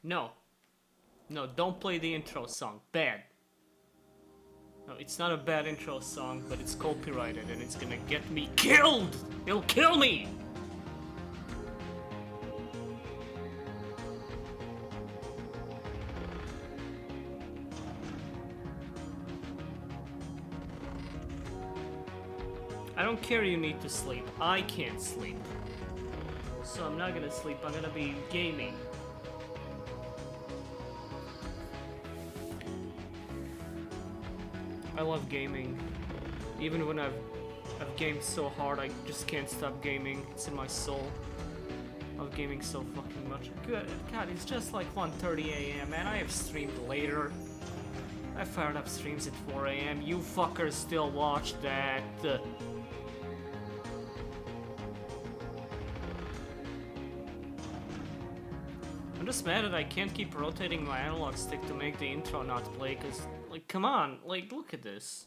No. No, don't play the intro song. Bad. No, it's not a bad intro song, but it's copyrighted and it's gonna get me killed! It'll kill me! I don't care you need to sleep. I can't sleep. So I'm not gonna sleep, I'm gonna be gaming. I love gaming. Even when I've gamed so hard, I just can't stop gaming. It's in my soul. I love gaming so fucking much. God, it's just like 1:30 a.m. and I have streamed later. I fired up streams at 4 a.m. You fuckers still watch that. I'm just mad that I can't keep rotating my analog stick to make the intro not play, cause, like, come on, like, look at this.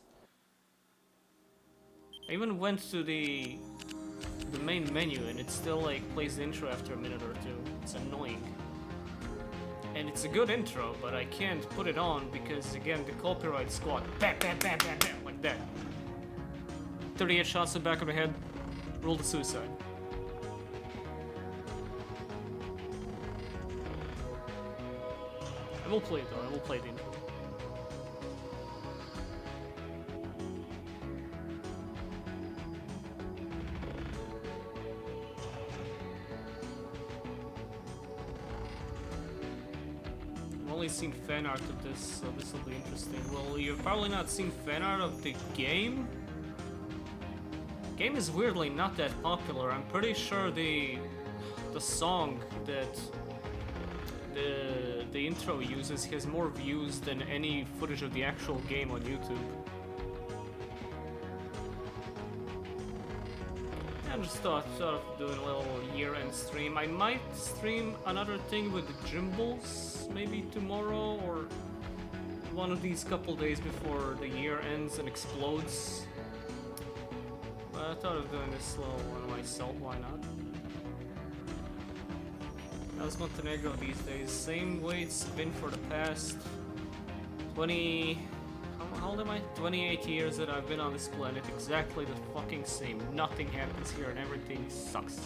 I even went to the main menu and it still, like, plays the intro after a minute or two. It's annoying. And it's a good intro, but I can't put it on because, again, the copyright squad, bam, bam, bam, bam, bam, like that. 38 shots to the back of the head, ruled a suicide. I will play it though, I will play the intro. I've only seen fan art of this, so this will be interesting. Well, you've probably not seen fan art of the game? Game is weirdly not that popular. I'm pretty sure the song that the intro uses has more views than any footage of the actual game on YouTube. I just thought of doing a little year-end stream. I might stream another thing with the Jimbles, maybe tomorrow or one of these couple days before the year ends and explodes. But I thought of doing this little one myself, why not? How's Montenegro these days? Same way it's been for the past 20... How old am I? 28 years that I've been on this planet. Exactly the fucking same. Nothing happens here and everything sucks.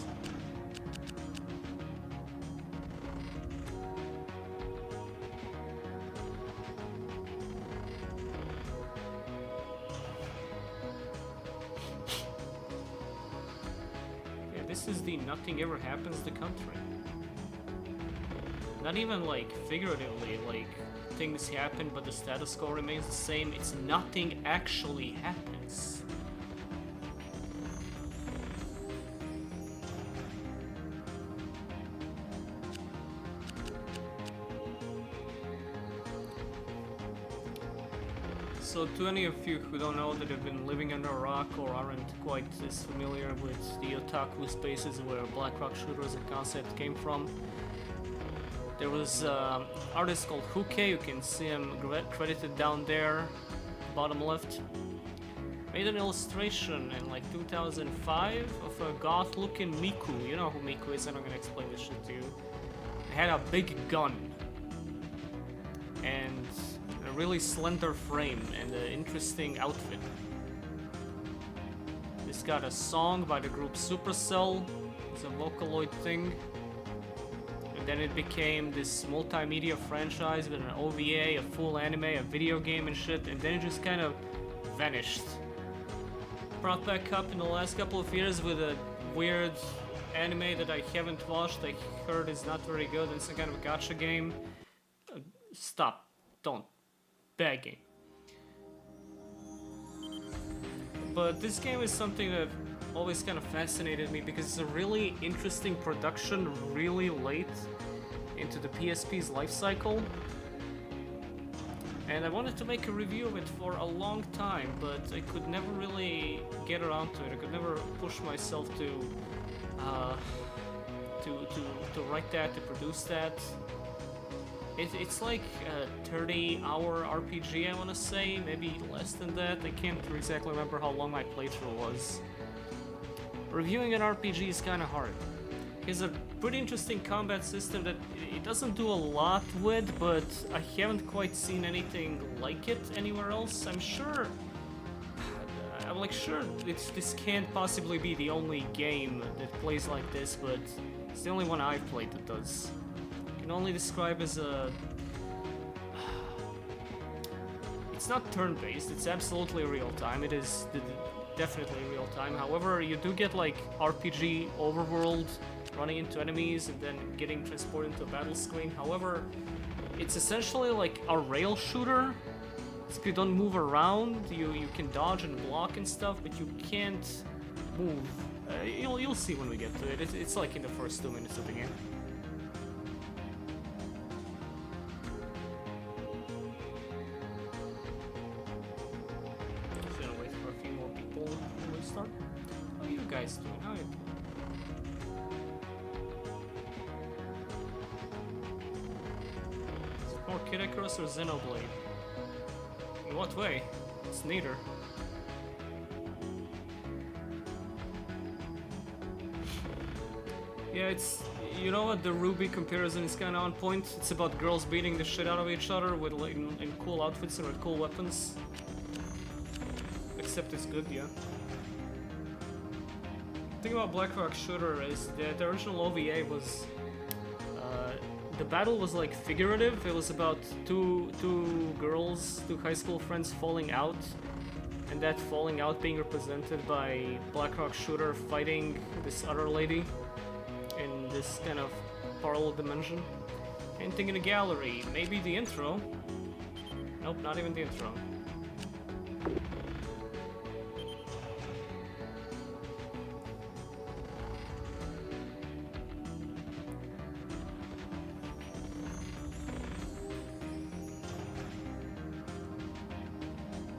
Yeah, this is the nothing ever happens the country. Not even like figuratively, like things happen but the status quo remains the same. It's nothing actually happens. So to any of you who don't know that have been living under a rock or aren't quite as familiar with the otaku spaces where Black Rock Shooter as a concept came from, there was an artist called Huke, you can see him credited down there, bottom left. Made an illustration in like 2005 of a goth-looking Miku. You know who Miku is, I'm not gonna explain this shit to you. It had a big gun and a really slender frame and an interesting outfit. This got a song by the group Supercell. It's a Vocaloid thing. Then it became this multimedia franchise with an OVA, a full anime, a video game and shit, and then it just kind of vanished. Brought back up in the last couple of years with a weird anime that I haven't watched, I heard is not very good, and some kind of a gacha game. Stop. Don't. Bad game. But this game is something that always kind of fascinated me because it's a really interesting production really late into the PSP's life cycle. And I wanted to make a review of it for a long time, but I could never really get around to it. I could never push myself to write that, to produce that. It's like a 30-hour RPG, I want to say, maybe less than that. I can't exactly remember how long my playthrough was. Reviewing an RPG is kind of hard. Has a pretty interesting combat system that it doesn't do a lot with, but I haven't quite seen anything like it anywhere else. I'm like sure this can't possibly be the only game that plays like this, but it's the only one I've played that does. Can only describe as a... It's not turn-based, it's absolutely real-time. It is definitely real-time. However, you do get like RPG overworld, running into enemies and then getting transported into a battle screen. However, it's essentially like a rail shooter. So you don't move around, you can dodge and block and stuff, but you can't move. You'll see when we get to it. It's like in the first 2 minutes of the game. Just gonna wait for a few more people before we start. How are you guys doing? How are you doing? Is it more Kid Icarus or Xenoblade? In what way? It's neither. Yeah, it's... You know what? The Ruby comparison is kinda on point. It's about girls beating the shit out of each other with like, in cool outfits and with cool weapons. Except it's good, yeah. The thing about Black Rock Shooter is that the original OVA was... the battle was like figurative. It was about two girls, two high school friends falling out, and that falling out being represented by Black Rock Shooter fighting this other lady in this kind of parallel dimension. Anything in the gallery? Maybe the intro? Nope, not even the intro.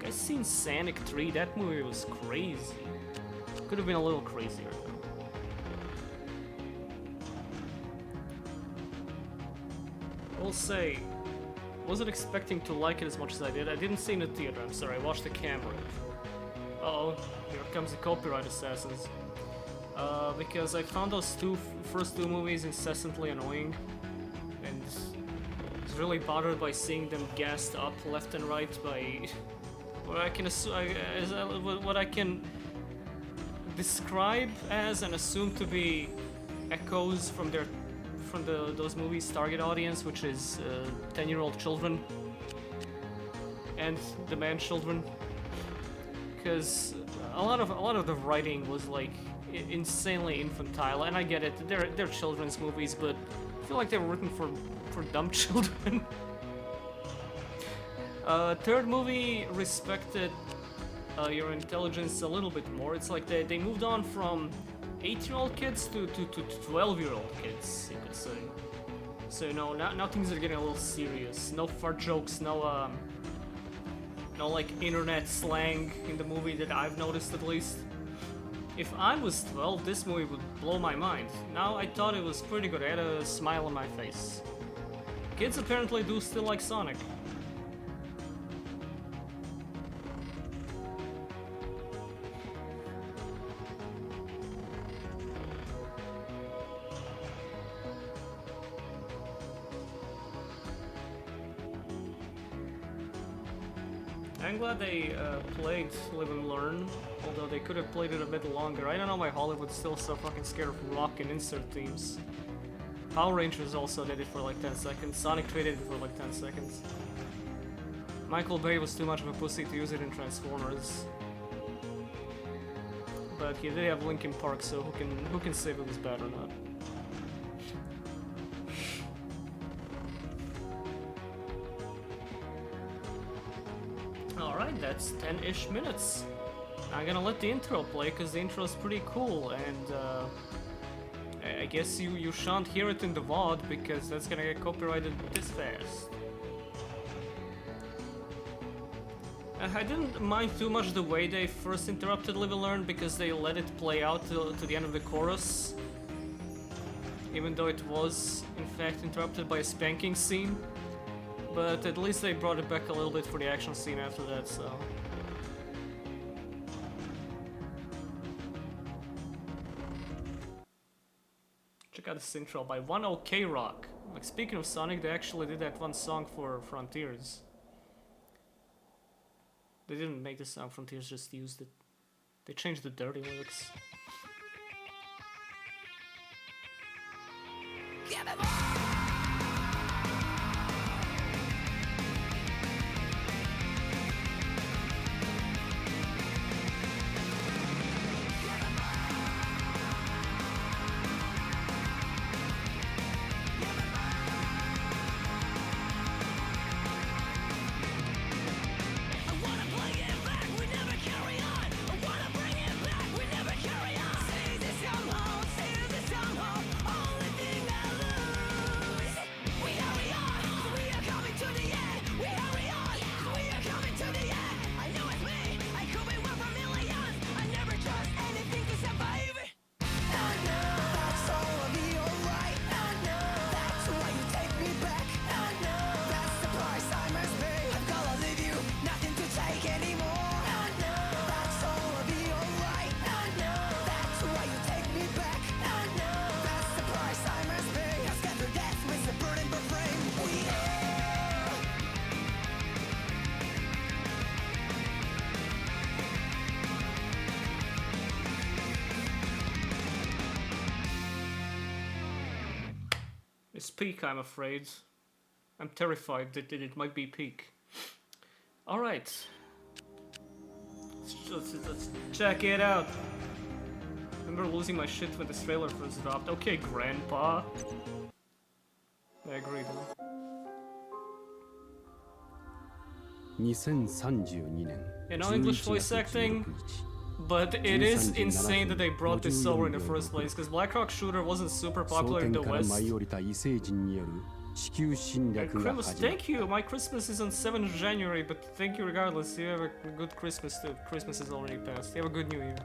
Seen Sonic 3, that movie was crazy. Could have been a little crazier though. I will say, wasn't expecting to like it as much as I did. I didn't see it in the theater, I'm sorry, I watched the camera. Uh-oh, here comes the copyright assassins. Because I found those first two movies incessantly annoying, and was really bothered by seeing them gassed up left and right by what I can what I can describe as and assume to be echoes from those movies' target audience, which is 10-year-old children and demand children, because a lot of the writing was like insanely infantile, and I get it, they're children's movies, but I feel like they were written for dumb children. Third movie respected your intelligence a little bit more. It's like they moved on from 8-year-old kids to 12-year-old kids, you could say. So, you know, now things are getting a little serious. No fart jokes, no like internet slang in the movie that I've noticed at least. If I was 12, this movie would blow my mind. Now, I thought it was pretty good. I had a smile on my face. Kids apparently do still like Sonic. I'm glad they played Live and Learn, although they could have played it a bit longer. I don't know why Hollywood's still so fucking scared of rock and insert themes. Power Rangers also did it for like 10 seconds. Sonic 3 did it for like 10 seconds. Michael Bay was too much of a pussy to use it in Transformers. But he did have Linkin Park, so who can say if it was bad or not? Alright, that's 10-ish minutes. I'm gonna let the intro play, because the intro is pretty cool, and I guess you shan't hear it in the VOD, because that's gonna get copyrighted this fast. I didn't mind too much the way they first interrupted Live and Learn, because they let it play out to the end of the chorus, even though it was, in fact, interrupted by a spanking scene. But at least they brought it back a little bit for the action scene after that, so... Check check out this intro by One OK Rock. Like, speaking of Sonic, they actually did that one song for Frontiers. They didn't make the song Frontiers, just used it. They changed the dirty lyrics. Give it more! It's peak, I'm afraid. I'm terrified that it might be peak. Alright. Let's check it out. Remember losing my shit when this trailer first dropped. Okay, Grandpa. I agree though. 2032年 You know English voice acting? But it is insane that they brought this over in the first place, because Black Rock Shooter wasn't super popular in the West. Christmas, thank you! My Christmas is on 7th of January, but thank you regardless. You have a good Christmas too. Christmas is already passed. You have a good New Year.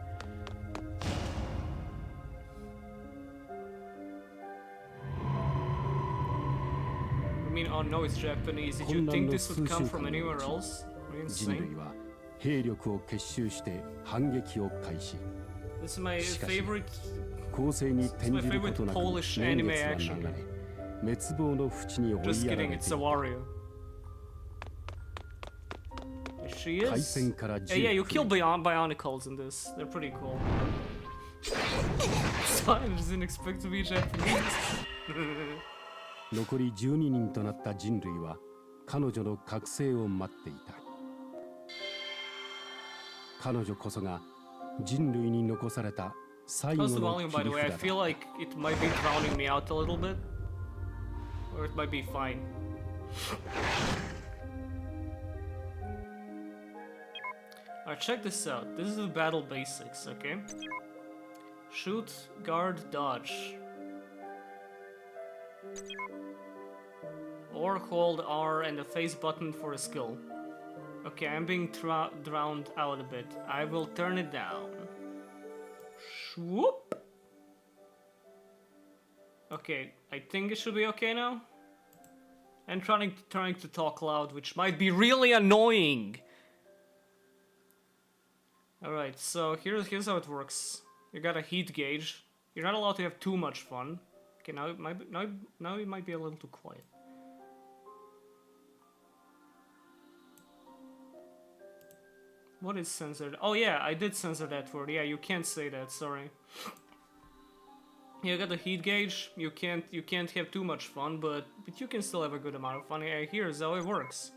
I mean, oh no, it's Japanese. Did you think this would come from anywhere else? Are you insane? This is my favorite Polish anime action game. Just kidding, it's a Wario. She is? Yeah, you kill Bionicles in this. They're pretty cool. So I just didn't expect to be Japanese. 残り12人となった人類は彼女の覚醒を待っていた。彼女こそが人類に残された最後の切り札だ。By the way, I feel like it might be drowning me out a little bit, or it might be fine. Alright, check this out. This is the battle basics, okay? Shoot, guard, dodge. Or hold R and the face button for a skill. Okay, I'm being drowned out a bit. I will turn it down. Swoop! Okay, I think it should be okay now. I'm trying to talk loud, which might be really annoying. Alright, so here's how it works. You got a heat gauge. You're not allowed to have too much fun. Okay, now it might be a little too quiet. What is censored? Oh yeah, I did censor that word. Yeah, you can't say that. Sorry. You got the heat gauge. You can't have too much fun, but you can still have a good amount of fun. Yeah, here's how it works.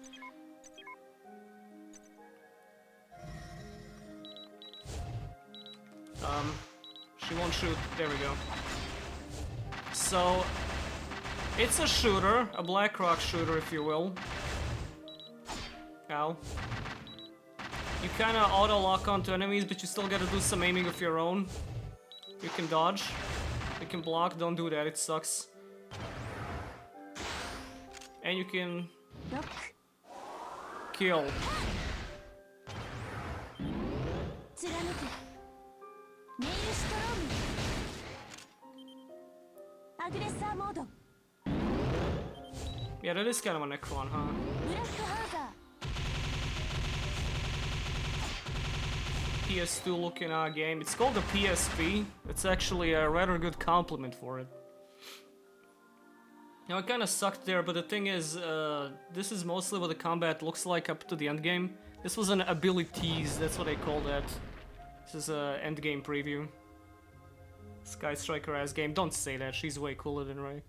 She won't shoot. There we go. So it's a shooter, a Black Rock shooter, if you will. Ow. You kinda auto-lock onto enemies, but you still gotta do some aiming of your own. You can dodge. You can block, don't do that, it sucks. And you can... kill. Yeah, that is kind of a Necron, huh? PS2 looking game. It's called the PSP. It's actually a rather good compliment for it. Now, it kind of sucked there, but the thing is, this is mostly what the combat looks like up to the end game. This was an abilities, that's what they call that. This is a end game preview. Sky Striker ass game. Don't say that, she's way cooler than Ray.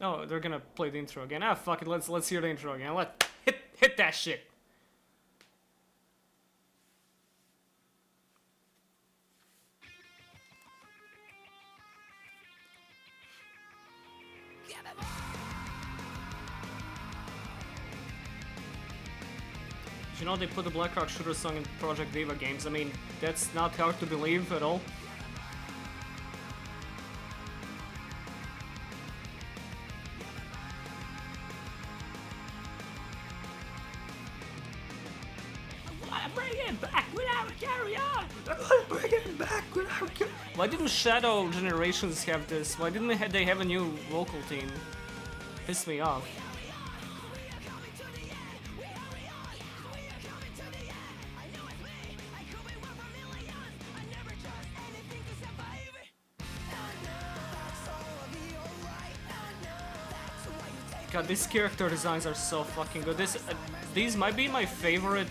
Oh, they're gonna play the intro again. Ah, fuck it, let's hear the intro again. Hit that shit. You know they put the Black Rock Shooter song in Project Diva games. I mean, that's not hard to believe at all. Why didn't Shadow Generations have this? Why didn't they have a new vocal team? Pissed me off. God, these character designs are so fucking good. These might be my favorite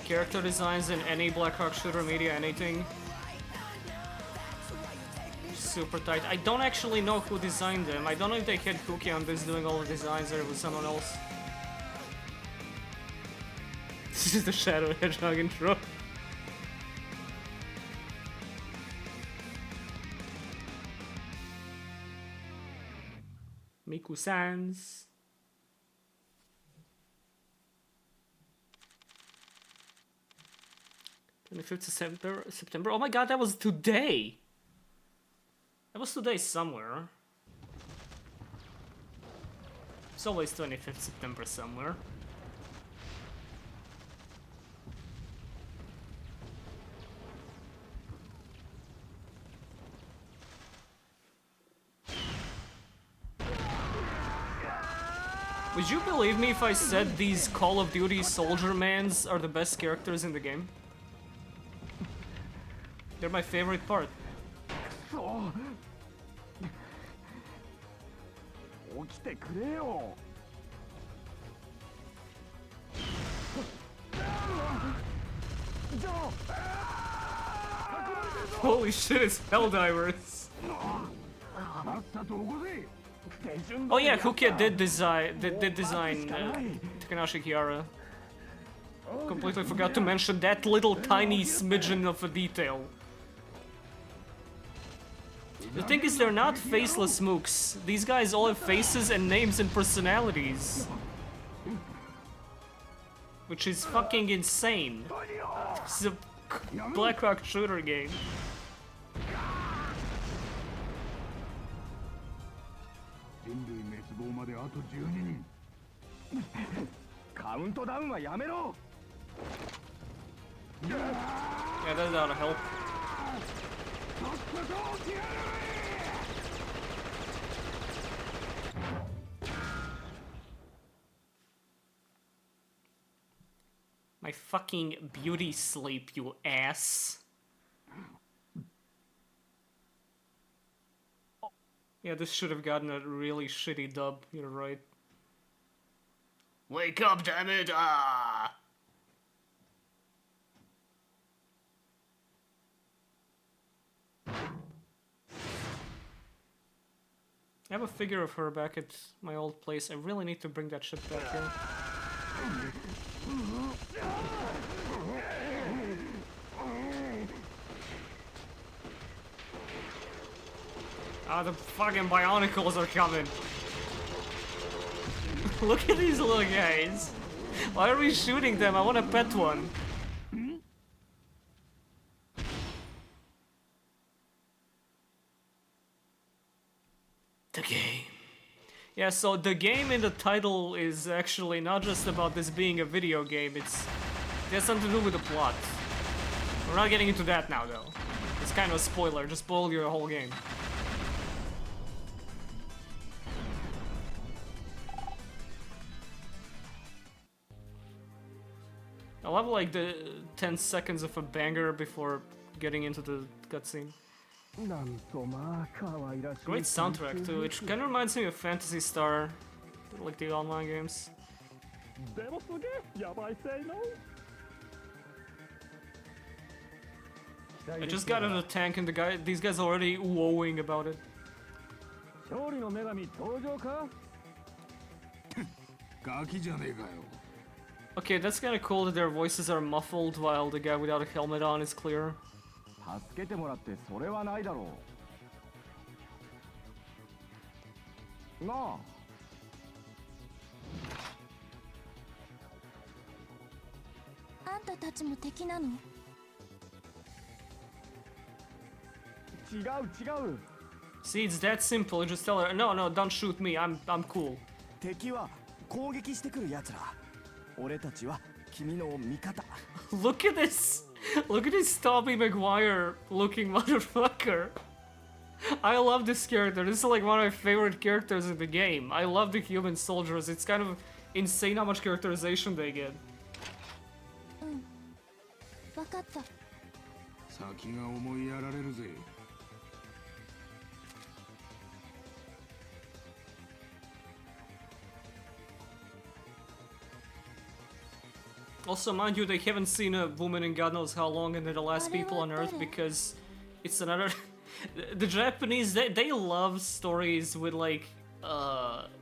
character designs in any Black Rock Shooter media, anything. Super tight. I don't actually know who designed them. I don't know if they had Cookie on this doing all the designs or it was someone else. This is the Shadow Hedgehog intro. Miku Sans. September. Oh my god, that was today! That was today somewhere. It's always 25th September somewhere. Would you believe me if I said these Call of Duty Soldier Mans are the best characters in the game? They're my favorite part. Holy shit, it's Helldivers! Oh yeah, Hukia did design Takanashi Kiara. Completely forgot to mention that little tiny smidgen of a detail. The thing is, they're not faceless mooks. These guys all have faces and names and personalities. Which is fucking insane. This is a Black Rock Shooter game. Yeah, that ought to help. My fucking beauty sleep, you ass. Yeah, this should have gotten a really shitty dub, you're right. Wake up, damn it! Ah! I have a figure of her back at my old place. I really need to bring that shit back here. Ah, the fucking Bionicles are coming. Look at these little guys. Why are we shooting them? I want to pet one. The game. Yeah, so the game in the title is actually not just about this being a video game, it has something to do with the plot. We're not getting into that now, though. It's kind of a spoiler, just spoil your whole game. I love like the 10 seconds of a banger before getting into the cutscene. Great soundtrack too. It kind of reminds me of Phantasy Star, like the online games. I just got out of the tank and these guys already wooing about it. Okay, that's kinda cool that their voices are muffled while the guy without a helmet on is clear. 助けてもらってそれはないだろうなああんたたちも敵なの？違う違う See, it's that simple. You just tell her, no, no, don't shoot me. I'm cool. 敵は攻撃してくるやつら俺たちは君の味方 Look at this! Look at this Tobey Maguire looking motherfucker. I love this character. This is like one of my favorite characters in the game. I love the human soldiers. It's kind of insane how much characterization they get. わかった。先が思いやられるぜ Also, mind you, they haven't seen a woman in God knows how long, and they're the last people on Earth because it's another. The Japanese, they love stories with like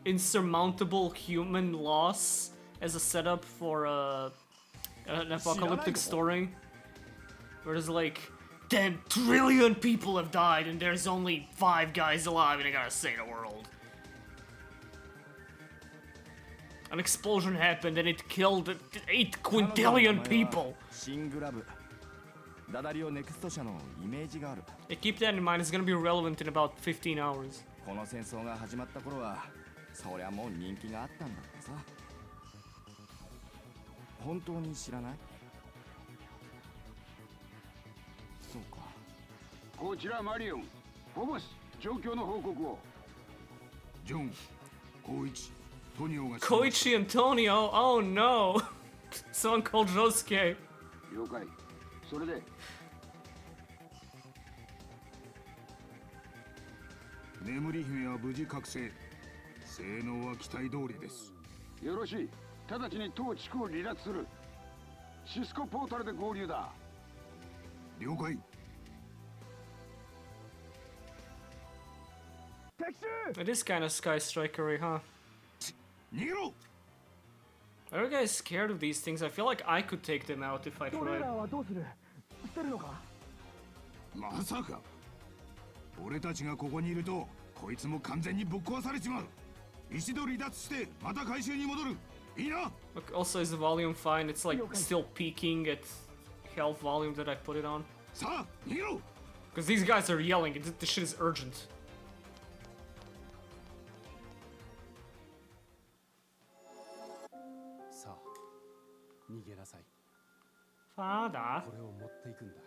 insurmountable human loss as a setup for an apocalyptic story. Where there's like 10 trillion people have died, and there's only 5 guys alive, and they gotta save the world. An explosion happened and it killed 8 quintillion people. Yeah, keep that in mind, it's gonna be relevant in about 15 hours. この戦争が始まった頃はそりゃもう人気があったんだってさ本当に知らないそうかこちらマリオンフォボス状況の報告をジョン光一 Koichi Antonio, oh no! Someone called Josuke. 了解それで眠り姫は無事覚醒性能は期待通りですよろしい直ちに当地区を離脱するシスコポータルで合流だ了解 It is kind of Sky Strikery, huh? 逃げろ Are you guys scared of these things? I feel like I could take them out if I tried. まさか俺たちがここにいるとこいつも完全にぶっ壊されちまう一度離脱してまた回収に戻るいいな Look, also is the volume fine? It's like still peaking at health volume that I put it on. さあ逃げろ Because these guys are yelling, this shit is urgent. さあ逃げなさい Father? これを持っていくんだ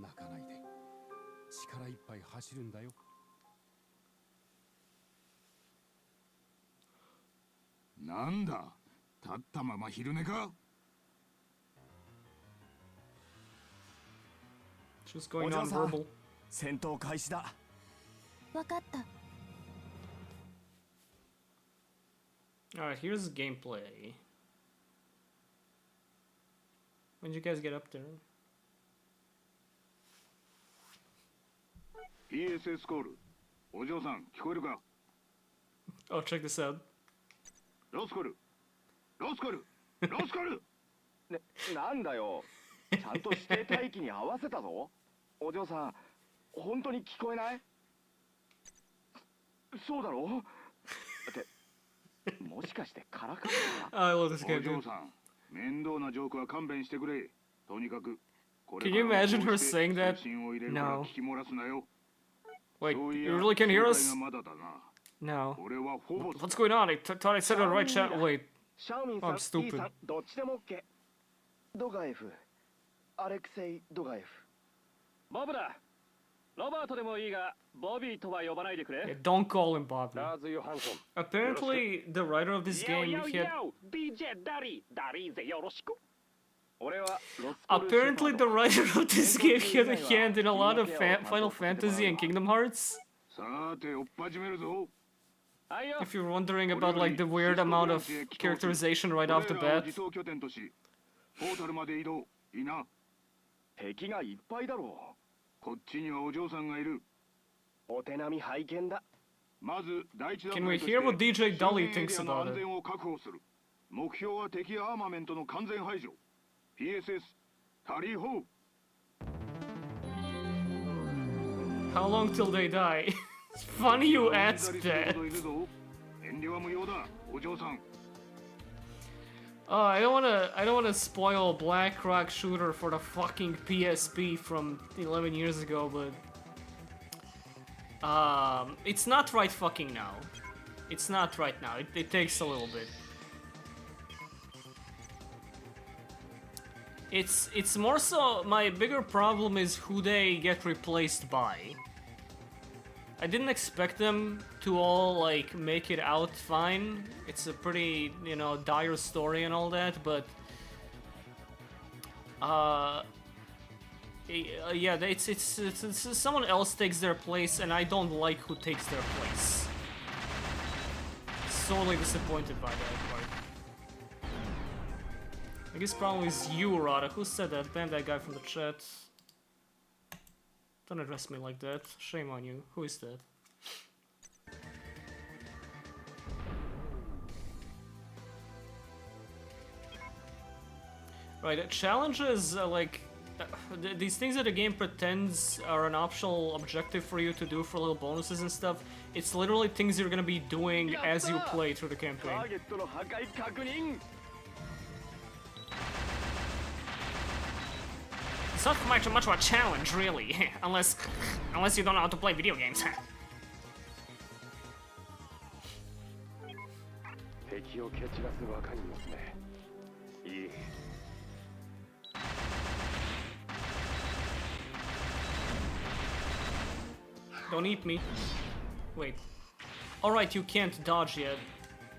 泣かないで力いっぱい走るんだよ なんだ立ったまま昼寝か Just going on verbal. 戦闘開始だわかった。 Alright, here's the gameplay. When did you guys get up there? PSS コールお嬢さん聞こえるか Oh, check this out. ロスコルロスコルロスコルなんだよちゃんと指定帯域に合わせたぞお嬢さん本当に聞こえないそうだろってもしかしてからかった I love this お game, 嬢 dude. さん面倒なジョークは勘弁してくれとにかく Can you imagine her saying that? No. Wait, you really can hear us? No. What's going on? I thought I said it on the right chat. Wait. シャオミン Oh, さん I'm stupid. イーさんどっちでも OK ドガエフアレクセイ・ドガエフボブだロバートでもいいが、ボビーとは呼ばないでく Yeah, れ。 don't call him Bobby. ラーズ・ヨハンソン。 Apparently, the writer of this game, he had... BJ ダリー、ダリーゼよろしく。俺はロス Apparently, the writer of this game, he had a hand in a lot of Final Fantasy and Kingdom Hearts. さて追っ始めるぞ。 If you're wondering about like the weird amount of characterization right off the bat. 自走拠点とし、ポータルまで移動。いいな。敵がいっぱいだろこっちにはお嬢さんがいる。う。お手並み拝見だ。まず第一段 Can we 階とし hear what て DJ 周 Dolly 辺エ thinks リアの about 安 it? 全を確保する。目標は敵アーマメントの完全排除。PSS タリーホー。 How long till they die? It's funny you ask 左する that. ほどいるぞ。遠慮は無用だ、お嬢さん。I don't wanna spoil Black Rock Shooter for the fucking PSP from 11 years ago, but it's not right fucking now. It's not right now. It takes a little bit. It's more so my bigger problem is who they get replaced by. I didn't expect them to all like make it out fine. It's a pretty, you know, dire story and all that, but yeah, it's someone else takes their place, and I don't like who takes their place. Sorely disappointed by that part. I guess probably is you, Rada. Who said that? Ban that guy from the chat. Don't address me like that. Shame on you. Who is that? Right, challenges, these things that the game pretends are an optional objective for you to do for little bonuses and stuff, it's literally things you're gonna be doing as you play through the タ campaign. ーゲットの破壊確認。 It's not much of a challenge, really, unless you don't know how to play video games. 敵を蹴散らす若い娘。いい。 Don't eat me. Wait. Alright, you can't dodge yet.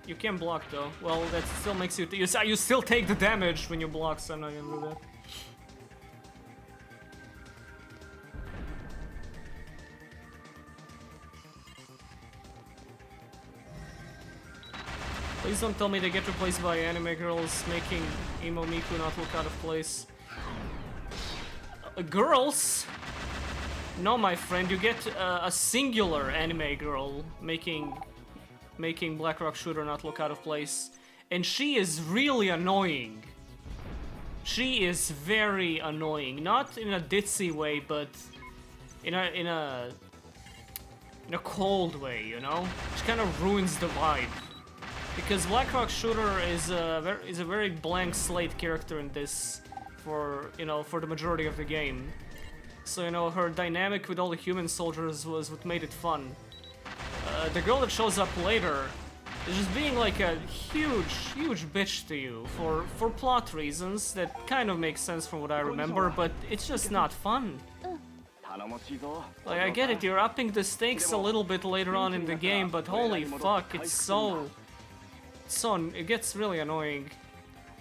You can block though. Well, that still makes you... You still take the damage when you block, so I'm not gonna do that. Please don't tell me they get replaced by anime girls, making emo Miku not look out of place. Girls? No, my friend, you get a singular anime girl making Black Rock Shooter not look out of place, and she is really annoying. She is very annoying, not in a ditzy way, but in a cold way, you know. She kind of ruins the vibe. Because Black Rock Shooter is a very blank slate character in this, for the majority of the game. So her dynamic with all the human soldiers was what made it fun. The girl that shows up later is just being like a huge bitch to you for plot reasons that kind of make sense from what I remember, but it's just not fun. Like, I get it, you're upping the stakes a little bit later on in the game, but holy fuck, it gets really annoying.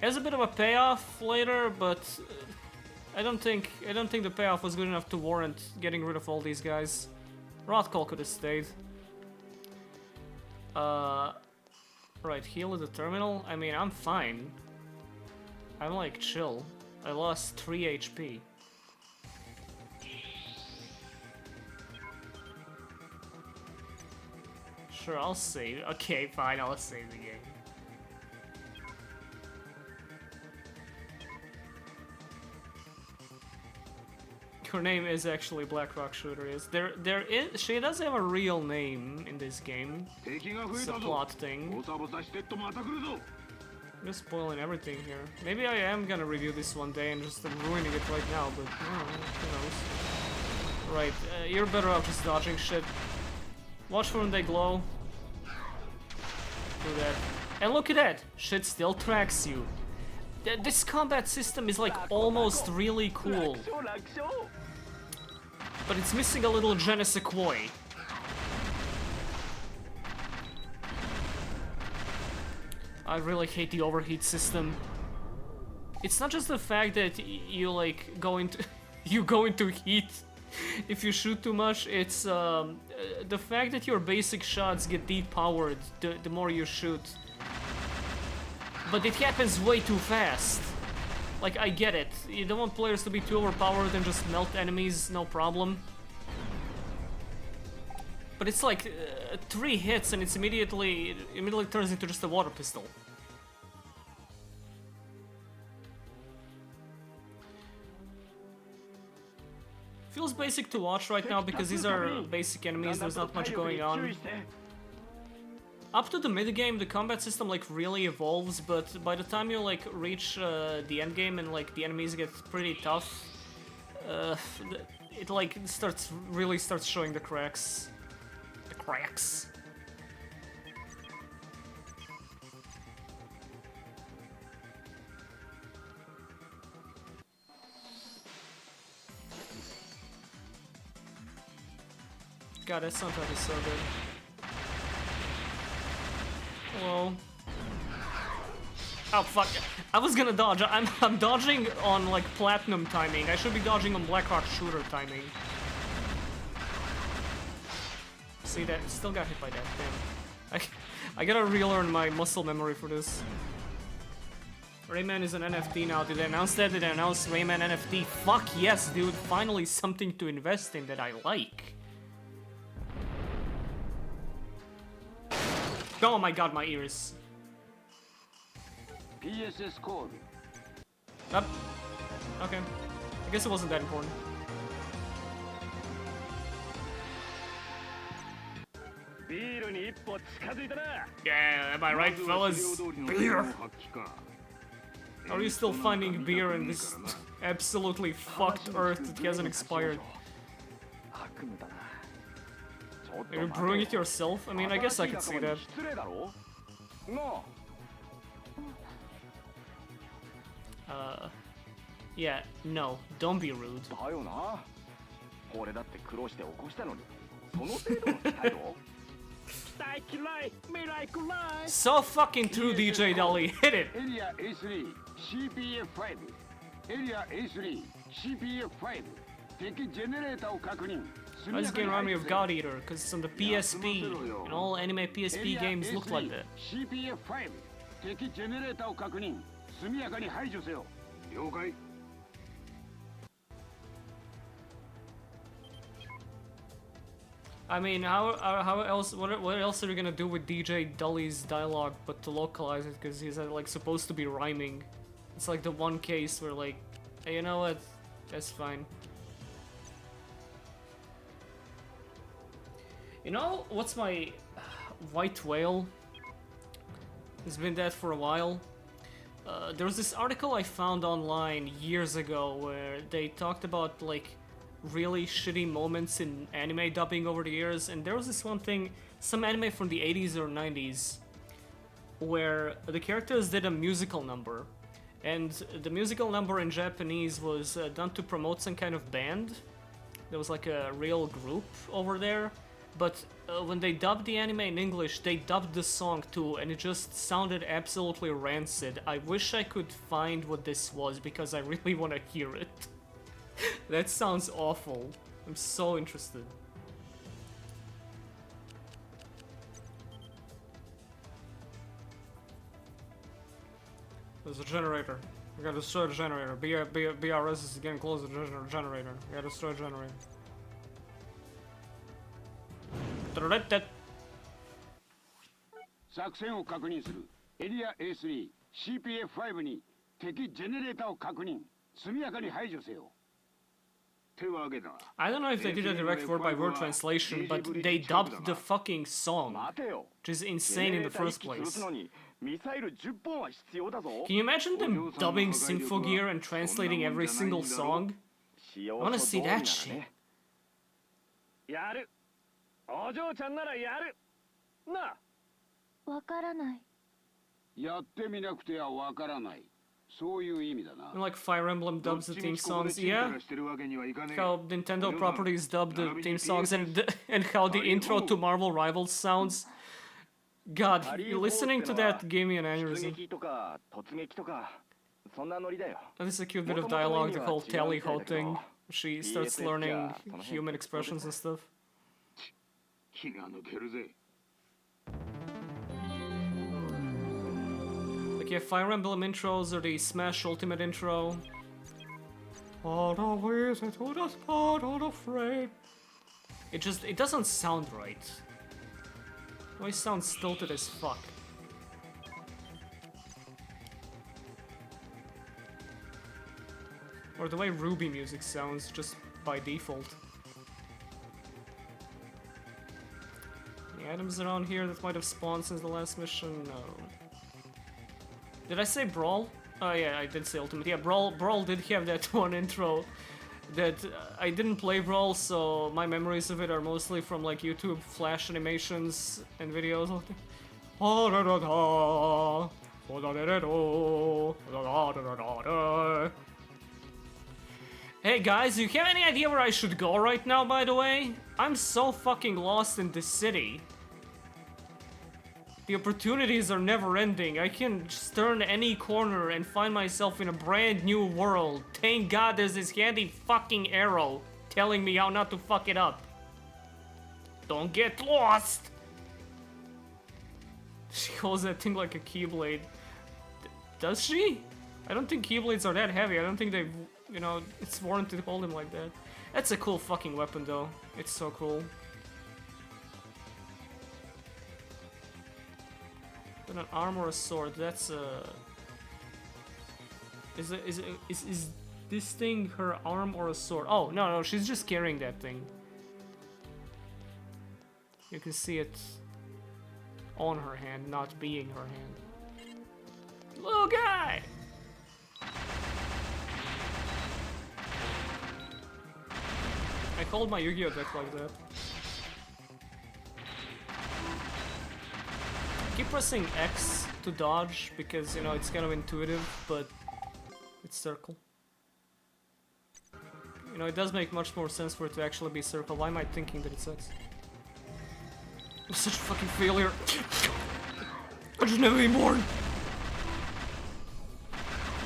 It has a bit of a payoff later, but I don't think the payoff was good enough to warrant getting rid of all these guys. Rothcall could have stayed. Right, heal at the terminal? I mean, I'm fine. I'm like chill. I lost 3 HP. Sure, I'll save. Okay, fine, I'll save the game. Her name is actually Black Rock Shooter. She does have a real name in this game. It's a plot thing. I'm just spoiling everything here. Maybe I am gonna review this one day and just ruining it right now, but who knows. Right, you're better off just dodging shit. Watch for when they glow. Do that. And look at that! Shit still tracks you. This combat system is like almost really cool. but it's missing a little je ne sais quoi. I really hate the overheat system. It's not just the fact that you like you go into heat if you shoot too much. It's the fact that your basic shots get depowered the more you shoot. But it happens way too fast. Like, I get it. You don't want players to be too overpowered and just melt enemies, no problem. But it's like 3 hits and it immediately turns into just a water pistol. Feels basic to watch right now because these are basic enemies, there's not much going on. Up to the mid-game, the combat system like really evolves, but by the time you like reach the end game and like the enemies get pretty tough, it like really starts showing the cracks. The cracks. God, that soundtrack is so good. Hello. Oh fuck! I was gonna dodge. I'm dodging on like platinum timing. I should be dodging on Blackrock shooter timing. See that? Still got hit by that. Damn. I gotta relearn my muscle memory for this. Rayman is an NFT now. Did they announce that? Did they announce Rayman NFT? Fuck yes, dude. Finally something to invest in that I like. Oh my god, my ears. PSS code. Up. Okay. I guess it wasn't that important. Yeah, am I right, fellas? Beer! Are you still finding beer in this absolutely fucked earth that hasn't expired? Are you brewing it yourself? I mean, I guess I could see that. Yeah, no, don't be rude. So fucking true, DJ Dolly, hit it! Area A3 CPF5 Area A3 CPF5 敵ジェネレーターを確認。 Why does this game remind me of God Eater? Because it's on the PSP, and all anime PSP games look like that. CPF5 敵ジェネレーターを確認。速やかに排除せよ。了解。I mean, how else? What else are we gonna do with DJ Dully's dialogue but to localize it? Because he's like supposed to be rhyming. It's like the one case where like, hey, you know what? That's fine. You know what's my white whale? It's been dead for a while. There was this article I found online years ago where they talked about like really shitty moments in anime dubbing over the years, and there was this one thing, some anime from the 80s or 90s, where the characters did a musical number, and the musical number in Japanese was done to promote some kind of band. There was like a real group over there, but when they dubbed the anime in English, they dubbed the song too, and it just sounded absolutely rancid. I wish I could find what this was, because I really want to hear it. That sounds awful. I'm so interested. There's a generator. We gotta destroy the generator. BRS is getting close to the generator. We gotta destroy the generator.作戦を確認する。エリア A3 CPF5 に敵ジェネレーターを確認。速やかに排除せよ。 I don't know if they did a direct word-by-word translation, but they dubbed the fucking song, which is insane in the first place. Can you imagine them dubbing Symphogear and translating every single song? I wanna see that shit. お嬢ちゃんならやるな。わからない。やってみなくてはわからない。そういう意味だな。 And like Fire Emblem どっ dubs ち the み theme ちここで songs, チンタ yeah. ラしてるわけにはいかねえ。 How Nintendo お嬢さん、 properties dub the 並びに theme songs and PS and how the intro to Marvel Rivals sounds. God, ハリー you're 4 listening って to のは that gave me an 出 aneurysm. 撃とか突撃とかそんなノリだよ。 This is a cute bit of 元々の dialogue 意味 the は whole 違う tally みたい ho だけど、 thing. She starts PSX learning やその辺 human 適当で expressions さ and stuff. 気が抜けるぜ。 Like, yeah, Fire Emblem intros or the Smash Ultimate intro. On a visit to the spot unafraid. It doesn't sound right. It always sounds stilted as fuck. Or the way Ruby music sounds just by default. Any items around here that might have spawned since the last mission? No. Did I say Brawl? Oh yeah, I did say Ultimate. Yeah, Brawl did have that one intro that I didn't play Brawl, so my memories of it are mostly from like YouTube flash animations and videos. Hey guys, do you have any idea where I should go right now, by the way? I'm so fucking lost in this city. The opportunities are never ending. I can just turn any corner and find myself in a brand new world. Thank God there's this handy fucking arrow telling me how not to fuck it up. Don't get lost! She holds that thing like a keyblade. Does she? I don't think keyblades are that heavy. I don't think they've, you know, it's warranted to hold them like that. That's a cool fucking weapon though. It's so cool. But an arm or a sword, that's a... Is this thing her arm or a sword? Oh, no, she's just carrying that thing. You can see it on her hand, not being her hand. Little guy! I called my Yu-Gi-Oh deck like that. Keep pressing X to dodge because, you know, it's kind of intuitive, but it's circle. You know, it does make much more sense for it to actually be circle. Why am I thinking that it's X? I'm such a fucking failure. I should never be born.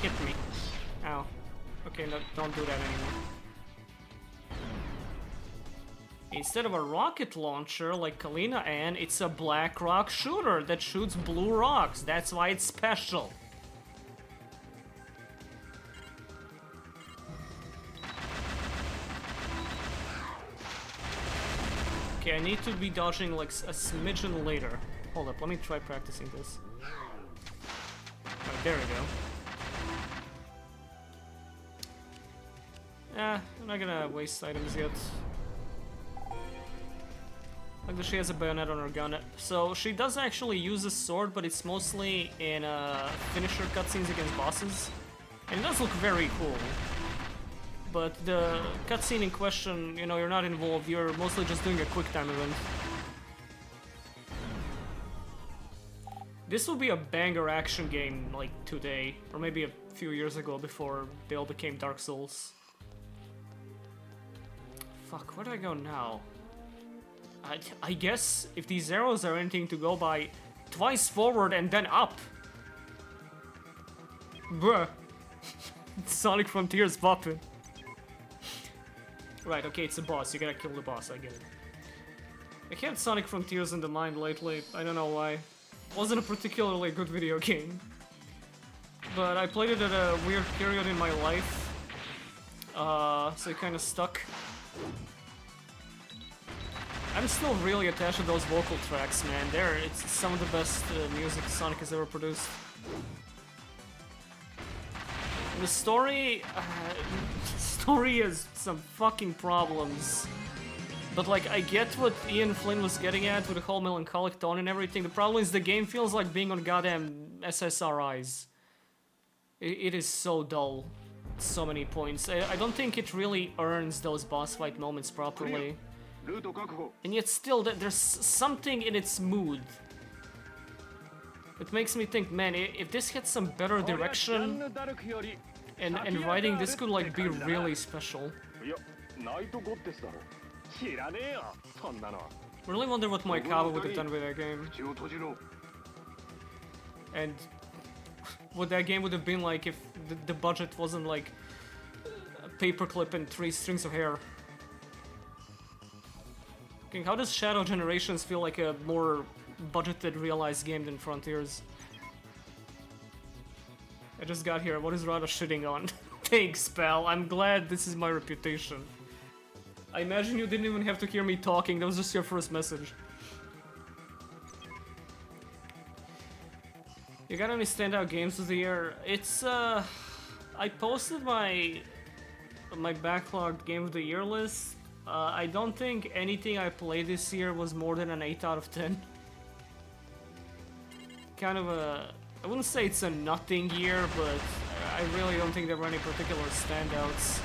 Hit me. Ow. Okay, no, don't do that anymore. Instead of a rocket launcher like Kalina Ann, it's a black rock shooter that shoots blue rocks. That's why it's special. Okay, I need to be dodging like a smidgen later. Hold up, let me try practicing this. Right, there we go. I'm not gonna waste items yet. Like she has a bayonet on her gun. So she does actually use a sword, but it's mostly in finisher cutscenes against bosses. And it does look very cool. But the cutscene in question, you know, you're not involved, you're mostly just doing a quick time event. This will be a banger action game, like, today. Or maybe a few years ago before they all became Dark Souls. Fuck, where do I go now? I guess if these arrows are anything to go by, twice forward and then up. Bruh. Sonic Frontiers weapon. Right, okay, it's a boss. You gotta kill the boss, I get it. I had Sonic Frontiers in the mind lately. I don't know why. Wasn't a particularly good video game. But I played it at a weird period in my life. So it kinda stuck. I'm still really attached to those vocal tracks, man. It's some of the best music Sonic has ever produced. And the story has some fucking problems. But like, I get what Ian Flynn was getting at with the whole melancholic tone and everything. The problem is the game feels like being on goddamn SSRIs. It is so dull. So many points. I don't think it really earns those boss fight moments properly. And yet still, there's something in its mood It makes me think, man, if this had some better direction and writing, this could like be really special. いやナイトゴッテスだろ知らねえよそんなの Really wonder what Moikawa would have done with that game. 口を閉じろ And what that game would have been like if the budget wasn't like a paperclip and 3 strings of hair. Okay, how does Shadow Generations feel like a more budgeted realized game than Frontiers? I just got here, what is Rada shitting on? Thanks, pal, I'm glad this is my reputation. I imagine you didn't even have to hear me talking, that was just your first message. You got any standout games of the year? It's I posted my backlogged game of the year list. I don't think anything I played this year was more than an 8 out of 10. Kind of a, I wouldn't say it's a nothing year, but I really don't think there were any particular standouts.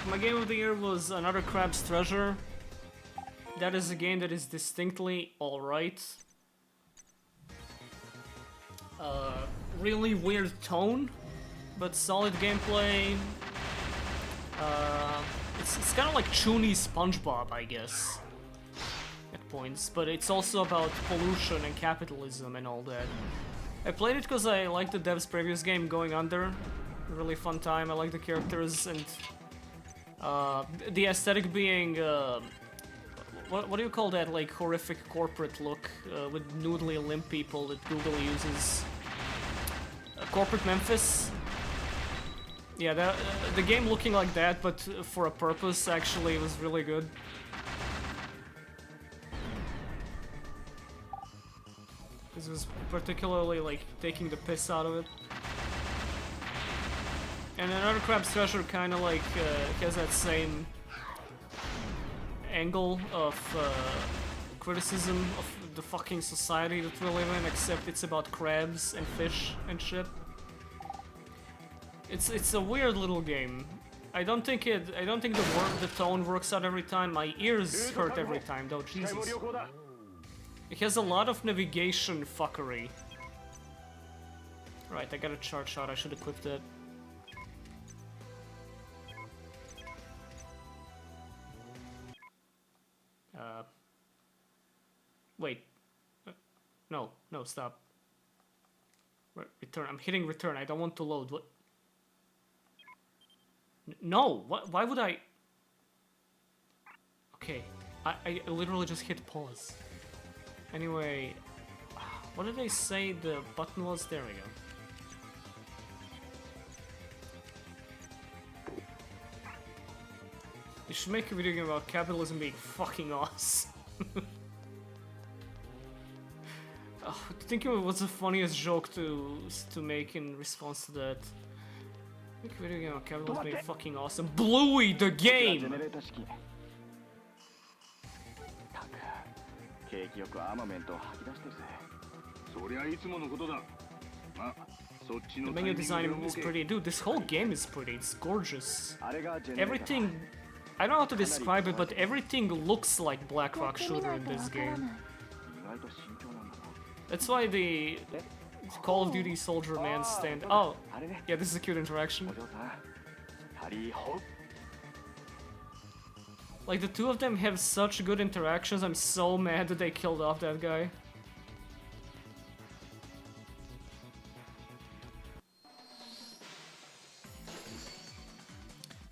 My game of the year was Another Crab's Treasure. That is a game that is distinctly alright. Really weird tone, but solid gameplay. It's kind of like Chuny SpongeBob, I guess, at points, but it's also about pollution and capitalism and all that. I played it because I liked the dev's previous game, Going Under. Really fun time, I like the characters, and the aesthetic being, what do you call that, like, horrific corporate look with noodly limp people that Google uses? Corporate Memphis? Yeah, the game looking like that, but for a purpose, actually, was really good. This was particularly, like, taking the piss out of it. And Another Crab's Treasure kind of, like, has that same angle of criticism of the fucking society that we live in, except it's about crabs and fish and shit. It's a weird little game. I don't think the tone works out every time. My ears hurt every time though, Jesus. It has a lot of navigation fuckery. Right, I got a charge shot, I should equip that. Wait. No, stop. Return, I'm hitting return, I don't want to load, what? No, why would I? Okay, I literally just hit pause. Anyway, what did they say the button was? There we go. You should make a video game about capitalism being fucking awesome. Oh, think of what's the funniest joke to make in response to that. Make a video game about capitalism being fucking awesome. Bluey the game! 景気よくアーマメントを吐き出してるぜそりゃいつものことだまそっち The の menu design is pretty. Dude, this whole game is pretty. It's gorgeous. あれがジェネレーター Everything... I don't know how to describe it, but everything looks like Black Rock やってみ Shooter ない in と this わからな game. い意外と慎重なんだな That's why the Call of Duty Soldier Man stand... Oh, あれね yeah, this is a cute interaction. お嬢さんハリーホー Like, the two of them have such good interactions, I'm so mad that they killed off that guy.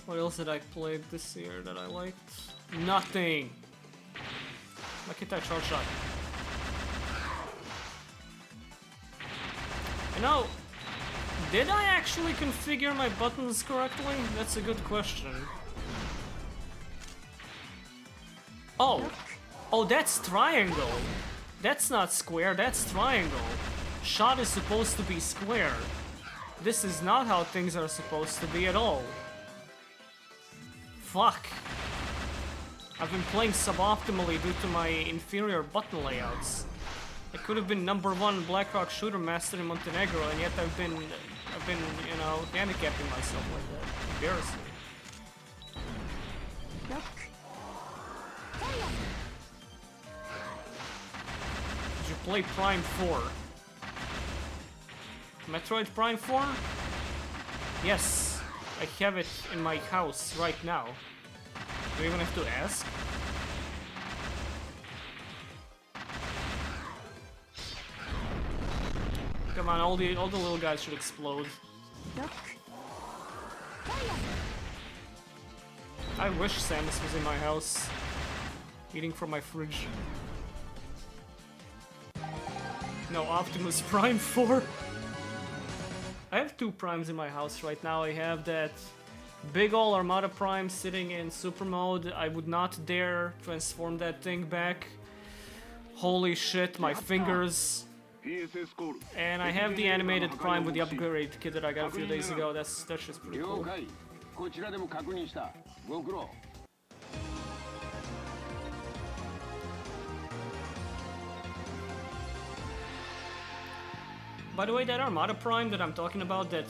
What else did I play this year that I liked? Nothing! Look at that charge shot. You know, did I actually configure my buttons correctly? That's a good question. Oh, that's triangle. That's not square, that's triangle. Shot is supposed to be square. This is not how things are supposed to be at all. Fuck. I've been playing suboptimally due to my inferior button layouts. I could have been #1 Black Rock Shooter master in Montenegro, and yet I've been, you know, handicapping myself like that. Embarrassing. ロックキャリア play Prime 4. Metroid Prime 4? Yes, I have it in my house right now. Do you even have to ask? Come on, all the little guys should explode. I wish Samus was in my house, eating from my fridge. No, Optimus Prime 4. I have 2 primes in my house right now. I have that big ol' Armada Prime sitting in super mode. I would not dare transform that thing back. Holy shit, my fingers. And I have the animated Prime with the upgrade kit that I got a few days ago. That's just pretty cool. By the way, that Armada Prime that I'm talking about that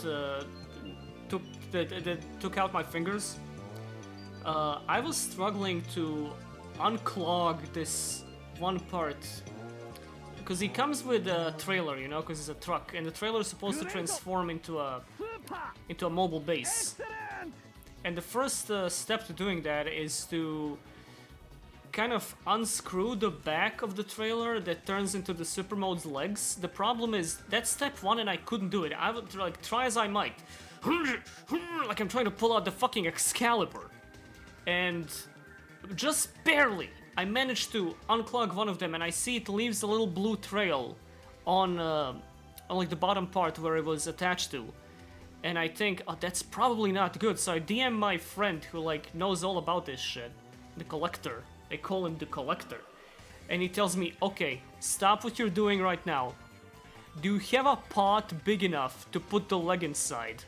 took out my fingers, I was struggling to unclog this one part. Because he comes with a trailer, you know, because it's a truck, and the trailer is supposed to transform into a mobile base. And the first step to doing that is to kind of unscrew the back of the trailer that turns into the super mode's legs. The problem is that's step 1 and I couldn't do it. I would like try as I might, like I'm trying to pull out the fucking Excalibur, and just barely I managed to unclog one of them, and I see it leaves a little blue trail on like the bottom part where it was attached to. And I think, oh, that's probably not good. So I DM my friend who like knows all about this shit, the Collector. They call him the Collector. And he tells me, okay, stop what you're doing right now. Do you have a pot big enough to put the leg inside?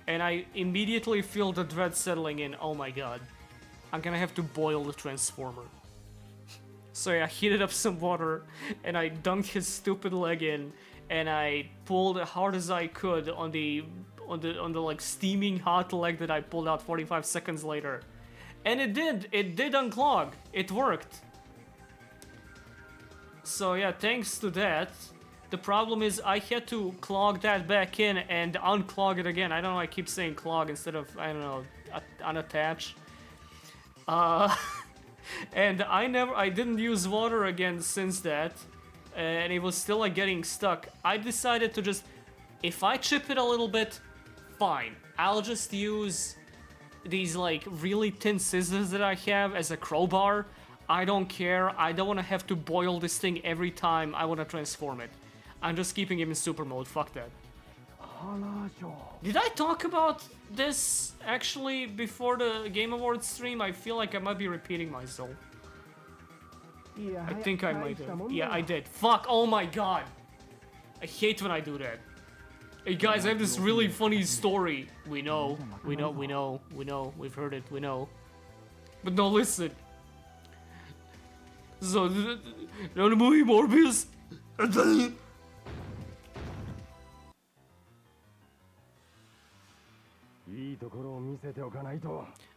And I immediately feel the dread settling in. Oh my god. I'm gonna have to boil the Transformer. So yeah, I heated up some water and I dunked his stupid leg in, and I pulled as hard as I could on the like steaming hot leg that I pulled out 45 seconds later. And it did unclog. It worked. So yeah, thanks to that. The problem is I had to clog that back in and unclog it again. I don't know, I keep saying clog instead of, I don't know, unattach. And I didn't use water again since that. And it was still like getting stuck. I decided to just, if I chip it a little bit, fine. I'll just use these like really thin scissors that I have as a crowbar. I don't care. I don't want to have to boil this thing every time I want to transform it. I'm just keeping him in super mode. Fuck that. Did I talk about this actually before the Game Awards stream? I feel like I might be repeating myself. I think I might have. Yeah, I did. Fuck, oh my god. I hate when I do that. Hey guys, I have this really funny story. We know, we've heard it, we know. But no, listen. So, you know the movie Morbius?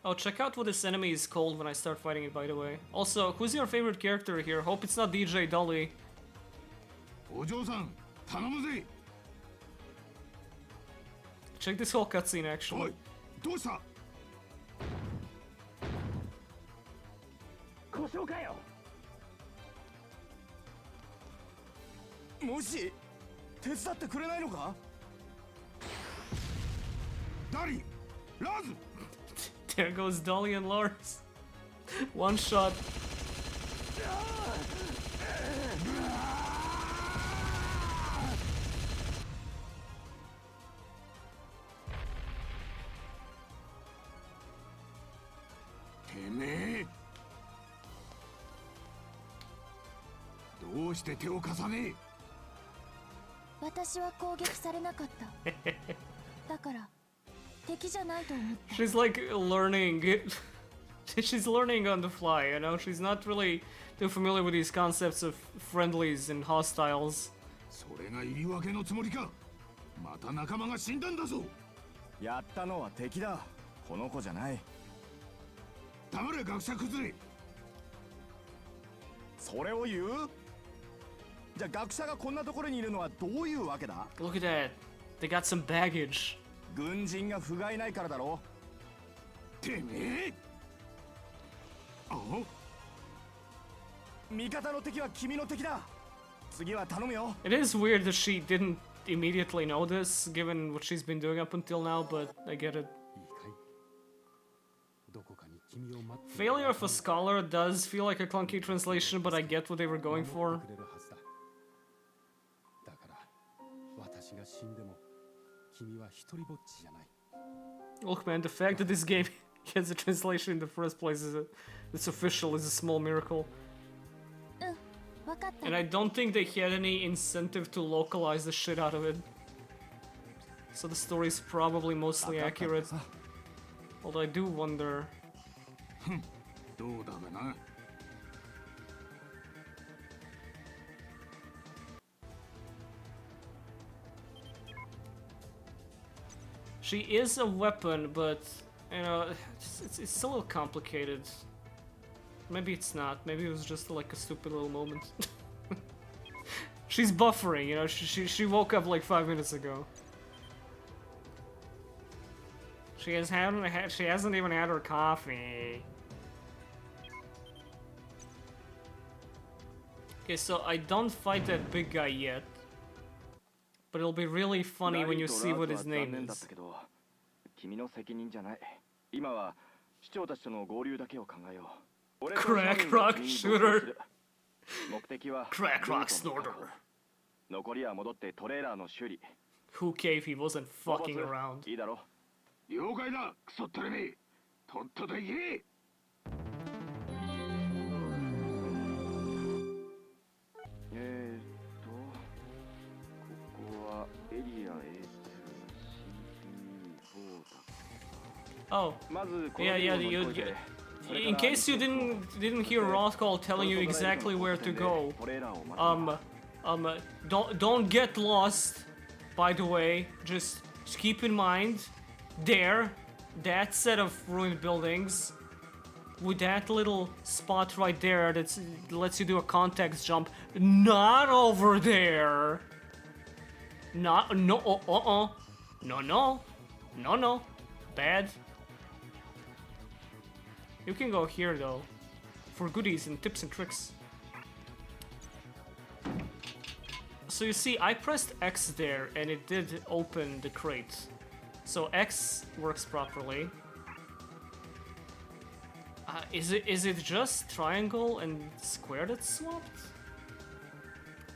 Oh, check out what this enemy is called when I start fighting it, by the way. Also, who's your favorite character here? Hope it's not DJ Dolly. Check this whole cutscene, actually. もし手伝ってくれないのか？ダリ、ラズ。 There goes Dolly and Lars. One shot. Teme. どうして手を貸さねえ？私は攻撃されなかっただから敵じゃないと思った She's like learning. She's learning on the fly, you know? She's not really too familiar with these concepts of friendlies and hostiles. それが言い訳のつもりか？また仲間が死んだんだぞ。やったのは敵だ。この子じゃない。黙れ学者崩れ。それを言う？じゃあ学者がこんなところにいるのはどういうわけだ？ Look at that. They got some baggage. 軍人が不甲斐ないからだろ。てめえ。あ、味方の敵は君の敵だ。次は頼むよ。 It is weird that she didn't immediately know this, given what she's been doing up until now, but I get it. いいかい。どこかに君を待っている Failure of a Scholar does feel like a clunky translation, but I get what they were going 守 for. ってくれるはずだ。だから私が死んでも君は一人ぼっちじゃない。 Look, man, the fact that this game gets a translation in the first place it's official is a small miracle. 分かった And I don't think they had any incentive to localize the shit out of it. So the story is probably mostly accurate. Although I do wonder. どうだべな。She is a weapon, but, you know, it's a little complicated. Maybe it's not. Maybe it was just like a stupid little moment. She's buffering, you know, she woke up like 5 minutes ago. She hasn't even had her coffee. Okay, so I don't fight that big guy yet. But it'll be really funny when you see what his name is. 君の責任じゃない。今は市長たちとの合流だけを考えよう。 Crack rock shooter. 目的は Crack rock snorter. 残りは戻ってトレーラーの修理。 Who gave he wasn't fucking around. いいだろ。了解だ、クソったれめ。とっとと行け。エリア A2CP4 だ。 Oh, まずこの yeah, ビル yeah. を乗り You, 越えて in case you didn't hear Rothcall telling you exactly where to go. トレーラーを待つ。Don't get lost. By the way, just keep in mind, there, that set of ruined buildings, with that little spot right there that lets you do a context jump. Not over there. Not no. No. Bad. You can go here though, for goodies and tips and tricks. So you see, I pressed X there and it did open the crate. So X works properly. Is it just triangle and square that swapped?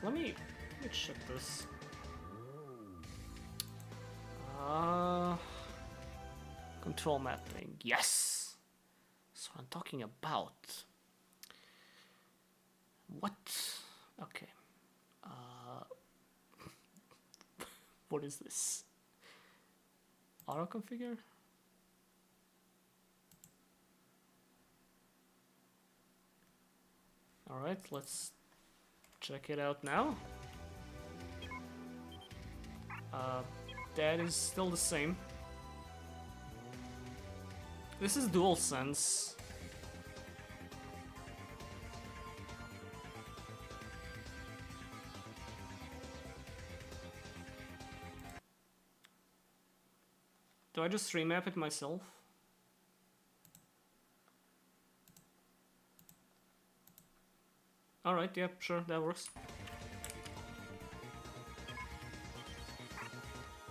Let me check this. Control mapping. Yes. That's what I'm talking about. What? Okay. What is this? Auto configure? Alright, let's check it out now. That is still the same. This is DualSense. Do I just remap it myself? Alright, yeah, sure, that works.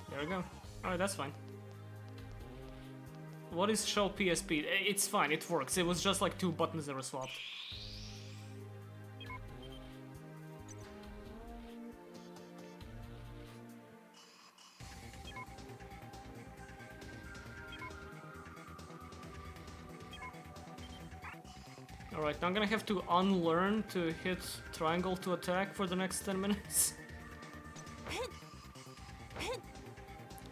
There we go. Alright, that's fine. What is show PSP? It's fine, it works. It was just like 2 buttons that were swapped. Alright, now I'm gonna have to unlearn to hit triangle to attack for the next 10 minutes.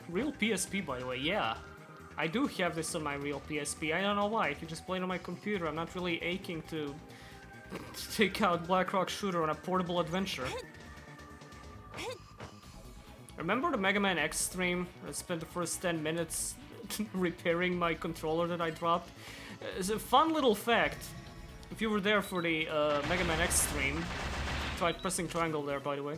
Real PSP, by the way, yeah. I do have this on my real PSP. I don't know why. I can just play it on my computer. I'm not really aching to take out Black Rock Shooter on a portable adventure. Remember the Mega Man X stream? I spent the first 10 minutes repairing my controller that I dropped. It's a fun little fact. If you were there for the Mega Man X stream, tried pressing triangle there, by the way.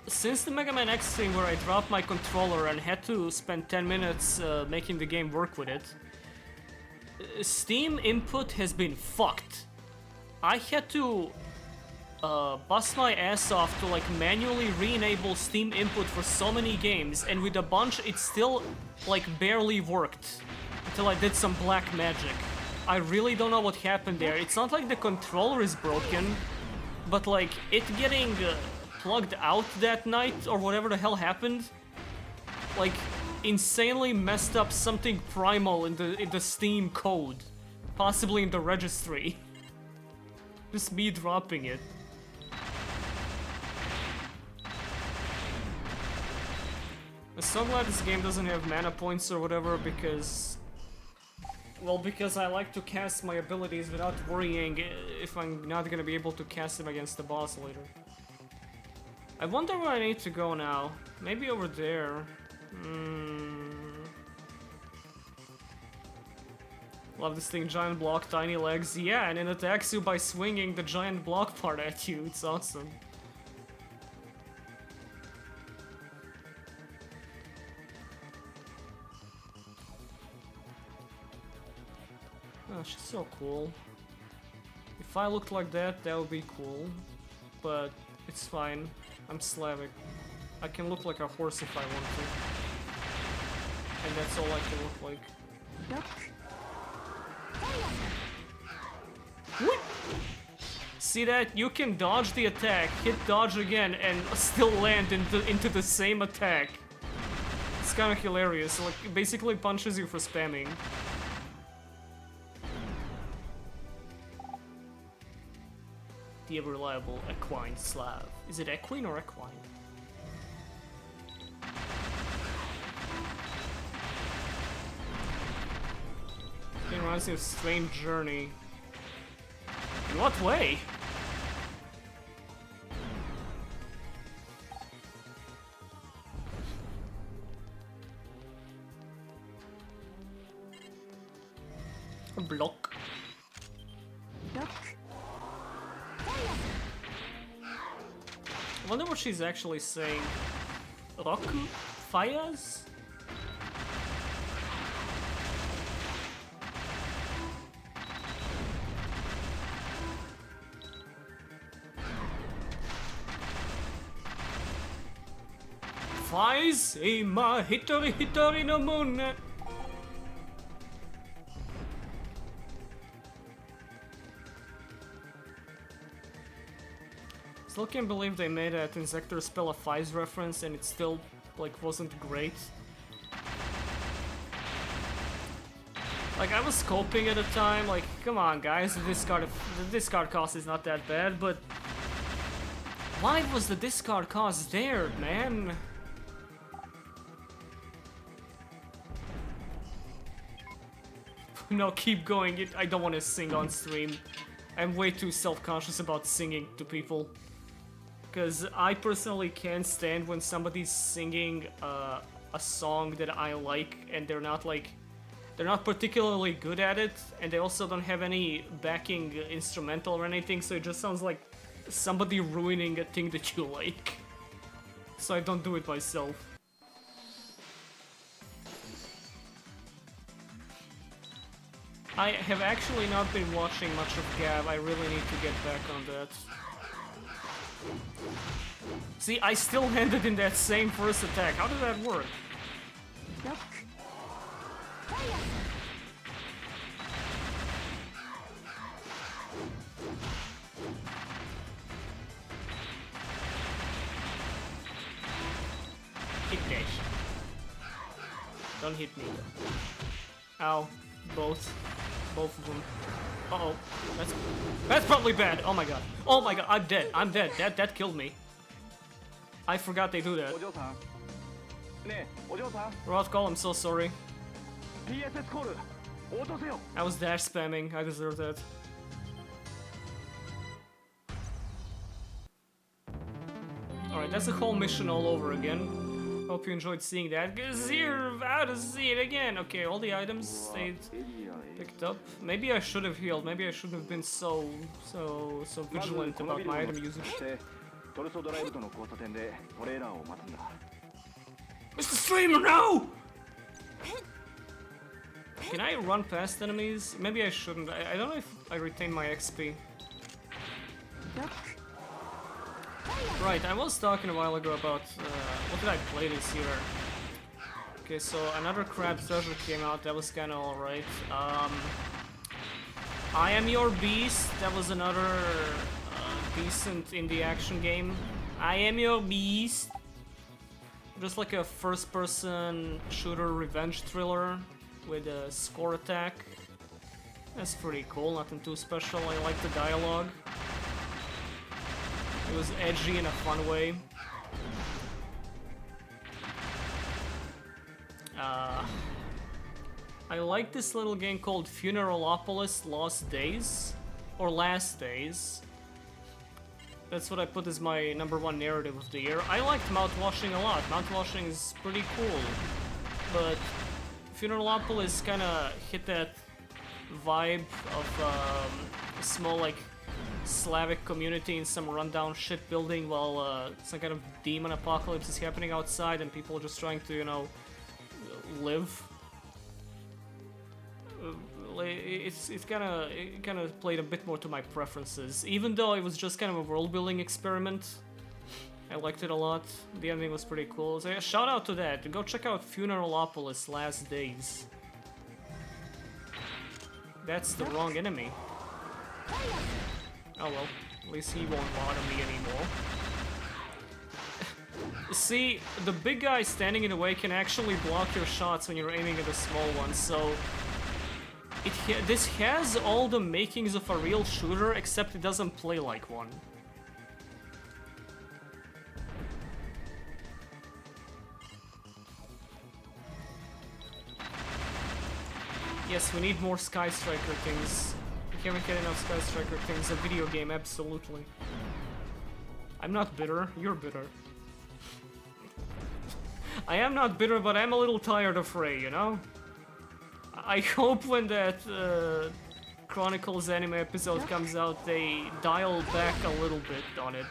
Since the Mega Man X thing where I dropped my controller and had to spend 10 minutes making the game work with it, Steam input has been fucked. I had to bust my ass off to like manually re-enable Steam input for so many games, and with a bunch it still like barely worked until I did some black magic. I really don't know what happened there. It's not like the controller is broken, but like it getting plugged out that night or whatever the hell happened, like insanely messed up something primal in the Steam code, possibly in the registry. Just me dropping it. I'm so glad this game doesn't have mana points or whatever, because... well, because I like to cast my abilities without worrying if I'm not gonna be able to cast them against the boss later. I wonder where I need to go now. Maybe over there. Love this thing, giant block, tiny legs. Yeah, and it attacks you by swinging the giant block part at you. It's awesome. Oh, she's so cool. If I looked like that, that would be cool. But it's fine. I'm Slavic. I can look like a horse if I want to. And that's all I can look like. What? See that? You can dodge the attack, hit dodge again, and still land into the same attack. It's kind of hilarious. Like, it basically punches you for spamming. The reliable equine Slav. Is it equine or equine? It reminds me of Strange Journey. In what way? A block. I wonder what she's actually saying. Roku? Fires? Flies? Ima hitori hitori no moon. Still can't believe they made a Insector spell a Flies reference and it still, like, wasn't great. Like, I was scoping at the time, like, come on guys, the discard cost is not that bad, but... why was the discard cost there, man? No, keep going, I don't want to sing on stream. I'm way too self-conscious about singing to people. Because I personally can't stand when somebody's singing a song that I like and they're not particularly good at it, and they also don't have any backing instrumental or anything, so it just sounds like somebody ruining a thing that you like. So I don't do it myself. I have actually not been watching much of Gav, I really need to get back on that. See, I still landed in that same first attack. How did that work? Hit dash. Don't hit me. Ow. Both of them. Uh-oh. That's probably bad. Oh my god. Oh my god, I'm dead. I'm dead. That killed me. I forgot they do that. Rothcall, I'm so sorry. I was dash spamming. I deserve that. Alright, that's a whole mission all over again. Hope you enjoyed seeing that. 'Cause you're about to see it again. Okay, all the items stayed Picked up. Maybe I should have healed. Maybe I shouldn't have been so vigilant about my item usage. トルソドライブとの交差点でトレーラーを待つんだ。 Mr. Streamer, no! Can I run past enemies? Maybe I shouldn't. I don't know if I retain my XP. Right, I was talking a while ago about what did I play this year? Okay, so another crab treasure came out. That was kind of alright. I Am Your Beast. That was another decent indie action game. I Am Your Beast. Just like a first-person shooter revenge thriller with a score attack. That's pretty cool. Nothing too special. I like the dialogue. It was edgy in a fun way. I like this little game called Funeralopolis Lost Days, or Last Days. That's what I put as my #1 narrative of the year. I liked Mouthwashing a lot. Mouthwashing is pretty cool, but Funeralopolis kind of hit that vibe of a small, like, Slavic community in some rundown shipbuilding while some kind of demon apocalypse is happening outside and people are just trying to, you know, live. It kind of played a bit more to my preferences, even though it was just kind of a world-building experiment. I liked it a lot. The ending was pretty cool. So yeah, shout out to that. Go check out Funeralopolis Last Days. That's the wrong enemy. Oh well, at least he won't bother me anymore. See, the big guy standing in the way can actually block your shots when you're aiming at the small ones, so... this has all the makings of a real shooter, except it doesn't play like one. Yes, we need more Sky Striker things. We can't get enough Sky Striker things. A video game, absolutely. I'm not bitter, you're bitter. I am not bitter, but I'm a little tired of Ray, you know? I hope when that Chronicles anime episode comes out, they dial back a little bit on it.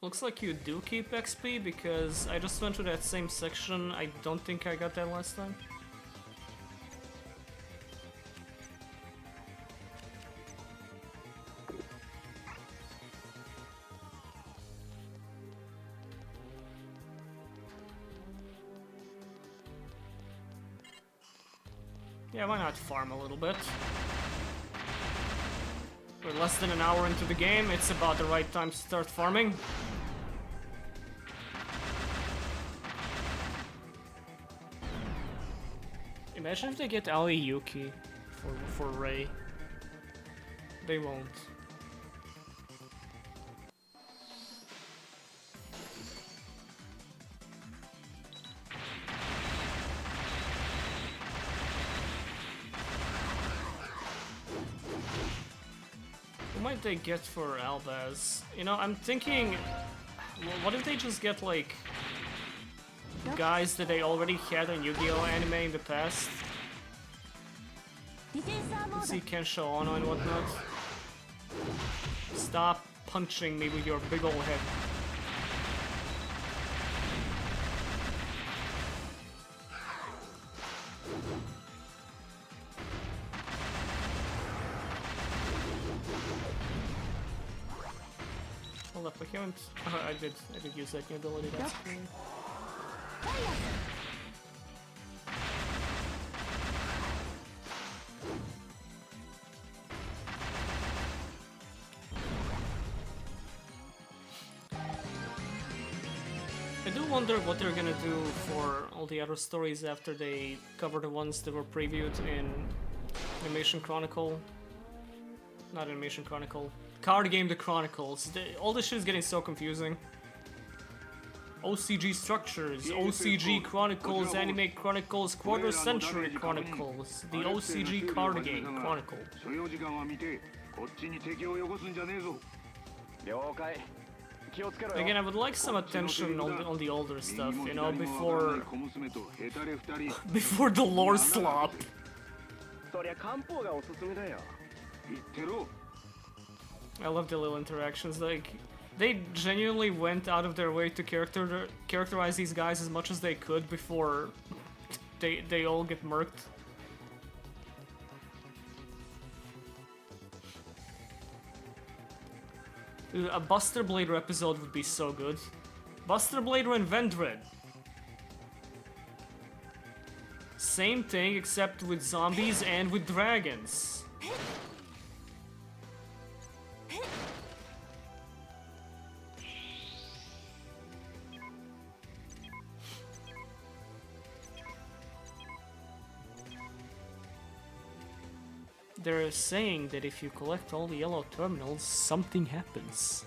Looks like you do keep XP, because I just went to that same section. I don't think I got that last time. Yeah, why not farm a little bit? We're less than an hour into the game, it's about the right time to start farming. Imagine if they get Aoi Yuki for Ray. They won't. Who might they get for Albaz? You know, I'm thinking, what if they just get like guys that they already had in Yu-Gi-Oh anime in the past? Let's see Kensho Ono and whatnot. Stop punching me with your big ol' head. Hold up, I haven't... I did use that new ability, that's cool. I do wonder what they're gonna do for all the other stories after they cover the ones that were previewed in Animation Chronicle. Not Animation Chronicle. Card Game The Chronicles. All this shit is getting so confusing. OCG Structures, OCG Chronicles, Anime Chronicles, Quarter Century Chronicles, the OCG Card Game Chronicle. 所要時間は見てこっちに敵をよこすんじゃねえぞ 了解気をつけろよ Again, I would like some attention on the older stuff, you know, before 小娘とヘタレ二人 before the lore slop. そりゃ漢方がおすすめだよ 言ってろ I love the little interactions, like, they genuinely went out of their way to characterize these guys as much as they could before they all get murked. Dude, a Buster Blader episode would be so good. Buster Blader and Vendred. Same thing except with zombies and with dragons. They're saying that if you collect all the yellow terminals, something happens.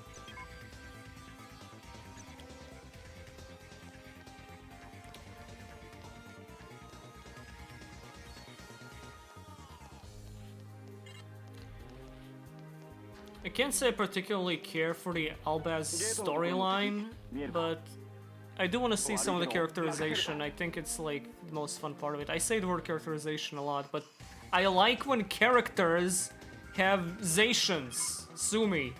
I can't say I particularly care for the Albaz storyline, but I do want to see some of the characterization. I think it's like the most fun part of it. I say the word characterization a lot, but I like when characters have zations. Sue me.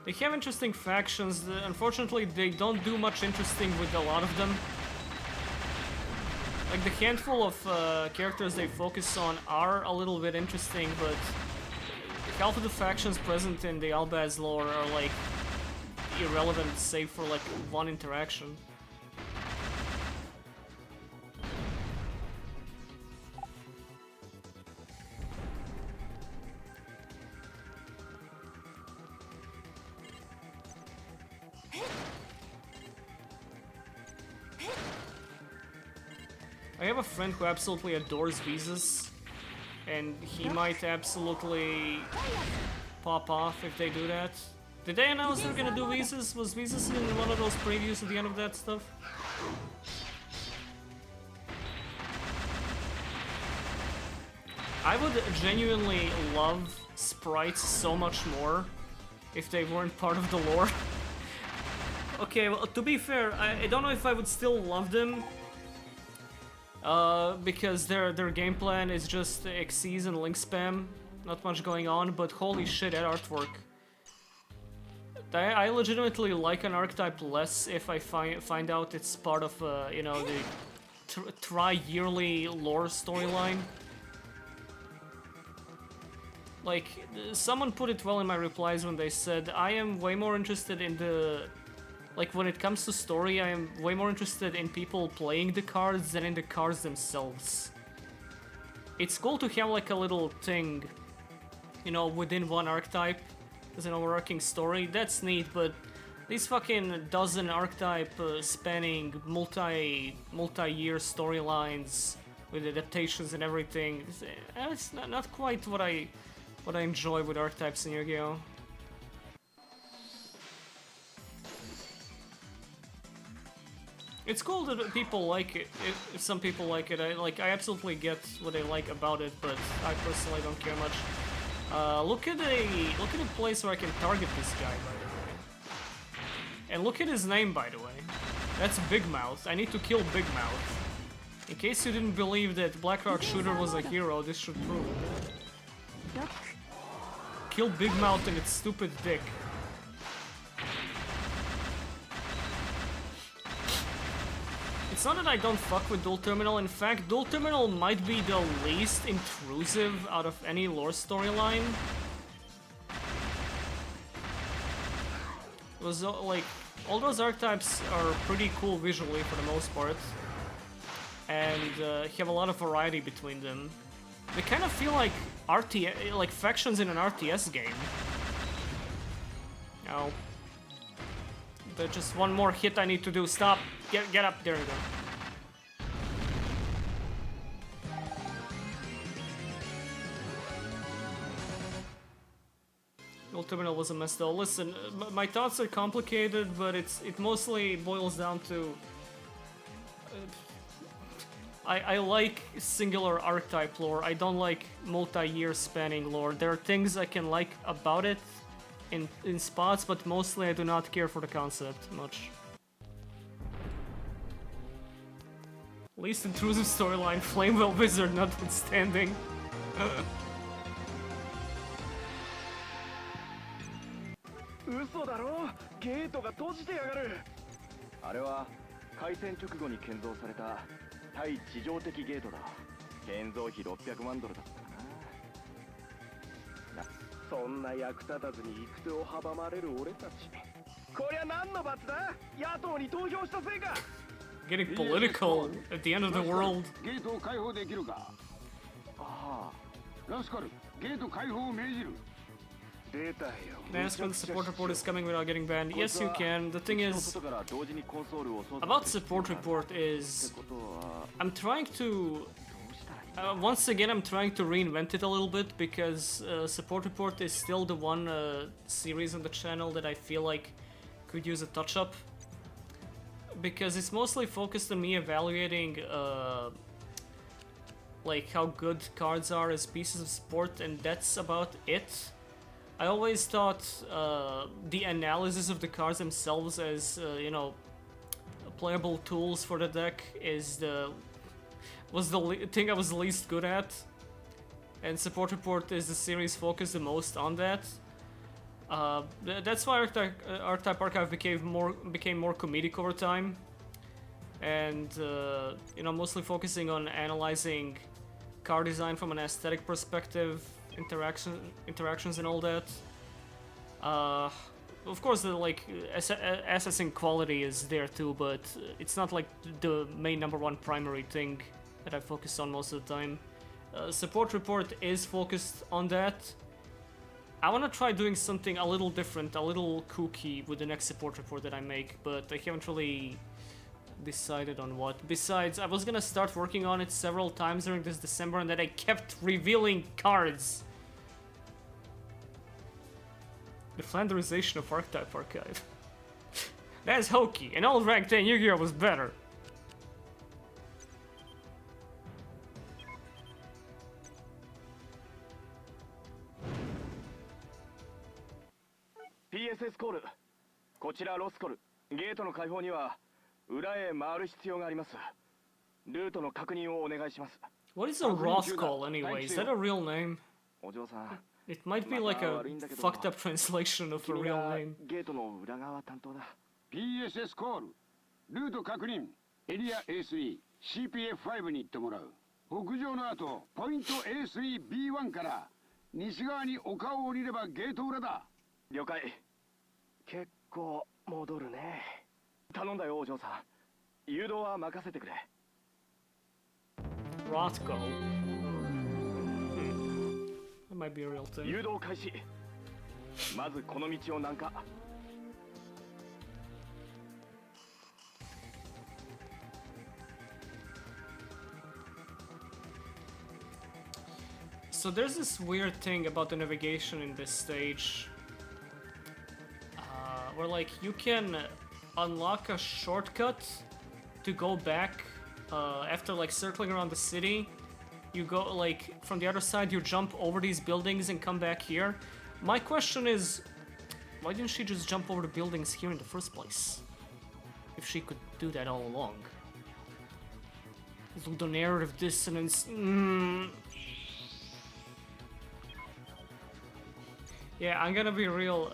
They have interesting factions. Unfortunately, they don't do much interesting with a lot of them. Like, the handful of characters they focus on are a little bit interesting, but half of the factions present in the Albaz lore are, like, irrelevant save for, like, one interaction. I have a friend who absolutely adores visas, and he might absolutely pop off if they do that. Did they announce they're gonna do visas? Was visas in one of those previews at the end of that stuff? I would genuinely love sprites so much more if they weren't part of the lore. Okay, well, to be fair, I don't know if I would still love them, because their game plan is just XCs and link spam, not much going on, but holy shit, that artwork. I legitimately like an archetype less if I find out it's part of, you know, the tri-yearly lore storyline. Like, someone put it well in my replies when they said, I am way more interested in the... Like, when it comes to story, I am way more interested in people playing the cards than in the cards themselves. It's cool to have, like, a little thing, you know, within one archetype as an overarching story. That's neat, but these fucking dozen archetype spanning multi-year storylines with adaptations and everything, it's not quite what I enjoy with archetypes in Yu-Gi-Oh! It's cool that people like it. If some people like it, I absolutely get what they like about it, but I personally don't care much. Look at a place where I can target this guy, by the way. And look at his name, by the way. That's Big Mouth. I need to kill Big Mouth. In case you didn't believe that Blackrock Shooter was a hero, this should prove it. Kill Big Mouth and its stupid dick. It's not that I don't fuck with Dual Terminal. In fact, Dual Terminal might be the least intrusive out of any lore storyline. It was like, all those archetypes are pretty cool visually for the most part, and have a lot of variety between them. They kind of feel like like factions in an RTS game. Oh. There's just one more hit I need to do. Stop. Get up. There you go. terminal was a mess though. Listen, my thoughts are complicated, but it mostly boils down to... I like singular archetype lore. I don't like multi-year spanning lore. There are things I can like about it in spots, but mostly I do not care for the concept much. Least intrusive storyline, Flamewell Wizard notwithstanding. 嘘だろ、ゲートが閉じてやがる。あれは開戦直後に建造された対地上的ゲートだ。建造費600万ドルだったかな。そんな役立たずに行く手を阻まれる俺たち。こりゃ何の罰だ？野党に投票したせいか。 Getting political at the end of the world. ゲートを開放できるか。ああ、ラスカル、ゲート開放を命じる。 Ask when the support report is coming without getting banned. Yes, you can. The thing is, about support report is, I'm trying to, once again, I'm trying to reinvent it a little bit because support report is still the one series on the channel that I feel like could use a touch-up. Because it's mostly focused on me evaluating like how good cards are as pieces of support, and that's about it. I always thought the analysis of the cards themselves as, you know, playable tools for the deck was the thing I was the least good at, and Support Report is the series focused the most on that. That's why Archetype Archive became more comedic over time, and you know, mostly focusing on analyzing card design from an aesthetic perspective. Interactions and all that. Of course, the assessing quality is there too, but it's not like the main #1 primary thing that I focus on most of the time. Support report is focused on that. I want to try doing something a little different, a little kooky with the next support report that I make, but I haven't really decided on what. Besides, I was gonna start working on it several times during this December, and then I kept revealing cards. The Flanderization of Archetype Archive. That's hokey. An old rank 10 Yu-Gi-Oh was better. PSS コール。こちらロスコル。ゲートの開放には裏へ回る必要があります。ルートの確認をお願いします。What is a Roth call anyway? Is that a real name? お嬢さん。It might be like a fucked up translation of a real name. ゲートの裏側担当だ。PSS コール。ルート確認。エリア A3、CPF5 に行ってもらう。北上の後、ポイント A3B1 から西側に丘を降りればゲート裏だ。了解。結構戻るね。頼んだよお嬢さん。誘導は任せてくれ。Rothko. That might be a real thing. 誘導開始。まずこの道を南下。So there's this weird thing about the navigation in this stage. Where like you can unlock a shortcut to go back after like circling around the city. You go like from the other side, you jump over these buildings and come back here. My question is, why didn't she just jump over the buildings here in the first place? If she could do that all along. The narrative dissonance. Yeah, I'm gonna be real.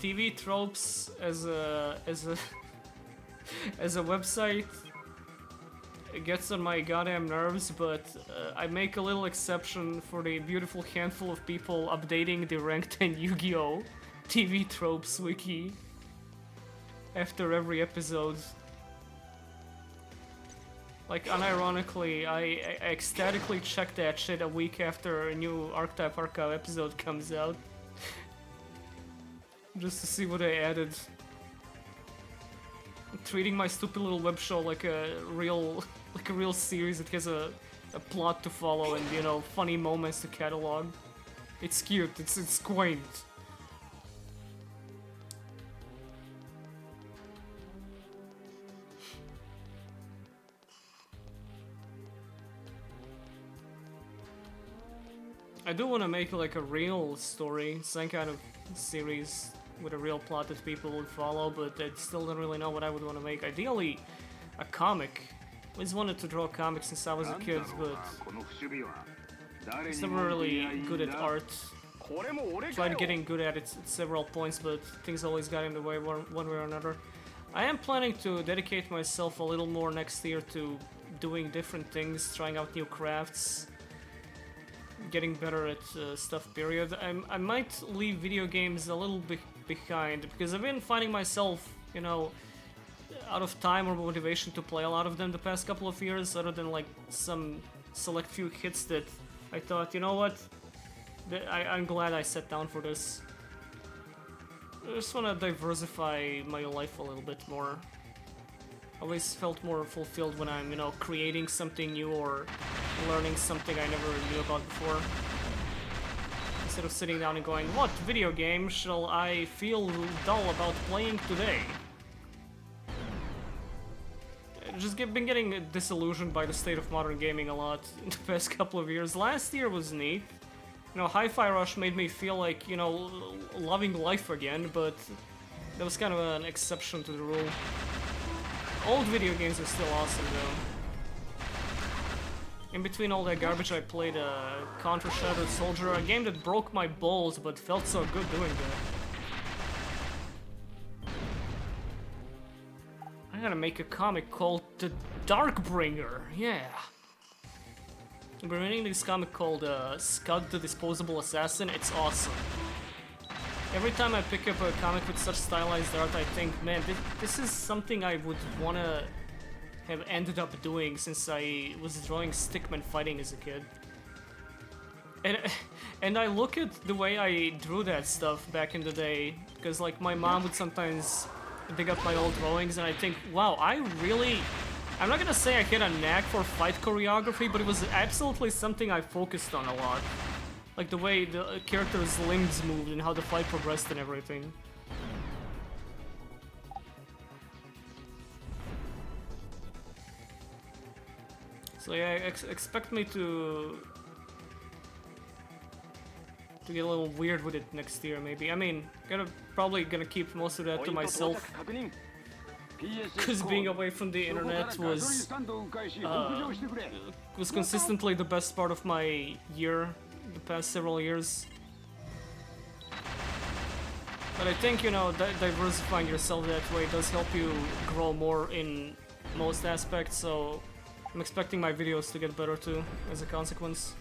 TV tropes as a website, it gets on my goddamn nerves, but I make a little exception for the beautiful handful of people updating the Rank 10 Yu-Gi-Oh! TV tropes wiki after every episode. Like, unironically, I ecstatically check that shit a week after a new Archetype Archive episode comes out. Just to see what I added. Treating my stupid little web show like a real series that has a plot to follow and, you know, funny moments to catalog. It's cute, it's quaint. I do want to make like a real story, some kind of series with a real plot that people would follow, but I still don't really know what I would want to make. Ideally, a comic. I always wanted to draw comics since I was a kid, but I was never really good at art. Tried getting good at it at several points, but things always got in the way one way or another. I am planning to dedicate myself a little more next year to doing different things, trying out new crafts, getting better at stuff, period. I might leave video games a little bit behind, because I've been finding myself, you know, out of time or motivation to play a lot of them the past couple of years, other than like some select few hits that I thought, you know what, I'm glad I sat down for this. I just want to diversify my life a little bit more. Always felt more fulfilled when I'm, you know, creating something new or learning something I never knew about before. Instead of sitting down and going, what video game shall I feel dull about playing today? I've just been getting disillusioned by the state of modern gaming a lot in the past couple of years. Last year was neat. You know, Hi-Fi Rush made me feel like, you know, loving life again, but that was kind of an exception to the rule. Old video games are still awesome, though. In between all that garbage, I played Contra Shattered Soldier, a game that broke my balls, but felt so good doing that. I gotta make a comic called The Darkbringer, yeah. I've been reading this comic called Scud the Disposable Assassin. It's awesome. Every time I pick up a comic with such stylized art, I think, man, this is something I would wanna have ended up doing since I was drawing stickmen fighting as a kid. And I look at the way I drew that stuff back in the day, because like my mom would sometimes dig up my old drawings, and I think, wow, I'm not gonna say I had a knack for fight choreography, but it was absolutely something I focused on a lot. Like the way the character's limbs moved and how the fight progressed and everything. So yeah, expect me to get a little weird with it next year, maybe. I mean, probably gonna keep most of that to myself. Because being away from the internet was consistently the best part of my year, the past several years. But I think, you know, diversifying yourself that way does help you grow more in most aspects, so I'm expecting my videos to get better too, as a consequence.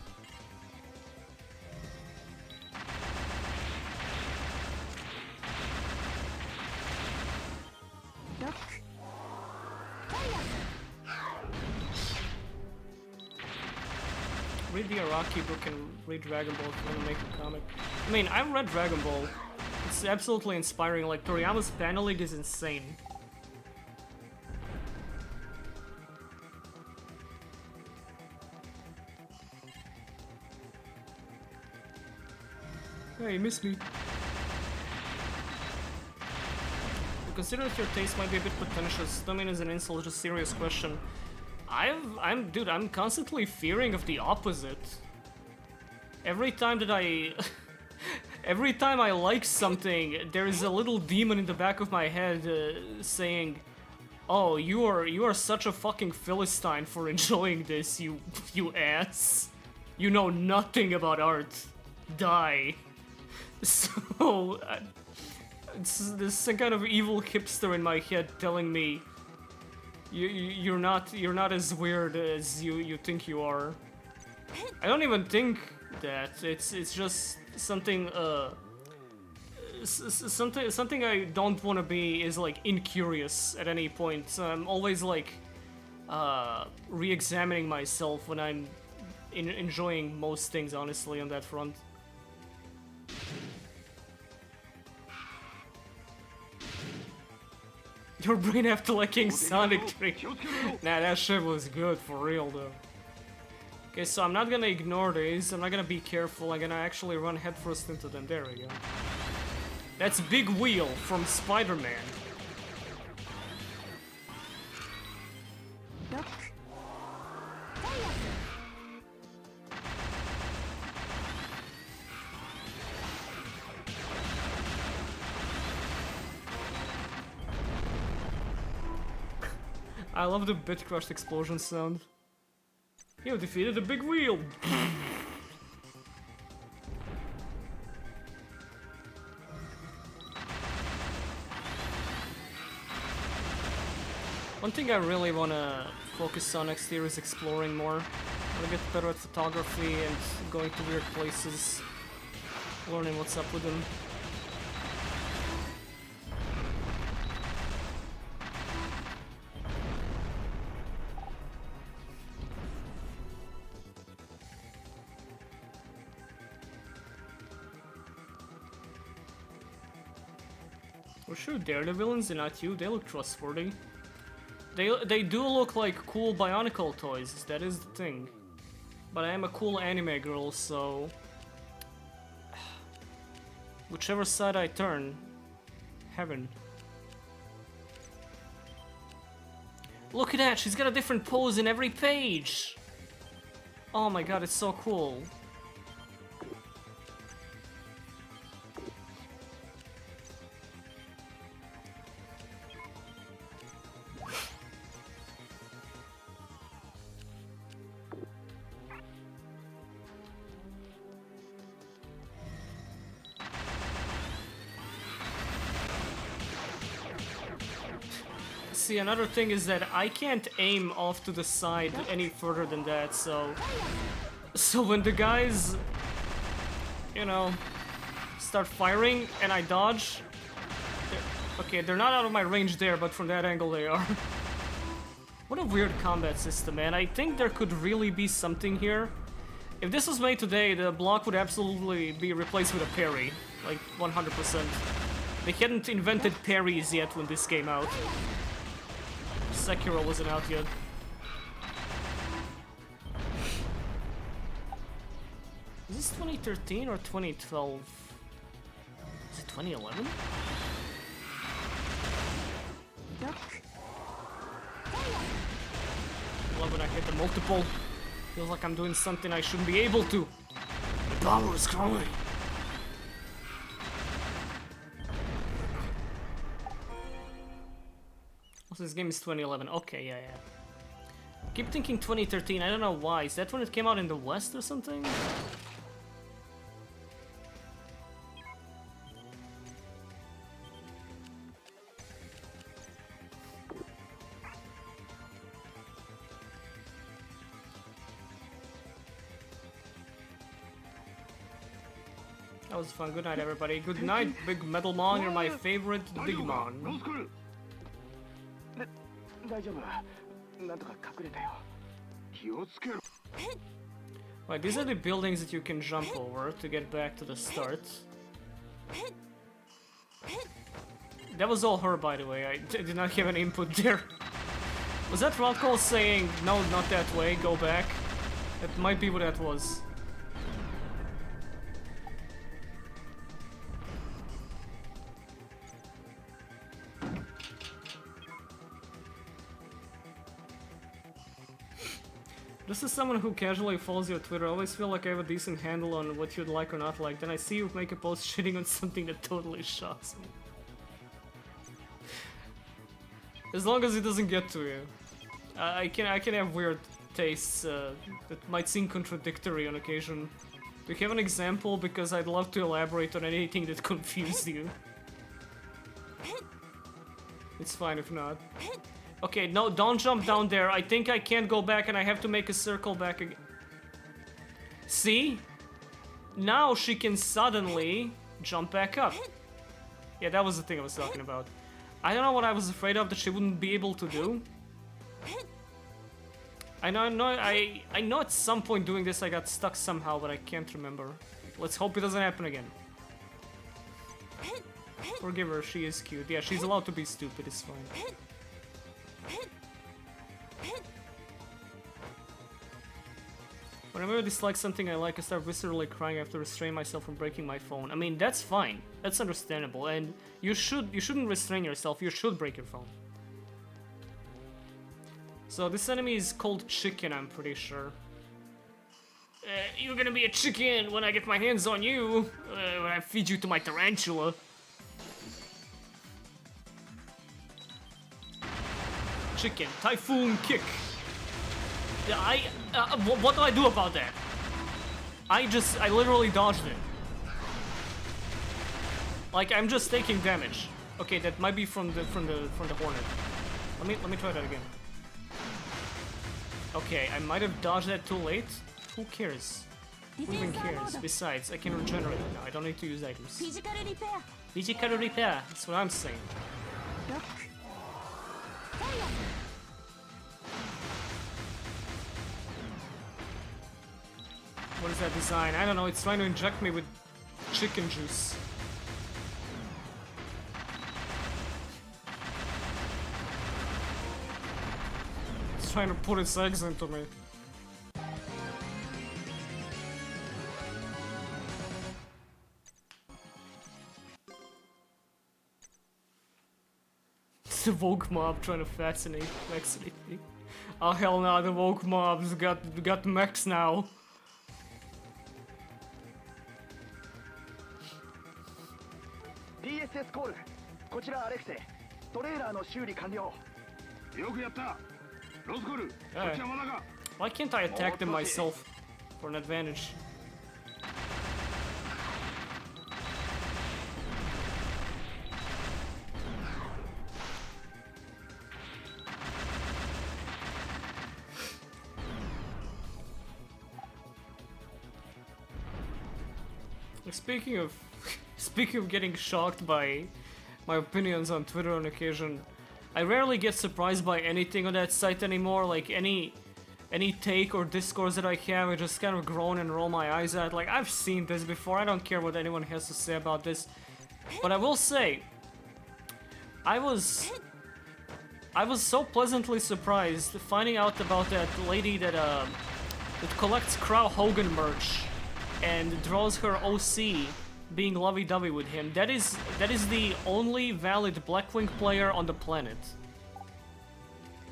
Read the Araki book and read Dragon Ball if you want to make a comic. I mean, I've read Dragon Ball. It's absolutely inspiring. Like, Toriyama's paneling is insane. Hey, you missed me. Consider if your taste might be a bit pretentious. Don't mean as an insult, just a serious question. Dude, I'm constantly fearing of the opposite. Every time that every time I like something, there is a little demon in the back of my head saying, "Oh, you are such a fucking Philistine for enjoying this, you ass. You know nothing about art. Die." So, there's some kind of evil hipster in my head telling me, You're not as weird as you think you are. I don't even think that. It's just something something I don't want to be is like incurious at any point. So I'm always like re-examining myself when I'm enjoying most things, honestly, on that front. Your brain after liking Sonic 3. Nah, that shit was good, for real, though. Okay, so I'm not gonna ignore these, I'm not gonna be careful, I'm gonna actually run headfirst into them. There we go. That's Big Wheel from Spider-Man. I love the bit crushed explosion sound. You have defeated the big wheel! One thing I really wanna focus on next year is exploring more. I wanna get better at photography and going to weird places, learning what's up with them. We're sure they're the villains and not you. They look trustworthy. They do look like cool Bionicle toys, that is the thing. But I am a cool anime girl, so... whichever side I turn, heaven. Look at that, she's got a different pose in every page! Oh my god, it's so cool. See, another thing is that I can't aim off to the side any further than that, so when the guys, you know, start firing and I dodge, okay, they're not out of my range there, but from that angle they are. What a weird combat system, man. I think there could really be something here. If this was made today, the block would absolutely be replaced with a parry, like 100%. They hadn't invented parries yet when this came out. Sekiro wasn't out yet. Is this 2013 or 2012? Is it 2011? Love when I hit the multiple. Feels like I'm doing something I shouldn't be able to. The power is growing. Also, this game is 2011. Okay, yeah. Keep thinking 2013. I don't know why. Is that when it came out in the West or something? That was fun. Good night, everybody. Good night, Big Metal Mon. You're my favorite Big Mon. 大丈夫なんとか隠れたよ気をつけろ Right, these are the buildings that you can jump over to get back to the start. That was all her, by the way. I did not have an input there. Was that Rockall saying, no, not that way, go back? That might be what that was. Just as someone who casually follows your Twitter, I always feel like I have a decent handle on what you'd like or not like. Then I see you make a post shitting on something that totally shocks me. As long as it doesn't get to you. I can have weird tastes that might seem contradictory on occasion. Do you have an example? Because I'd love to elaborate on anything that confused you. It's fine if not. Okay, no, don't jump down there. I think I can't go back and I have to make a circle back again. See? Now she can suddenly jump back up. Yeah, that was the thing I was talking about. I don't know what I was afraid of that she wouldn't be able to do. I know at some point doing this I got stuck somehow, but I can't remember. Let's hope it doesn't happen again. Forgive her, she is cute. Yeah, she's allowed to be stupid, it's fine. Whenever I dislike something I like, I start viscerally crying after restraining myself from breaking my phone. I mean, that's fine. That's understandable, and you shouldn't restrain yourself. You should break your phone. So this enemy is called Chicken, I'm pretty sure. You're gonna be a chicken when I get my hands on you, when I feed you to my tarantula. Chicken. Typhoon kick. What do I do about that? I literally dodged it. Like, I'm just taking damage. Okay, that might be from the hornet. Let me try that again. Okay, I might have dodged that too late. Who cares? Who even cares? Besides, I can regenerate now. I don't need to use items. Physical repair. That's what I'm saying. What is that design? I don't know. It's trying to inject me with chicken juice. It's trying to put its eggs into me. It's the woke mob trying to vaccinate me. Oh hell no, the woke mobs got mechs now. TSS コール。こちらアレクセ。トレーラーの修理完了。よくやった。ロスコール、こっちはまだか。Why can't I attack them myself for an advantage? Speaking of getting shocked by my opinions on Twitter on occasion, I rarely get surprised by anything on that site anymore. Like any take or discourse that I have, I just kind of groan and roll my eyes at. Like, I've seen this before. I don't care what anyone has to say about this. But I will say, I was so pleasantly surprised finding out about that lady that collects Crow Hogan merch and draws her OC being lovey-dovey with him. That is the only valid Blackwing player on the planet.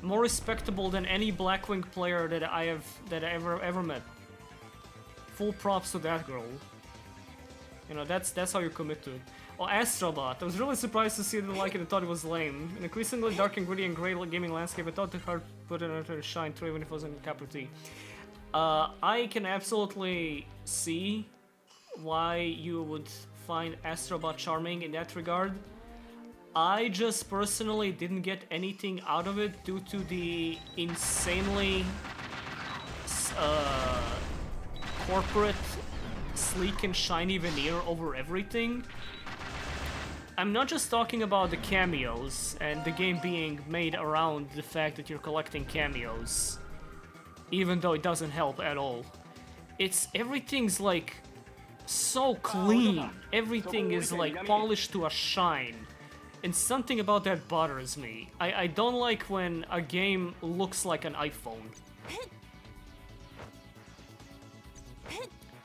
More respectable than any Blackwing player that I ever met. Full props to that girl. You know, that's how you commit to it. Oh, Astrobot. I was really surprised to see it like it and thought it was lame. An increasingly dark and gritty and grey gaming landscape, I thought the hard put it under shine through even if it wasn't cup of tea. I can absolutely see why you would find Astrobot charming in that regard. I just personally didn't get anything out of it due to the insanely corporate, sleek and shiny veneer over everything. I'm not just talking about the cameos and the game being made around the fact that you're collecting cameos, even though it doesn't help at all. Everything's like so clean. Everything is like polished to a shine. And something about that bothers me. I don't like when a game looks like an iPhone.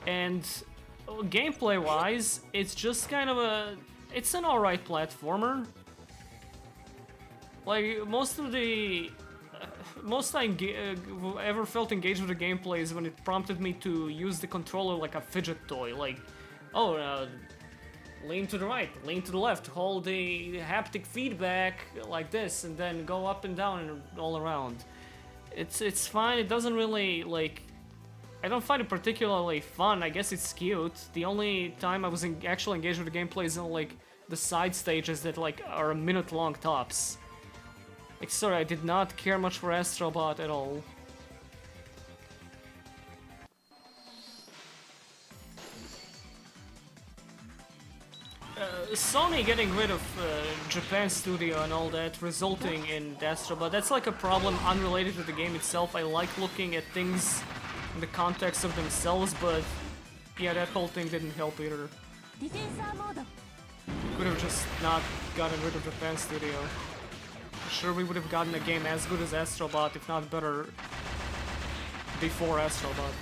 And gameplay-wise, it's just kind of it's an alright platformer. Like, most I ever felt engaged with the gameplay is when it prompted me to use the controller like a fidget toy. Like, lean to the right, lean to the left, hold the haptic feedback like this, and then go up and down and all around. It's fine. It doesn't really, like, I don't find it particularly fun. I guess it's cute. The only time I was actually engaged with the gameplay is on, like, the side stages that, like, are a minute long tops. Like, sorry, I did not care much for Astrobot at all. Sony getting rid of Japan Studio and all that, resulting in Astrobot, that's like a problem unrelated to the game itself. I like looking at things in the context of themselves, but yeah, that whole thing didn't help either. Could have just not gotten rid of Japan Studio. Sure, we would have gotten a game as good as Astrobot, if not better, before Astrobot.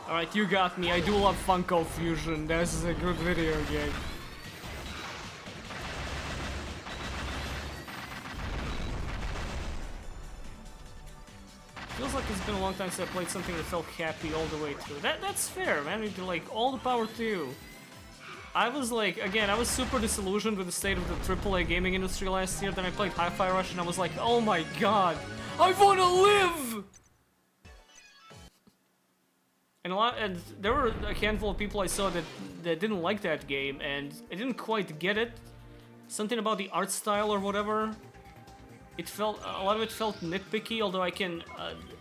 Alright, you got me. I do love Funko Fusion. This is a good video game. Feels like it's been been a long time since I played something that felt happy all the way through. That's fair, man. Like, all the power to you. I was like, again, I was super disillusioned with the state of the AAA gaming industry last year. Then I played Hi-Fi Rush and I was like, oh my god, I wanna live! And there were a handful of people I saw that didn't like that game, and I didn't quite get it. Something about the art style or whatever. A lot of it felt nitpicky, although I can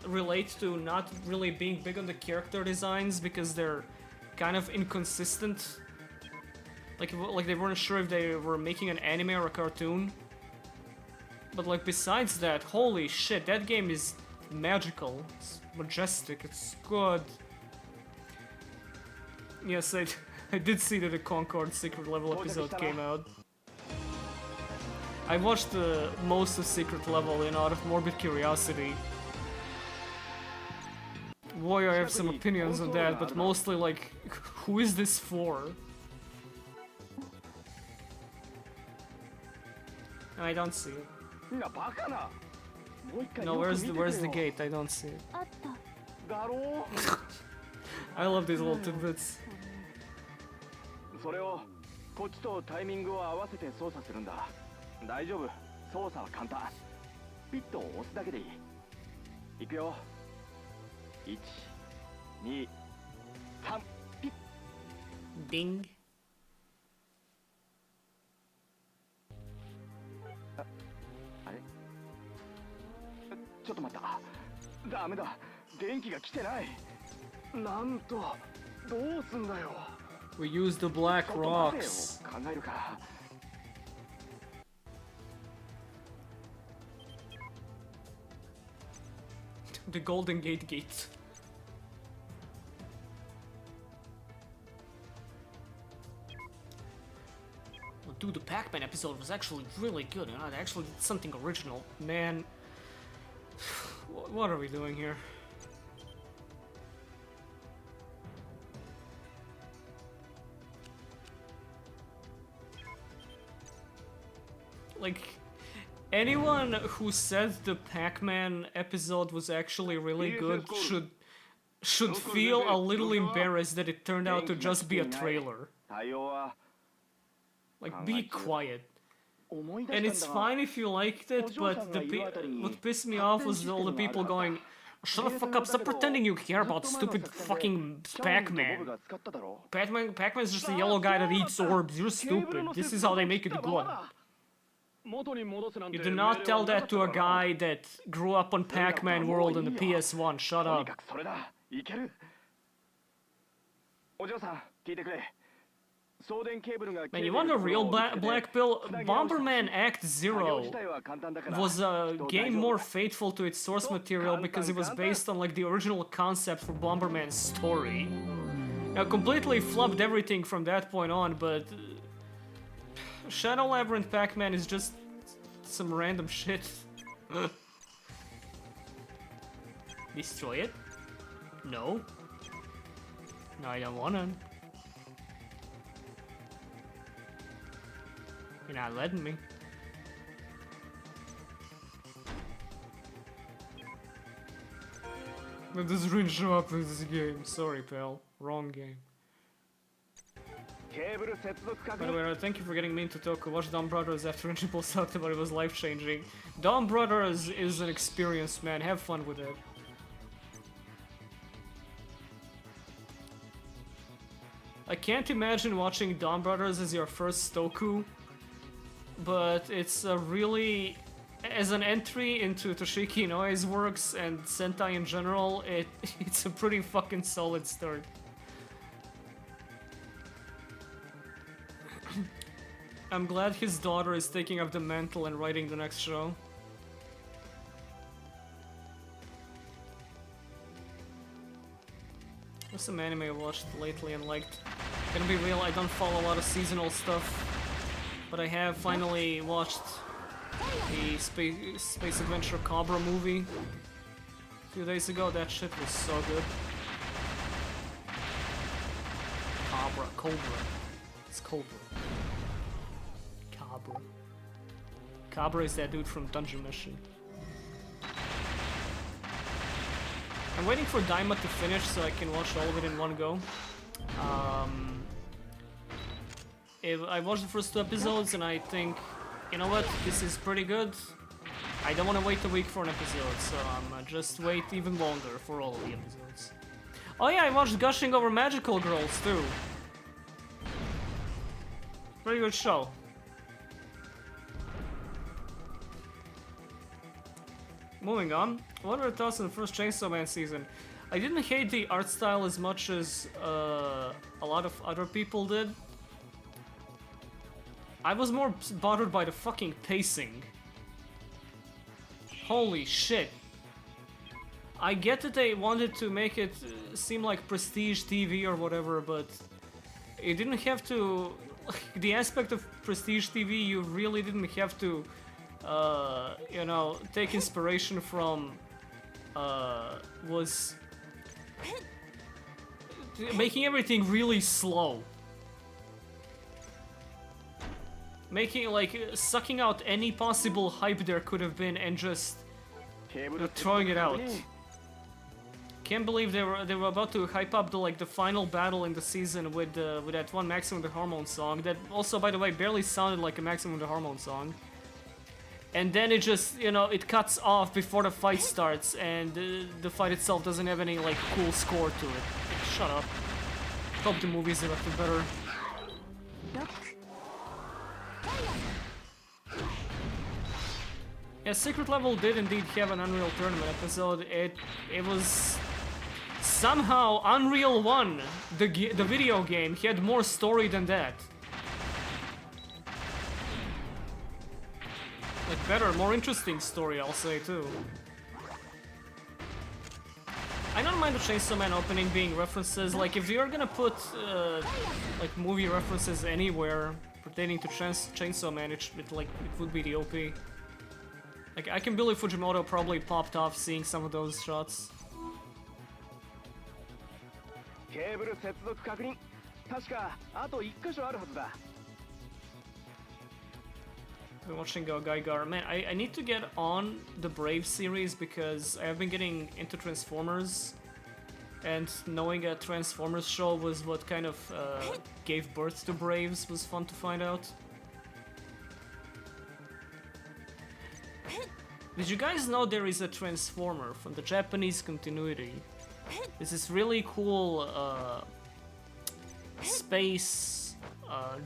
relate to not really being big on the character designs because they're kind of inconsistent. Like they weren't sure if they were making an anime or a cartoon. But like besides that, holy shit, that game is magical. It's majestic, it's good. Yes, I did see that the Concord Secret Level episode came out. I watched most of Secret Level out of morbid curiosity. Boy, I have some opinions on that, but mostly like, who is this for? I don't see it. No, where's the gate? I don't see it. I love these little tidbits. それをこっちとタイミングを合わせて操作するんだ。大丈夫、操作は簡単。ピットを押すだけでいい。いくよ。1、2、3、ピッ。Ding. あれ？ちょっと待った。ダメだ。電気が来てない。なんと、どうすんだよ。 We use the black rocks. The Golden Gate Gate. Well, dude, the Pac-Man episode was actually really good. You know, it actually did something original. Man, what are we doing here? Like, anyone who said the Pac-Man episode was actually really good should feel a little embarrassed that it turned out to just be a trailer. Like, be quiet. And it's fine if you liked it, but what pissed me off was all the people going, shut the fuck up, stop pretending you care about stupid fucking Pac-Man. Pac-Man is just a yellow guy that eats orbs, you're stupid, this is how they make it good. You do not tell that to a guy that grew up on Pac-Man World in the PS1, shut up. Man, you want a real black pill? Bomberman Act 0 was a game more faithful to its source material because it was based on like the original concept for Bomberman's story. Now, completely flubbed everything from that point on, but Shadow Labyrinth Pac-Man is just some random shit. Destroy it? No. No, I don't wanna. You're not letting me. But this didn't show up in this game. Sorry, pal. Wrong game. By the way, thank you for getting me into Toku. Watch Dawn Brothers after Impulse talked about it was life-changing. Dawn Brothers is an experience, man. Have fun with it. I can't imagine watching Dawn Brothers as your first Toku, but it's a really... As an entry into Toshiki Inoe's works and Sentai in general, it's a pretty fucking solid start. I'm glad his daughter is taking up the mantle and writing the next show. What's some anime I watched lately and liked? Gonna be real, I don't follow a lot of seasonal stuff, but I have finally watched the Space Adventure Cobra movie a few days ago. That shit was so good. Cobra. It's Cobra. Cobra is that dude from Dungeon Mission. I'm waiting for Daima to finish so I can watch all of it in one go. I watched the first 2 episodes and I think, you know what, this is pretty good. I don't want to wait a week for an episode, so I'm just wait even longer for all of the episodes. Oh yeah, I watched Gushing Over Magical Girls too. Pretty good show. Moving on, what are your thoughts on the first Chainsaw Man season? I didn't hate the art style as much as a lot of other people did. I was more bothered by the fucking pacing. Holy shit. I get that they wanted to make it seem like prestige TV or whatever, but it didn't have to... The aspect of prestige TV, you really didn't have to, you know, take inspiration from, was making everything really slow. Making, like, sucking out any possible hype there could have been and just throwing it out. Can't believe they were about to hype up the final battle in the season with that one Maximum the Hormone song that also, by the way, barely sounded like a Maximum the Hormone song. And then it just, you know, it cuts off before the fight starts and the fight itself doesn't have any, like, cool score to it. Shut up. Hope the movie's directed better. Yeah, Secret Level did indeed have an Unreal Tournament episode. It was somehow Unreal 1, the video game, had more story than that. Like better, more interesting story, I'll say too. I don't mind the Chainsaw Man opening being references. Like if you're gonna put like movie references anywhere pertaining to Chainsaw Man, it would be the OP. Like, I can believe Fujimoto probably popped off seeing some of those shots. Been watching Geiger. Man, I need to get on the Brave series because I've been getting into Transformers. And knowing a Transformers show was what kind of gave birth to Braves was fun to find out. Did you guys know there is a Transformer from the Japanese continuity? This is really cool space,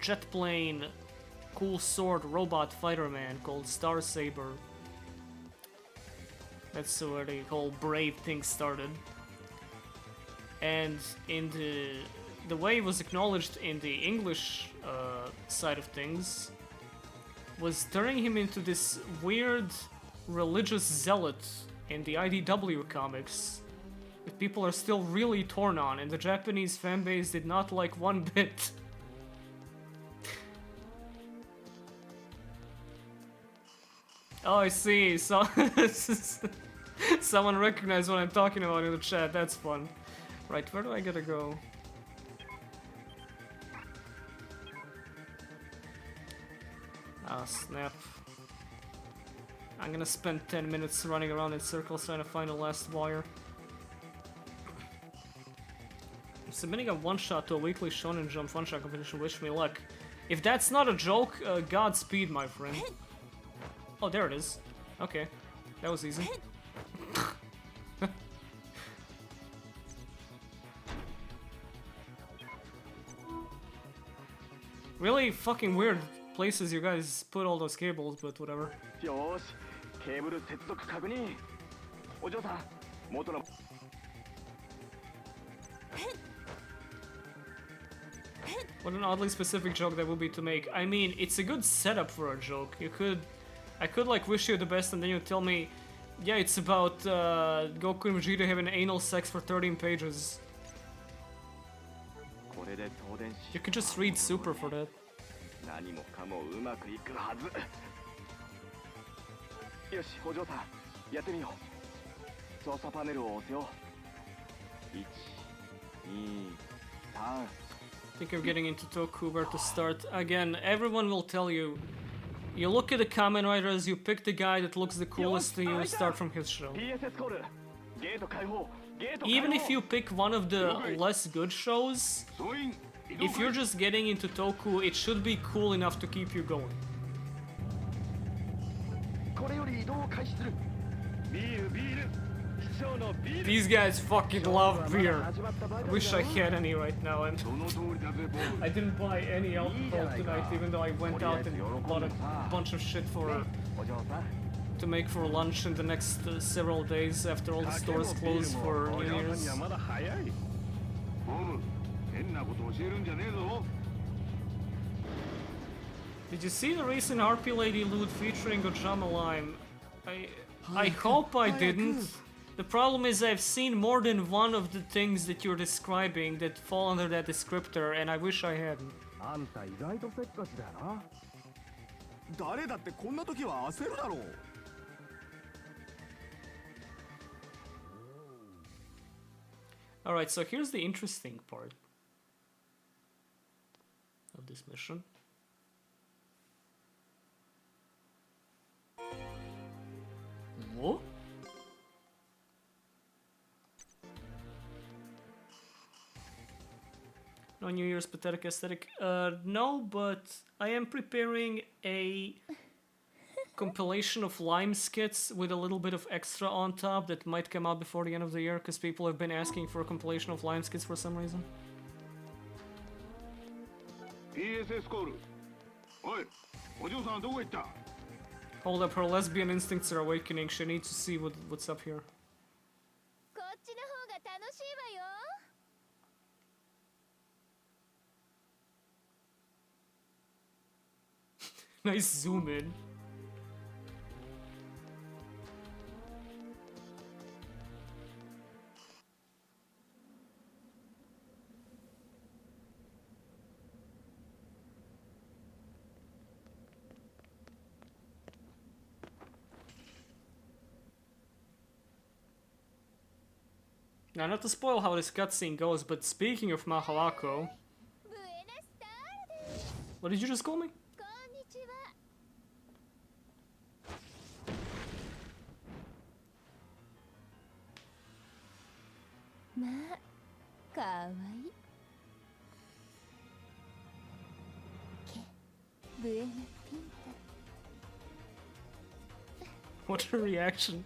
jet plane, cool sword robot fighter man called Star Saber. That's where the whole Brave thing started. And in the way it was acknowledged in the English side of things was turning him into this weird religious zealot in the IDW comics that people are still really torn on, and the Japanese fanbase did not like one bit. Oh, I see. So someone recognized what I'm talking about in the chat. That's fun. Right, where do I gotta go? Ah, snap. I'm gonna spend 10 minutes running around in circles trying to find the last wire. I'm submitting a one-shot to a weekly Shonen Jump one-shot competition. Wish me luck. If that's not a joke, Godspeed, my friend. Oh, there it is. Okay, that was easy. Really fucking weird places you guys put all those cables, but whatever. What an oddly specific joke that would be to make. I mean, it's a good setup for a joke. I could like wish you the best and then you tell me, yeah, it's about Goku and Vegeta having anal sex for 13 pages. You could just read Super for that. I think I'm getting into Toku where to start. Again, everyone will tell you, you look at the Kamen Riders, you pick the guy that looks the coolest to you, start from his show. even if you pick one of the less good shows, if you're just getting into Toku, it should be cool enough to keep you going. These guys fucking love beer. I wish I had any right now, and I didn't buy any alcohol tonight, even though I went out and bought a bunch of shit to make for lunch in the next several days after all the stores close for New Year's. Did you see the recent Harpy Lady loot featuring Ojama Lime? I hope I didn't. The problem is I've seen more than one of the things that you're describing that fall under that descriptor, and I wish I hadn't. あんた意外とせっかちだよな。誰だってこんな時は焦るだろう。Alright, so here's the interesting part of this mission. What? No New Year's pathetic aesthetic? No, but I am preparing a compilation of Lime skits with a little bit of extra on top that might come out before the end of the year, because people have been asking for a compilation of Lime skits for some reason. Hold up, her lesbian instincts are awakening. She needs to see what's up here. Nice zoom in. Now, not to spoil how this cutscene goes, but speaking of Mahalako... What did you just call me? What's her reaction?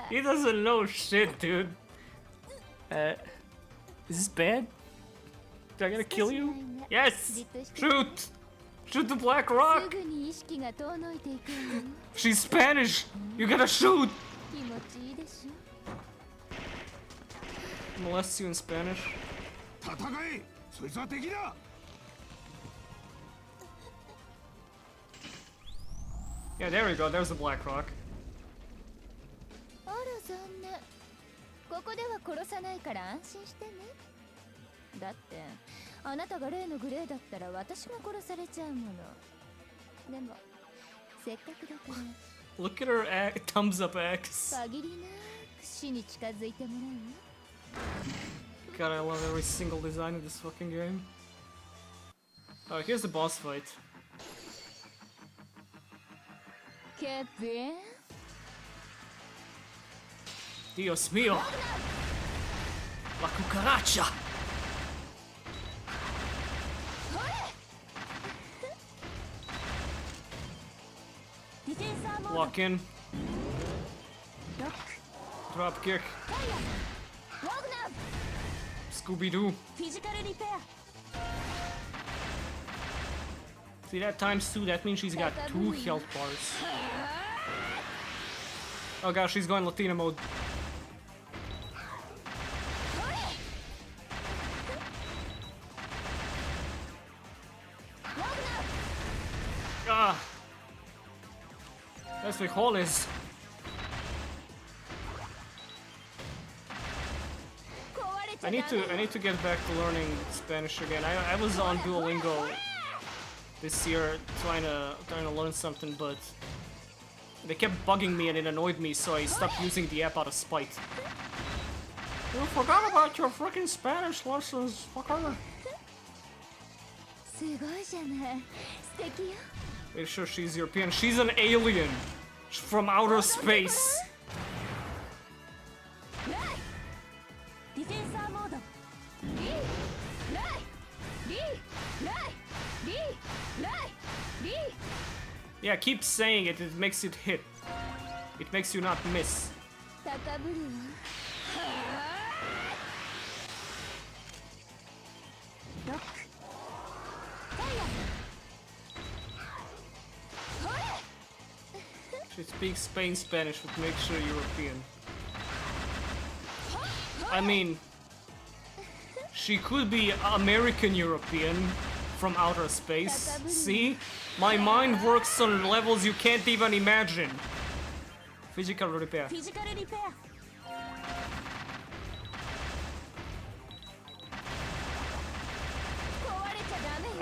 He doesn't know shit, dude. Is this bad? Do I gotta kill you? Yes! Shoot! Shoot the black rock! She's Spanish! You gotta shoot! Molest you in Spanish? Yeah, there we go, there's the black rock. Look at her thumbs up X. God, I love every single design of this fucking game. Oh, here's the boss fight. Dios mío! La cucaracha! Lock in. Drop kick. Scooby-Doo. See that times 2, that means she's got 2 health bars. Oh gosh, she's going Latina mode. Ah! That's frijoles. I need to get back to learning Spanish again. I was on Duolingo this year trying to learn something, but they kept bugging me and it annoyed me, so I stopped using the app out of spite. You forgot about your freaking Spanish lessons, fucker. Pretty sure she's European. She's an alien from outer space. ディフェンサーモードリーライリーライリーライリー Yeah, keep saying it. It makes it hit. It makes you not miss. 高ぶるわロックファイヤーほれ She speaks Spanish, which makes her European. I mean, she could be American European from outer space. See? My mind works on levels you can't even imagine. Physical repair. フィジカルリペア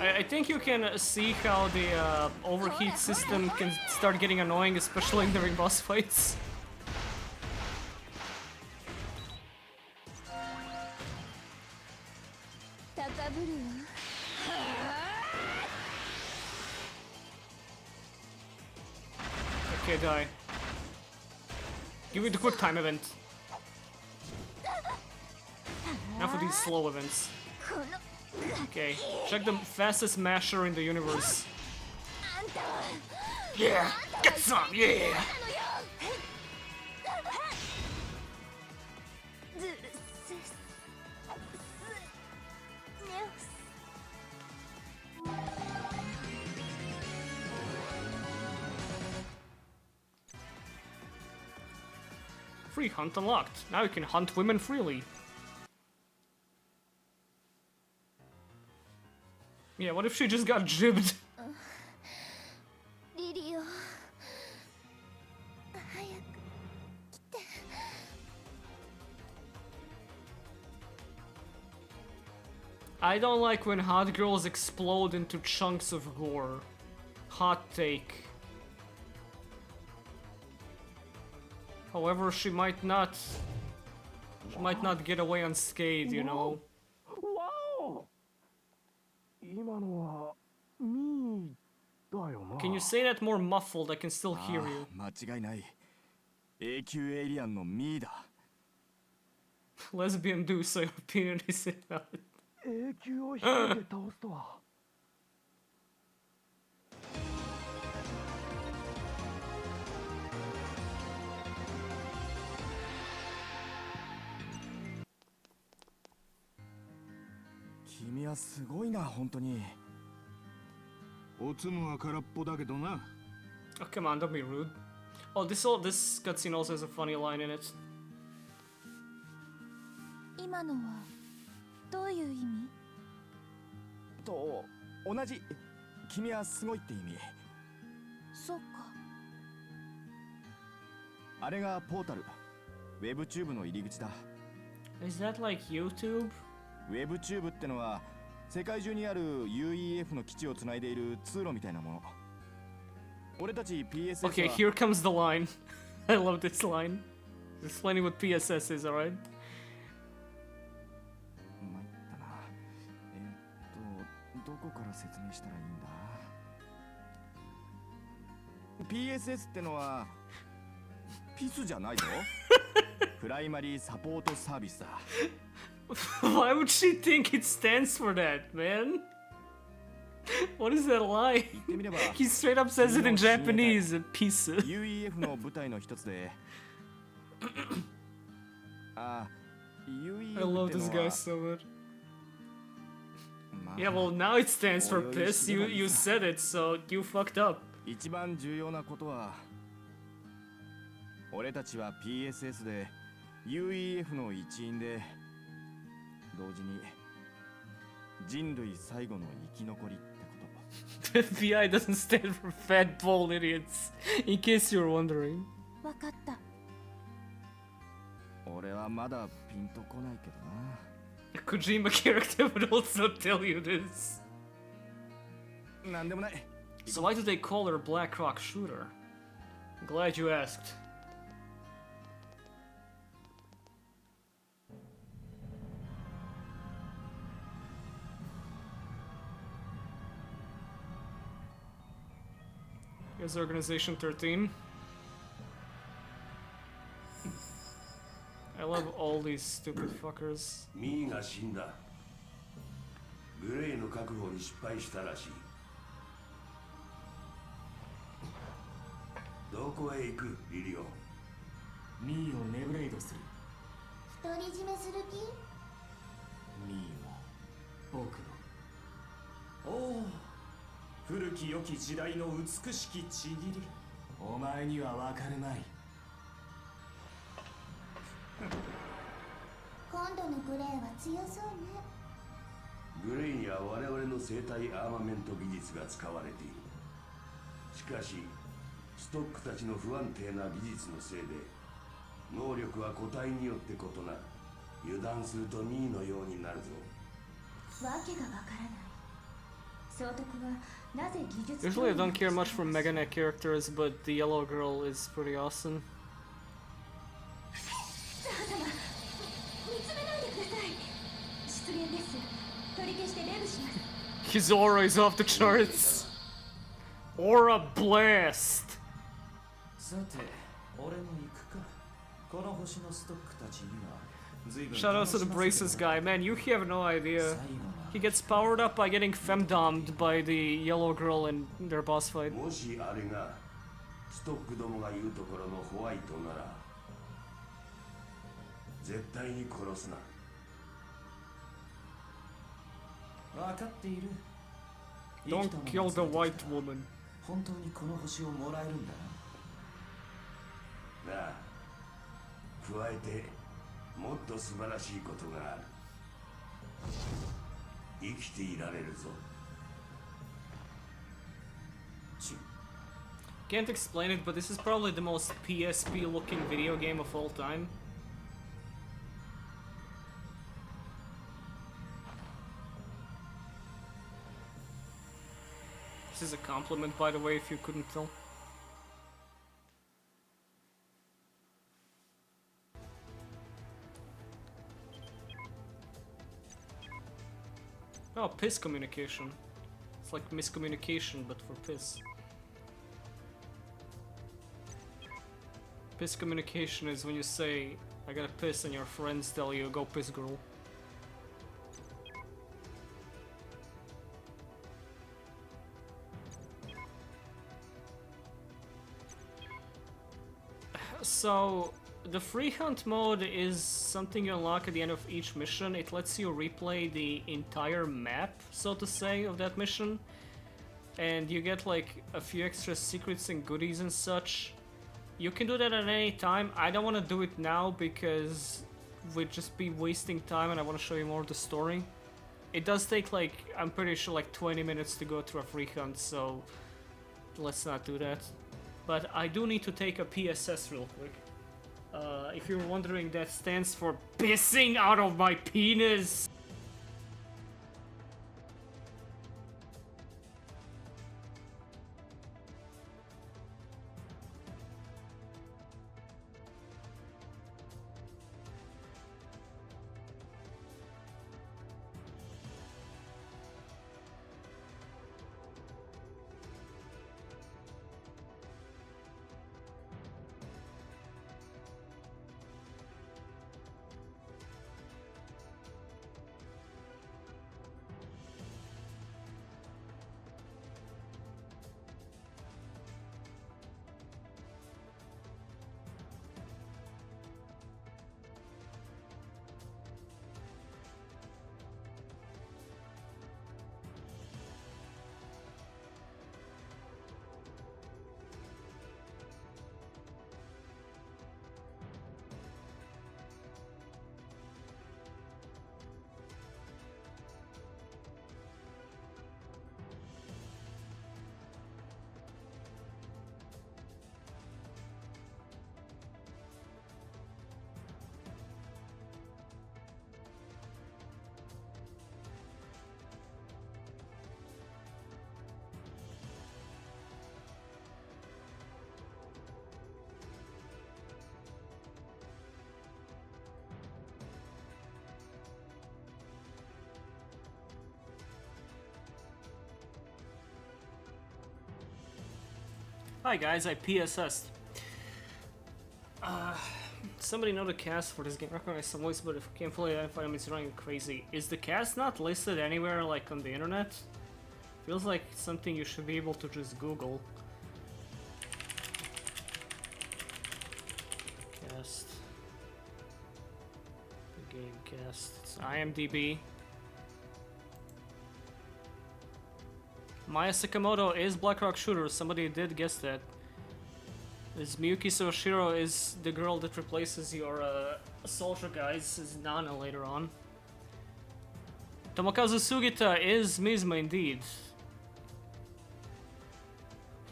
I think you can see how the overheat system can start getting annoying, especially during boss fights. Okay, die. Give me the quick time event. Now for these slow events. Okay, check the fastest masher in the universe. Yeah, get some, yeah! Free hunt unlocked. Now you can hunt women freely. Yeah, what if she just got jibbed? リリオ早く来て I don't like when hot girls explode into chunks of gore. Hot take. However, she might not get away unscathed, you know. わお今のはミーだよな Can you say that more muffled? I can still hear you. 間違いない永久エイリアンのミーだ Lesbian do so European is it not? 永久を一人で倒すとは君はすごいな本当におつむは空っぽだけどな Oh, come on, don't be rude. Oh, this cutscene also has a funny line in it. 今のはどういう意味と同じ君はすごいって意味そうかあれがポータルウェブチューブの入り口だ Is that like YouTube? ウェブチューブってのは世界中にある UEF の基地をつないでいる通路みたいなもの俺たち PSS は Okay, here comes the line. I love this line. Explaining what PSS is, alright? 参ったなどこから説明したらいいんだ PSS ってのはピスじゃないぞプライマリーサポートサービスだ Why would she think it stands for that, man? What is that lie? 言ってみれば He straight up says it in Japanese. Piece. UEF の部隊の一つであ UEF I love って this のは guy so much. まあ Yeah, well, now it stands for piss. You said it, so you fucked up. 一番重要なことは俺たちは PSS で UEF の一員で同時に人類最後の生き残りってこと FBI doesn't stand for fat bald idiots, in case you're wondering. わかった 俺はまだピンとこないけどな A Kojima character would also tell you this. なんでもない So why do they call her Black Rock Shooter? I'm glad you asked. Here's Organization 13. I love all these stupid fuckers. ミーが死んだ。グレイの確保に失敗したらしい。どこへ行く、リリオ？ミーをネブレイドする。独り占めする気？ミーは僕の。おお、古き良き時代の美しきちぎり。お前にはわかるまい。今度のグレーは強そうね。グレイには我々の生体アーマメント技術が使われている。しかしストックたちの不安定な技術のせいで能力は個体によって異なる。油断するとミーのようになるぞ。わけがわからない。総督はなぜ技術 Usually I don't care much for Mega Knight characters, but the yellow girl is pretty awesome. 母様、見つめないでください。失言です。取り消してレブします。 His aura is off the charts. Aura blast. さて、俺も行くか。この星のストックたちには。Shout out to the braces guy. Man, you have no idea. He gets powered up by getting femdomed by the yellow girl in their boss fight. もしあれがストックどもが言うところのホワイトなら絶対に殺すな。分かっている。 Don't kill the white woman. 本当にこの星をもらえるんだな。なあ、加えてもっと素晴らしいことがある。生きていられるぞ。Can't explain it, but this is probably the most PSP looking video game of all time. This is a compliment, by the way, if you couldn't tell. Oh, piss communication. It's like miscommunication, but for piss. Piss communication is when you say, I gotta piss, and your friends tell you, go piss, girl. So, the free hunt mode is something you unlock at the end of each mission. It lets you replay the entire map, so to say, of that mission. And you get like a few extra secrets and goodies and such. You can do that at any time. I don't want to do it now because we'd just be wasting time and I want to show you more of the story. It does take like, I'm pretty sure like 20 minutes to go through a free hunt, so let's not do that. But I do need to take a PSS real quick. If you're wondering, that stands for pissing out of my penis. Hi guys, I PSS'd. Somebody know the cast for this game. Recognize some voice, but if I can't fully identify them, it's running crazy. Is the cast not listed anywhere, like on the internet? Feels like something you should be able to just Google. Cast. The game cast. It's IMDb. Maya Sakamoto is Blackrock Shooter. Somebody did guess that. This Miyuki Soshiro is the girl that replaces your soldier guys as Nana later on. Tomokazu Sugita is Mizma indeed.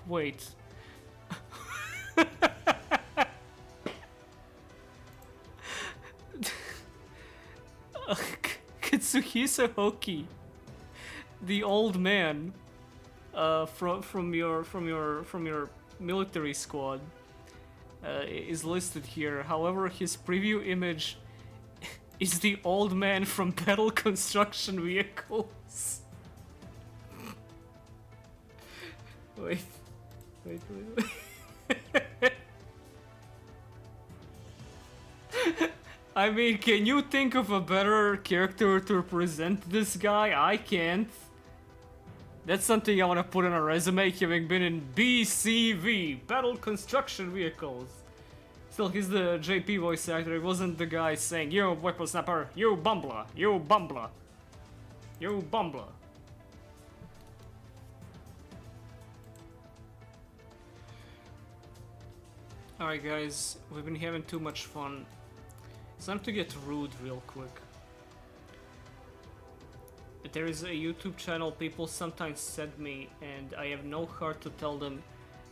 Wait. Katsuhisa Hoki, the old man from your military squad, is listed here. However, his preview image is the old man from Battle Construction Vehicles. Wait. I mean, can you think of a better character to represent this guy? I can't. That's something I want to put on a resume, having been in BCV, Battle Construction Vehicles. Still, he's the JP voice actor. He wasn't the guy saying, "You whippersnapper, you bumbler, you bumbler, you bumbler." Alright guys, we've been having too much fun. It's time to get rude real quick. There is a YouTube channel people sometimes send me, and I have no heart to tell them,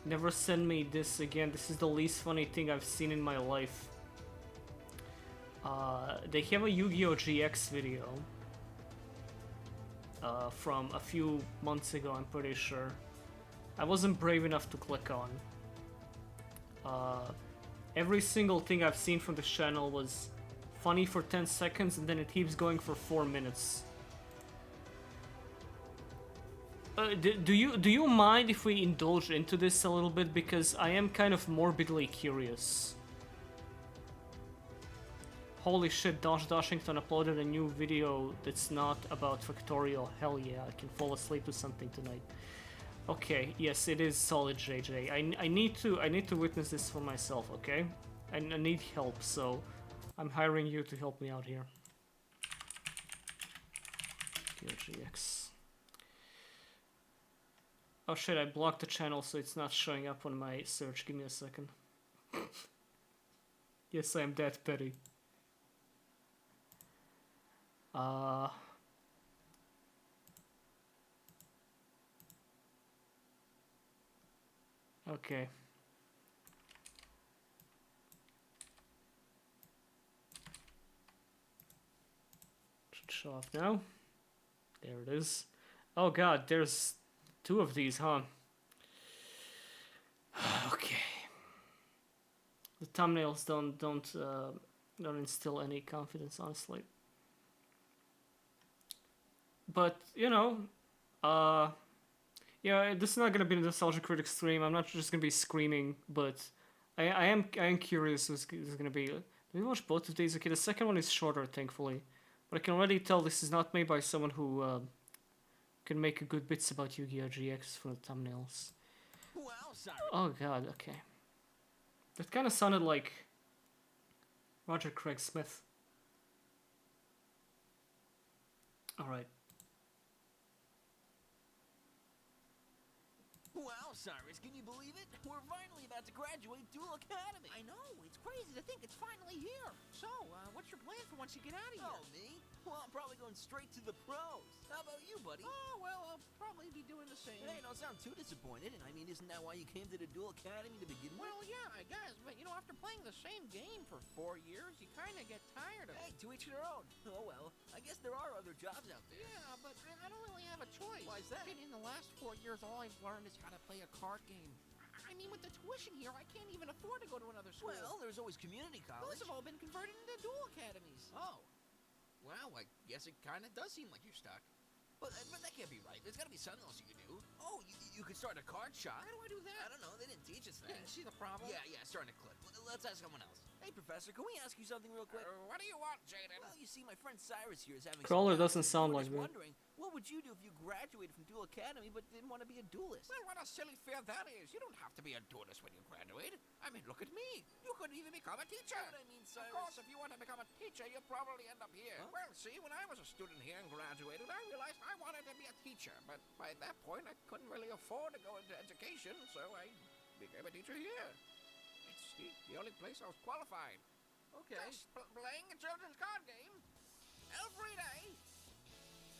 never send me this again. This is the least funny thing I've seen in my life. They have a Yu-Gi-Oh! GX video from a few months ago, I'm pretty sure. I wasn't brave enough to click on. Every single thing I've seen from this channel was funny for 10 seconds, and then it keeps going for 4 minutes. Do you mind if we indulge into this a little bit, because I am kind of morbidly curious. Holy shit, Dosh Doshington uploaded a new video that's not about Factorial. Hell yeah, I can fall asleep to something tonight. Okay, yes, it is solid, JJ. I need to witness this for myself, okay? I need help, so I'm hiring you to help me out here. GX. Oh shit, I blocked the channel so it's not showing up on my search. Give me a second. Yes, I am that petty. Okay. Should show off now. There it is. Oh god, there's 2 of these, huh? Okay. The thumbnails don't instill any confidence, honestly. But you know, yeah, this is not gonna be a Nostalgia Critic stream. I'm not just gonna be screaming, but I am curious who's gonna be. Did we watch both of these? Okay, the second one is shorter, thankfully, but I can already tell this is not made by someone who can make good bits about Yu-Gi-Oh! GX from the thumbnails. Wow, sorry. Oh god, okay. That kind of sounded like Roger Craig Smith. Alright. Wow, Cyrus, can you believe it? We're finally about to graduate Dual Academy. I know, it's crazy to think it's finally here. So, what's your plan for once you get out of here? Oh, me? Well, I'm probably going straight to the pros. How about you, buddy? Oh, well, I'll probably be doing the same. Hey, don't sound too disappointed. I mean, isn't that why you came to the Dual Academy to begin with? Well, yeah, I guess. But, you know, after playing the same game for 4 years, you kind of get tired of it. Hey, to each their own. Oh, well, I guess there are other jobs out there. Yeah, but I don't really have a choice. Why's that? In the last 4 years, all I've learned is how to play a card game. I mean, with the tuition here, I can't even afford to go to another school. Well, there's always community college. Those have all been converted into dual academies. Oh. Well, I guess it kind of does seem like you're stuck. But that can't be right. There's gotta be something else you can do. Oh, you could start a card shop. How do I do that? I don't know. They didn't teach us that. You see the problem? Yeah, starting to click. Let's ask someone else. Hey, Professor, can we ask you something real quick? What do you want, Jaden? Well, you see, my friend Cyrus here is having Crawler some doesn't sound we're like just me. wondering, what would you do if you graduated from Duel Academy but didn't want to be a duelist? Well, what a silly fear that is. You don't have to be a duelist when you graduate. I mean, look at me. You could even become a teacher. What I mean, Cyrus? Of course, if you want to become a teacher, you'll probably end up here. Huh? Well, see, when I was a student here and graduated, I realized I wanted to be a teacher. But by that point, I couldn't really afford to go into education, so I became a teacher here. It's the only place I was qualified. Okay. Just playing a children's card game every day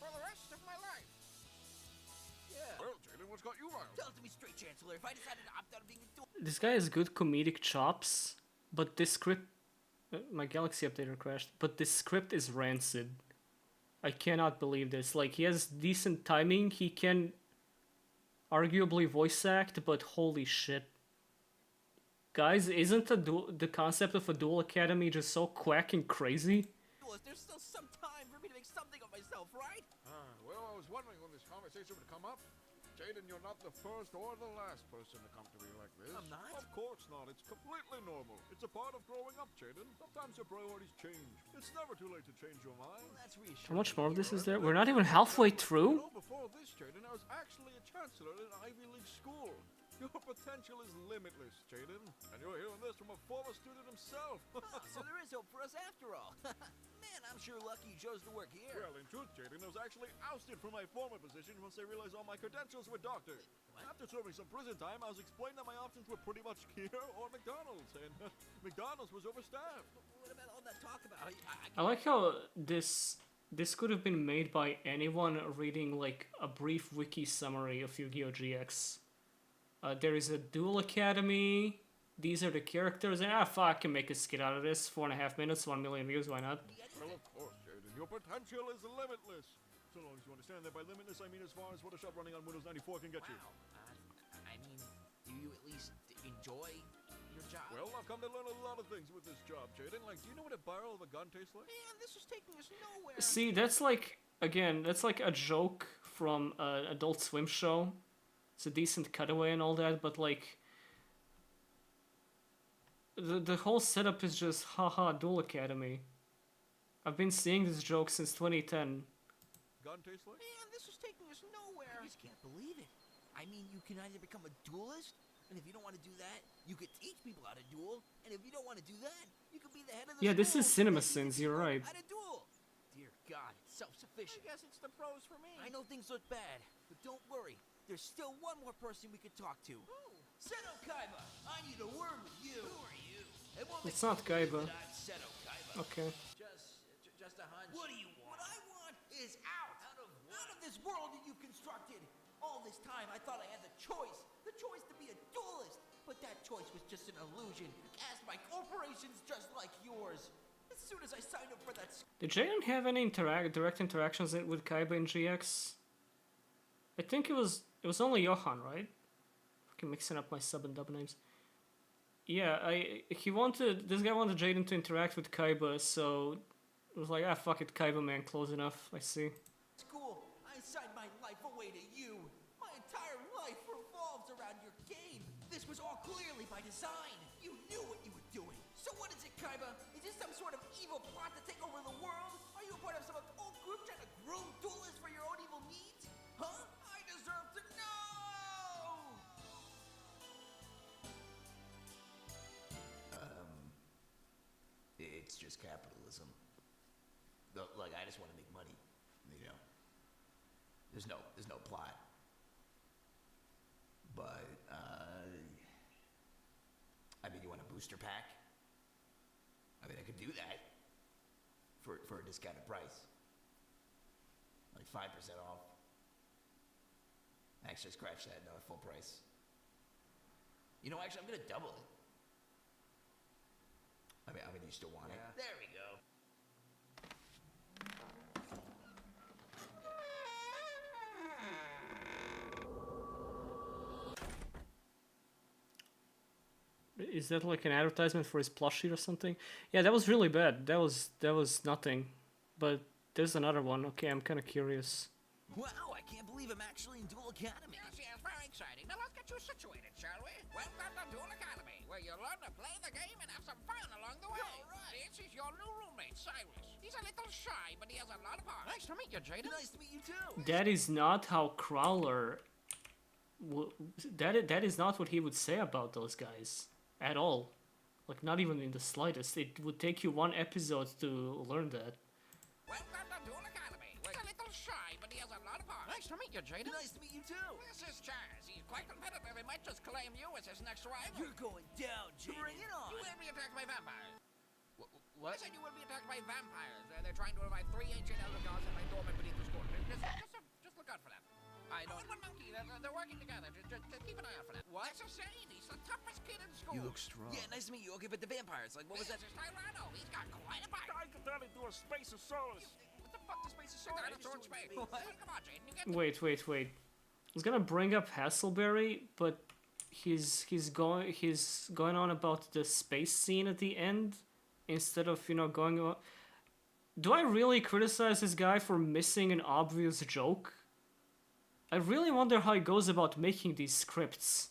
for the rest of my life. Yeah. Well, Jaden, what's got you riled? Tell it to me straight, Chancellor. If I decided to opt out of being a duel... This guy has good comedic chops, but this script... my Galaxy updater crashed, but this script is rancid. I cannot believe this. Like, he has decent timing, he can arguably voice act, but holy shit. Guys, isn't the concept of a duel academy just so quack and crazy? There's still some time for me to make something of myself, right? Well, I was wondering when this conversation would come up. Jaden, you're not the first or the last person to come to me like this. I'm not? Of course not. It's completely normal. It's a part of growing up, Jaden. Sometimes your priorities change. It's never too late to change your mind. Well, that's reassuring. How much more of this is there? We're not even halfway through? You know, before this, Jaden, I was actually a chancellor in an Ivy League school. Your potential is limitless, Jaden. And you're hearing this from a former student himself. So there is hope for us after all. Man, I'm sure lucky you chose to work here. Well, in truth, Jaden, I was actually ousted from my former position once I realized all my credentials were doctored. After serving some prison time, I was explained that my options were pretty much here or McDonald's, and McDonald's was overstaffed. What about all that talk about? I like how this could have been made by anyone reading like a brief wiki summary of Yu-Gi-Oh! GX. There is a duel academy. These are the characters, and fuck, I can make a skit out of this. 4.5 minutes, 1 million views, why not? Well, of course, Jaden. Your potential is limitless. So long as you understand that by limitless, I mean as far as Photoshop running on Windows 94 can get you. I mean, do you at least enjoy your job? Well, I've come to learn a lot of things with this job, Jaden. Like, do you know what a barrel of a gun tastes like? Man, this is taking us nowhere. See, that's like, again, that's like a joke from an Adult Swim show. It's a decent cutaway and all that, but like... The whole setup is just, haha, Duel Academy. I've been seeing this joke since 2010. Gun tastes like? Man, this is taking us nowhere. I just can't believe it. I mean, you can either become a duelist, and if you don't want to do that, you could teach people how to duel, and if you don't want to do that, you could be the head of the Yeah, this school. is CinemaSins, you're right. How to duel. Dear God, it's self-sufficient. I guess it's the pros for me. I know things look bad, but don't worry. There's still one more person we could talk to. Who? Seto Kaiba, I need a word with you. Who are you? It's not Kaiba. I'm Seto Kaiba. Okay. Just a hunch. What do you want? What I want is out of this world that you've constructed. All this time, I thought I had the choice to be a duelist. But that choice was just an illusion, cast by corporations just like yours. As soon as I signed up for that... Did Jaden have any direct interactions with Kaiba in GX? I think it was only Johan, right? Fucking mixing up my sub and dub names. Yeah, this guy wanted Jaden to interact with Kaiba, so it was like, fuck it, Kaiba man, close enough, I see. School, I signed my life away to you. My entire life revolves around your game. This was all clearly by design. You knew what you were doing. So what is it, Kaiba? Is this some sort of evil plot to take over the world? Are you a part of some occult group trying to groom duelists for your own evil needs? Huh? I deserve to know! It's just capitalism. Look, I just want to make money, you know. There's no plot. But, I mean, you want a booster pack? I mean, I could do that for a discounted price. Like 5% off. Actually, scratch that, no, full price. You know, actually, I'm gonna double it. I mean, you still want it? There we go. Is that like an advertisement for his plushie or something? Yeah, that was really bad. That was nothing. But there's another one. Okay, I'm kind of curious. Wow, I can't believe I'm actually in Duel Academy. Yes, very exciting. Now let's get you situated, shall we? Welcome to Duel Academy, where you'll learn to play the game and have some fun along the way. All right. This is your new roommate, Cyrus. He's a little shy, but he has a lot of heart. Nice to meet you, Jaden. Nice to meet you too. That is not how Crowler... That is not what he would say about those guys. At all. Like, not even in the slightest. It would take you one episode to learn that. Welcome to Duel Academy. He's a little shy, but he has a lot of heart. Nice to meet you, Jaden. Nice to meet you too. This is Chaz. He's quite competitive. He might just claim you as his next rival. You're going down, Jaden. Bring it on. You will be attacked by vampires. What? I said you will be attacked by vampires. They're trying to revive 3 ancient elder gods and lay dormant beneath the school. Just look out for them. I don't... One monkey. They're working together. Just keep an eye out for that. What? That's Shane. He's the toughest kid in school. You look strong. Yeah, nice to meet you. Okay, but the vampires, like, what was that? This is Tyrano. He's got quite a bite. I could only do a Spaceosaurus. What the fuck does Space The dinosaur in space. Come on, Jaden. You get Wait. I was gonna bring up Hasselberry, but he's going on about the space scene at the end instead of, you know, going on. Do I really criticize this guy for missing an obvious joke? I really wonder how he goes about making these scripts.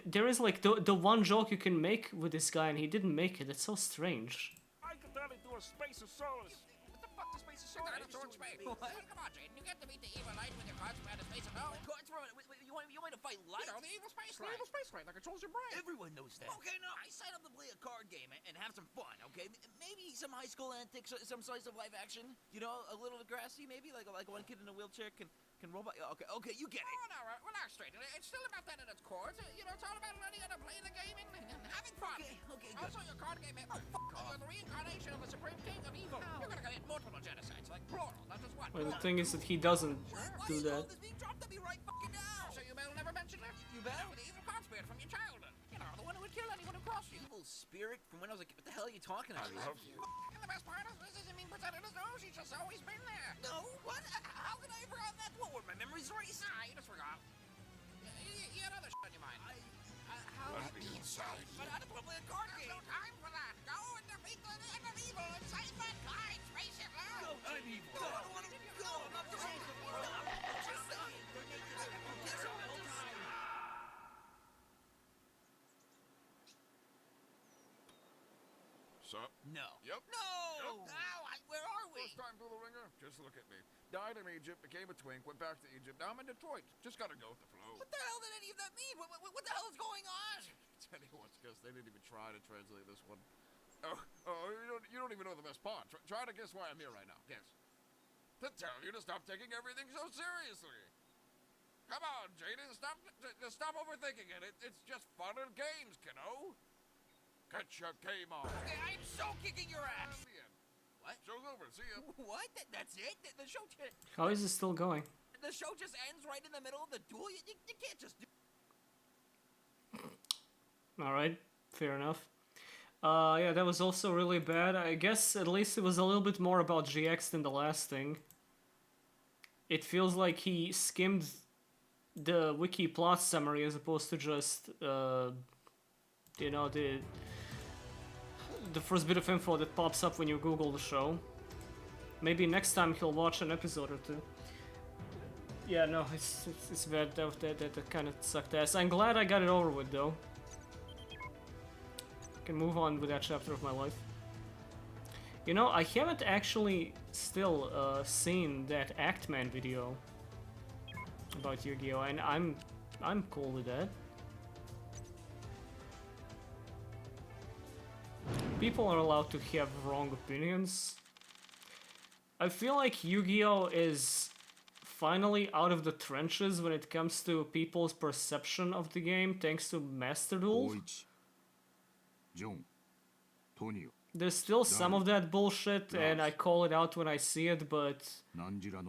There is like the one joke you can make with this guy and he didn't make it. It's so strange. I could only do a Spaceosaurus. What the fuck does Space the dinosaur in space. Come on, Jaden. You get to meet the evil light with your cards from outer space and all. Cards from wait, you want me to fight light? You know, the evil space light. The evil space light that controls your brain. Everyone knows that. Okay, now I signed up to play a card game and have some fun. Okay, maybe some high school antics, some slice of life action. You know, a little Degrassi, maybe like one kid in a wheelchair can robot. Okay, you get it. Oh, no, relax, straight. It's still about that at its core. You know, it's all about learning how to play the game and having fun. Okay, good. Also, your card game is you're the reincarnation of the supreme king of evil. You're gonna commit multiple genocides, like plural, not just one. Well, the thing is that he doesn't do that. This being dropped at me right fucking now. So you will never mention it? You bet. The evil card spirit from your childhood. You know, the one who would kill anyone who crossed you. Evil spirit from when I was a kid. What the hell are you talking about? love you. And the best part is this isn't being presented as no, she's just always been there. No, what? How could I have forgotten that? What were my memories erased? Nah, you just forgot. You had other shit in your mind. How? Let me inside. But I just want to play a card There's game. no time for that. Go and defeat the end of evil and save mankind. Face it, Go, I'm evil. Go, I don't want to go. I'm not doing it. Sup? No. Yep. No! Where are we? First time through the ringer? Just look at me. Died in Egypt, became a twink, went back to Egypt. Now I'm in Detroit. Just gotta go with the flow. What the hell did any of that mean? What the hell is going on? Tell you what's guess they didn't even try to translate this one. You don't even know the best part. Try to guess why I'm here right now. Guess. To tell you to stop taking everything so seriously. Come on, Jaden, stop overthinking it. It's just fun and games, kiddo. Get your game on. Okay, I'm so kicking your ass. The end. What? Show's over. See ya. What? That's it? The show How is it still going? the show just ends right in the middle of the duel? You can't just do... Alright, fair enough. Yeah, that was also really bad. I guess at least it was a little bit more about GX than the last thing. It feels like he skimmed the wiki plot summary as opposed to just, you know, the first bit of info that pops up when you Google the show. Maybe next time he'll watch an episode or two. Yeah, no, it's bad. That kind of sucked ass. I'm glad I got it over with, though. I can move on with that chapter of my life. You know, I haven't actually still seen that Actman video about Yu-Gi-Oh! And I'm cool with that. People are allowed to have wrong opinions. I feel like Yu-Gi-Oh! Is finally out of the trenches when it comes to people's perception of the game thanks to Master Duels. John, Tonio. There's still some of that bullshit, and I call it out when I see it, but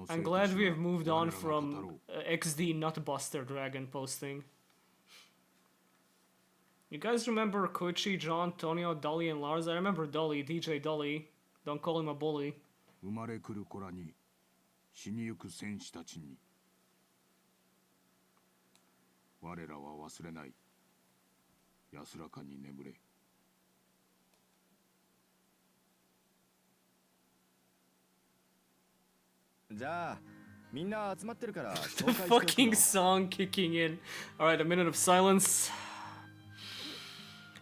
I'm glad we have moved on from XD Nutbuster Dragon posting. You guys remember Koichi, John, Tonio, Dolly, and Lars? I remember Dolly, DJ Dolly. Don't call him a bully. 生まれ来る子らに死にゆく戦士たちに我らは忘れない安らかに眠れじゃあ The fucking song kicking in. Alright, a minute of silence.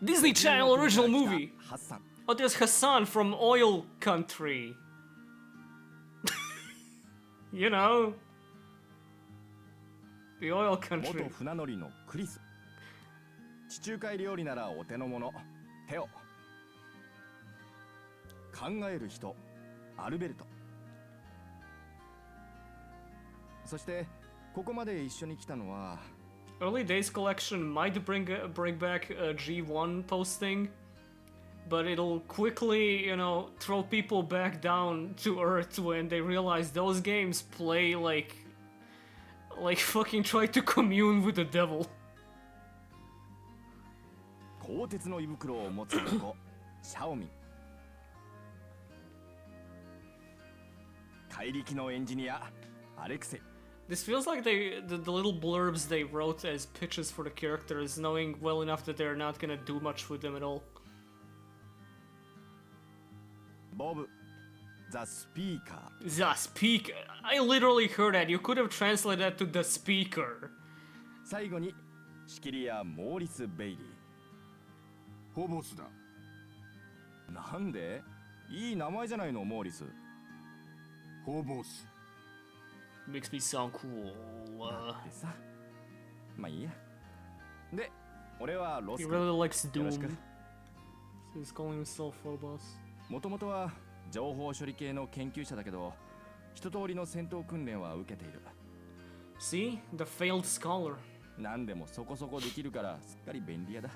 Disney Channel original movie. Oh, there's Hassan from Oil Country. You know. The Oil Country. 船乗りのクリス。地中海料理ならお手の物。テオ。考える人。アルベルト。そしてここまで一緒に来たのは。Early Days collection might bring back a G1 posting, but it'll quickly, you know, throw people back down to earth when they realize those games play like fucking try to commune with the devil. 鋼鉄の胃袋を持つ男、シャオミン。怪力のエンジニア、アレクセイ。This feels like the little blurbs they wrote as pitches for the characters, knowing well enough that they're not gonna do much with them at all. Bob, the speaker. The speaker. I literally heard that. You could have translated that to the speaker. 最後にシキリア・モーリス・ベイリー。ホボスだ。なんで？いい名前じゃないの、モーリス。ホボス。Makes me sound cool. でさ、まあいいや。で、俺はロス。He really likes Doom. So he's calling himself Phobos. もともとは情報処理系の研究者だけど、一通りの戦闘訓練は受けている。See? The failed scholar. 何でもそこそこできるからすっかり便利屋だ。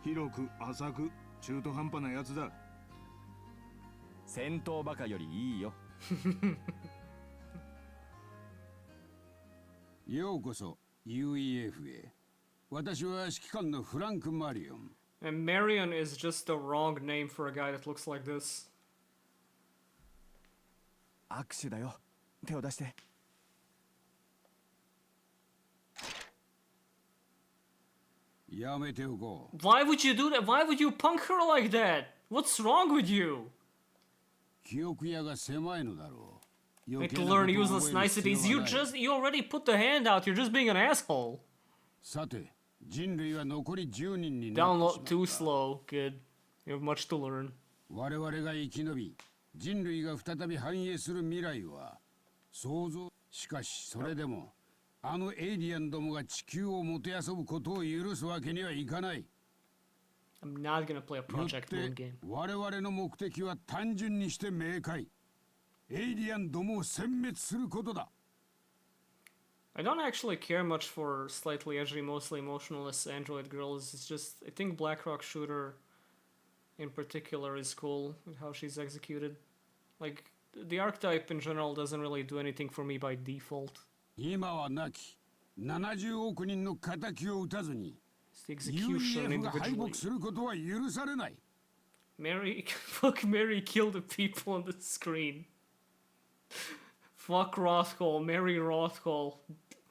広く浅く中途半端なやつだ。戦闘バカよりいいよ。ようこそ UEF へ。私は指揮官のフランク・マリオン。And Marion is just the wrong name for a guy that looks like this. 握手だよ。手を出して。やめておこう。Why would you do that? Why would you punk her like that? What's wrong with you? 記憶屋が狭いのだろう。Like to learn useless niceties. You already put the hand out. You're just being an asshole. さて、人類は残り10人になってしまった。 Download too slow, kid. You have much to learn. 我々が生き延び、人類が再び繁栄する未来は想像。しかしそれでも、あのエイリアンどもが地球をもてあそぶことを許すわけにはいかない。I'm not gonna play a Project Moon game. 我々の目的は単純にして明快。エイリアンどもを殲滅することだ。I don't actually care much for slightly edgy, mostly emotionless android girls. It's just, I think Black Rock Shooter in particular is cool with how she's executed. Like, the archetype in general doesn't really do anything for me by default. 今は亡き70億人の仇を撃たずに UEF が敗北することは許されない。Fuck Mary, kill the people on the screen. Fuck Rothkol, marry Rothkol,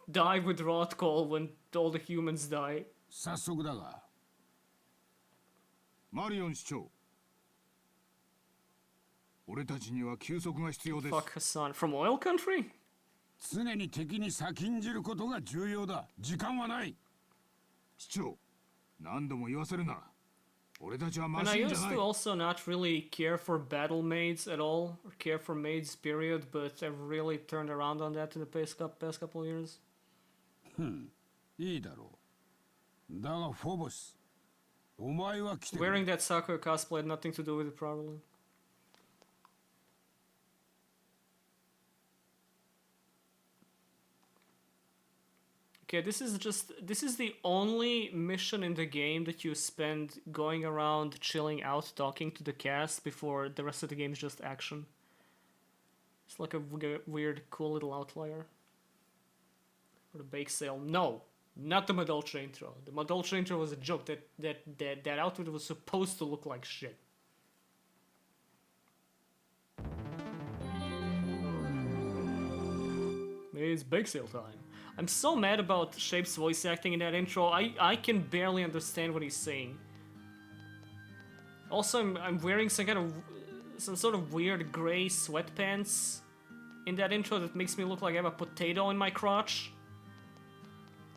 die with Rothkol when all the humans die. 早速だが、マリオン市長、俺たちには休息が必要です。Fuck Hassan, from oil country? 常に敵に先んじることが重要だ。時間はない。市長、何度も言わせるな。And I used to also not really care for battle maids at all, or care for maids period, but I've really turned around on that in the past couple of years. いいだろう。だがフォボス、お前は来てくれ。 Wearing that Sakura cosplay had nothing to do with it probably. Okay, this is the only mission in the game that you spend going around chilling out talking to the cast before the rest of the game is just action. It's like a weird cool little outlier. Or the bake sale. No, not the Madolce intro. The Madolce intro was a joke. That outfit was supposed to look like shit. It's bake sale time. I'm so mad about Shape's voice acting in that intro. I can barely understand what he's saying. Also, I'm wearing some sort of weird gray sweatpants in that intro that makes me look like I have a potato in my crotch.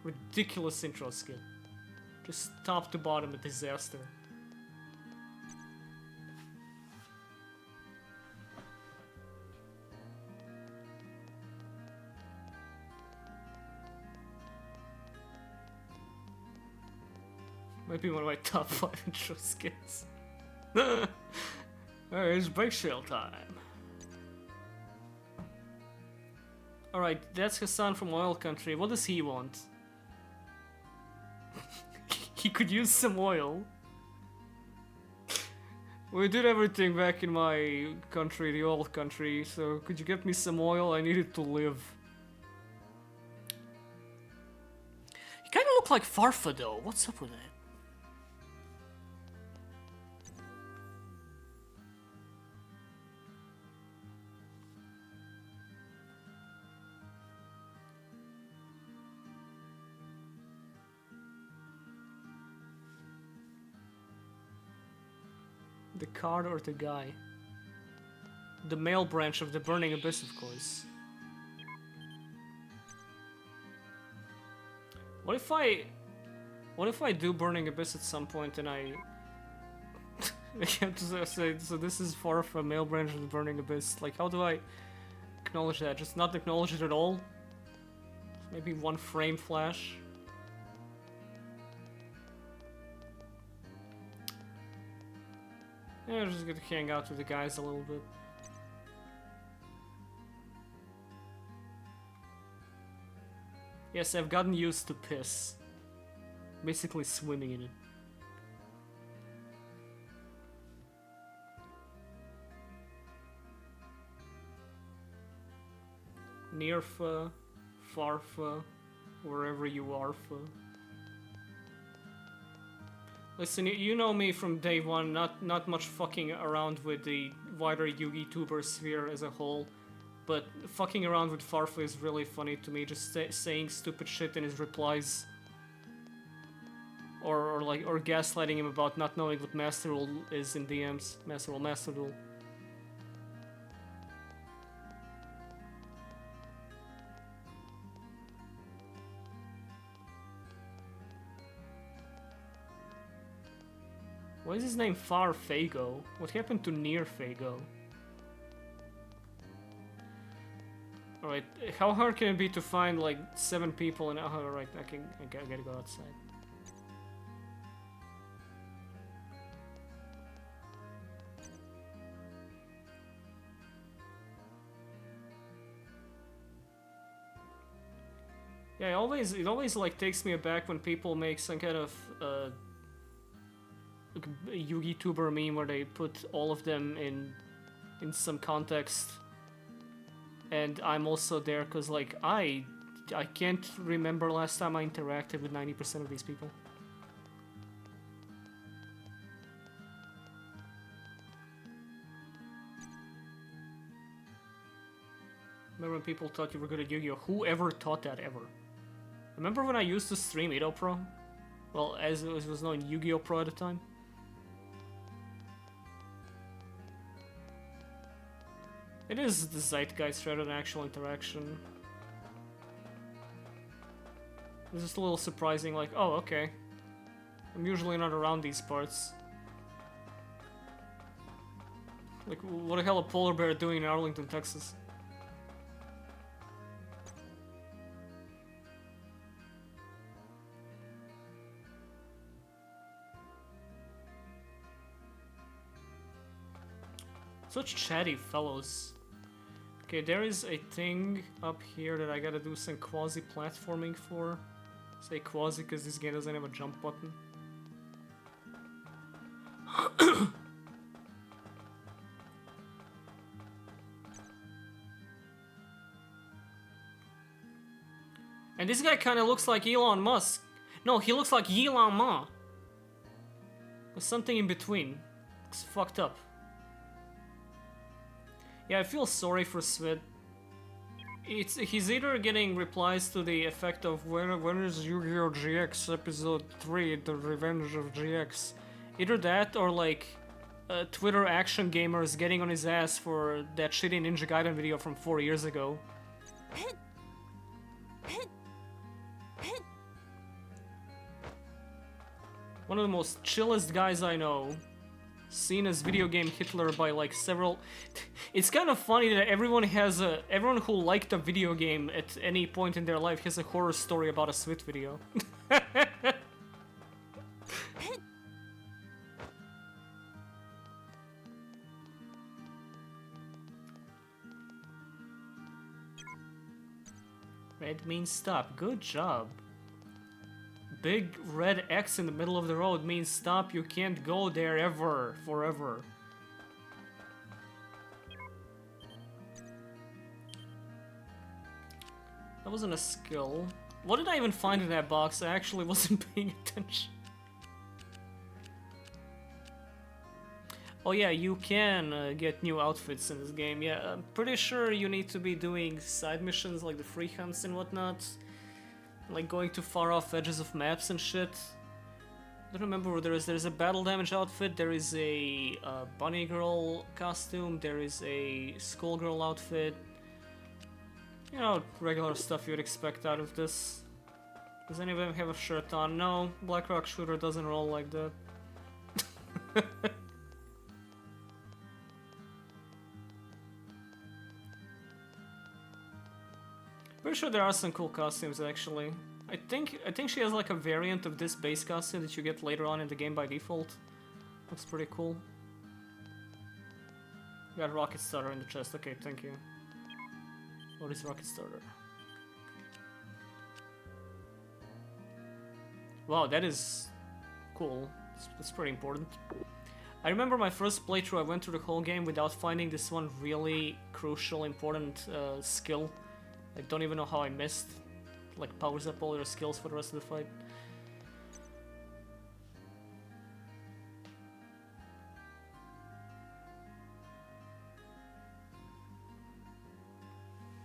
Ridiculous intro skit. Just top to bottom a disaster. Might be one of my top 5 intro skits. It's break shell time. Alright, that's Hassan from Oil Country. What does he want? He could use some oil. We did everything back in my country, the old country, so could you get me some oil? I need it to live. You kinda look like Farfa though. What's up with that? The card or the guy? The male branch of the Burning Abyss, of course. What if I do Burning Abyss at some point and I have to say, so this is far from a male branch of the Burning Abyss. Like, how do I acknowledge that? Just not acknowledge it at all? Maybe one frame flash? Yeah, I'm just gonna hang out with the guys a little bit. Yes, I've gotten used to piss. Basically swimming in it. Nearfa, Farfa, wherever you are fa. Listen, you know me from day one, not much fucking around with the wider Yugi tuber sphere as a whole, but fucking around with Farfa is really funny to me, just saying stupid shit in his replies. Or gaslighting him about not knowing what Master Rule is in DMs. Master Rule. Why is his name Far Fago? What happened to Near Fago? Alright, how hard can it be to find like 7 people in... Oh, alright, I gotta go outside. Yeah, it always like takes me aback when people make some kind of a Yugi tuber meme where they put all of them in some context, and I'm also there because like I can't remember last time I interacted with 90% of these people. Remember when people thought you were good at Yu-Gi-Oh? Whoever thought that ever? Remember when I used to stream Edo Pro? Well, as it was known, Yu-Gi-Oh Pro at the time. It is the zeitgeist rather than actual interaction. It's just a little surprising, like, oh, okay. I'm usually not around these parts. Like, what the hell a polar bear doing in Arlington, Texas? Such chatty fellows. Okay, there is a thing up here that I gotta do some quasi-platforming for. Say quasi because this game doesn't have a jump button. And this guy kinda looks like Elon Musk. No, he looks like Elon Ma. Or something in between. It's fucked up. Yeah, I feel sorry for Svit. He's either getting replies to the effect of when is Yu-Gi-Oh! GX episode 3, The Revenge of GX. Either that or like Twitter action gamers getting on his ass for that shitty Ninja Gaiden video from 4 years ago. One of the most chillest guys I know. Seen as video game Hitler by like several... It's kind of funny that everyone who liked a video game at any point in their life has a horror story about a Switch video. Red means stop. Good job. Big red X in the middle of the road means stop. You can't go there ever. Forever. That wasn't a skill. What did I even find in that box? I actually wasn't paying attention. Oh yeah, you can get new outfits in this game. Yeah, I'm pretty sure you need to be doing side missions like the free hunts and whatnot. Like going to far off edges of maps and shit. I don't remember what there's a battle damage outfit, there is a bunny girl costume, there is a schoolgirl outfit. You know, regular stuff you'd expect out of this. Does any of them have a shirt on? No, Black Rock Shooter doesn't roll like that. Pretty sure there are some cool costumes actually. I think she has like a variant of this base costume that you get later on in the game by default. Looks pretty cool. Got Rocket Starter in the chest. Okay, thank you. What is Rocket Starter? Wow, that is cool. That's pretty important. I remember my first playthrough, I went through the whole game without finding this one really crucial, important skill. I don't even know how I missed. Like, powers up all your skills for the rest of the fight.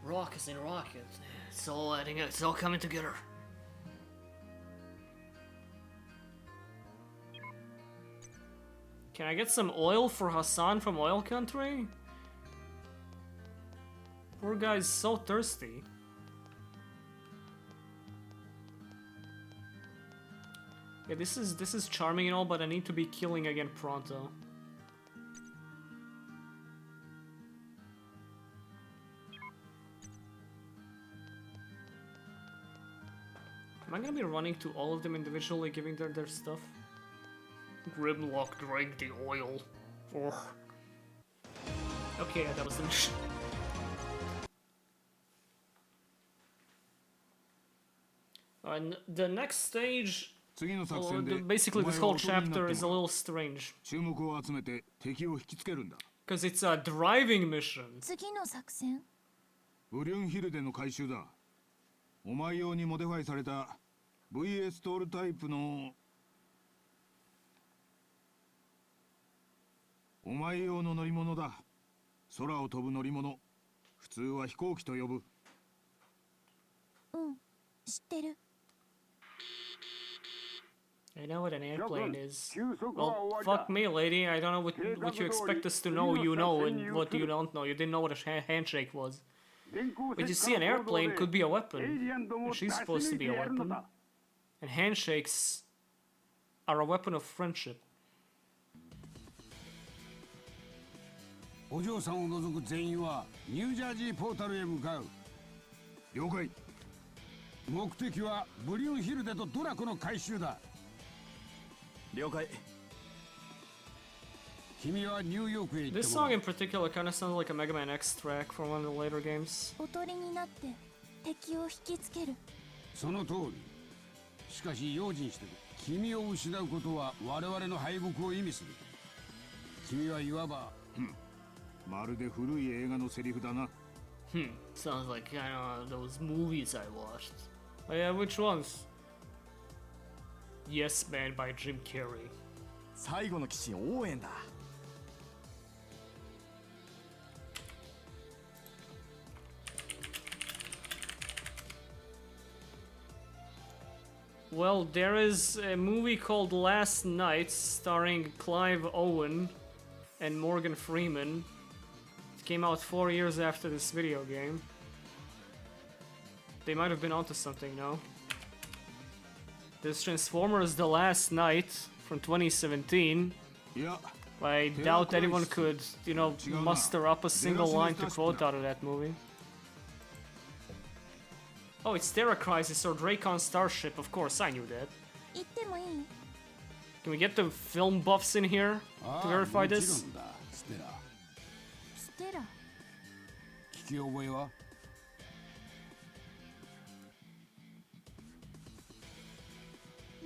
Rockets and rockets. It's all adding up. It's all coming together. Can I get some oil for Hassan from Oil Country? Poor guy's so thirsty. Yeah, this is charming and all, but I need to be killing again pronto. Am I gonna be running to all of them individually, giving their stuff? Grimlock drank the oil. Oh. Okay, that was the mission. And the next stage, basically this whole chapter is a little strange. Because it's a driving mission. 次の作戦ブリュンヒルでの回収だ。お前用にモディファイされた VS トールタイプのお前用の乗り物だ。空を飛ぶ乗り物。普通は飛行機と呼ぶ。うん、知ってる。I know what an airplane is. Well, fuck me, lady. I don't know what you expect us to know. You know, and what you don't know. You didn't know what a handshake was. But you see, an airplane could be a weapon. And she's supposed to be a weapon. And handshakes are a weapon of friendship. お嬢さんを除く全員はニュージャージーポータルへ向かう。了解。目的はブリュンヒルデとドラコの回収だ。了解。君はニューヨークへ行って This もらう。 song in particular kind of sounds like a Mega Man X track from one of the later games. おとりになって敵を引きつける。その通り。しかし用心してる。君を失うことは我々の敗北を意味する。君はいわば、まるで古い映画のセリフだな。Sounds like those movies I watched. Oh yeah, which ones? Yes Man by Jim Carrey. 最後の騎士応援だ。Well, there is a movie called Last Night starring Clive Owen and Morgan Freeman. It came out 4 years after this video game. They might have been onto something, no? There's Transformers The Last Night from 2017. Yeah. I doubt anyone could, you know, muster up a single line to quote out of that movie. Oh, it's Terra Crisis or Dracon Starship, of course, I knew that. Can we get the film buffs in here to verify this? ステラ聞き覚えは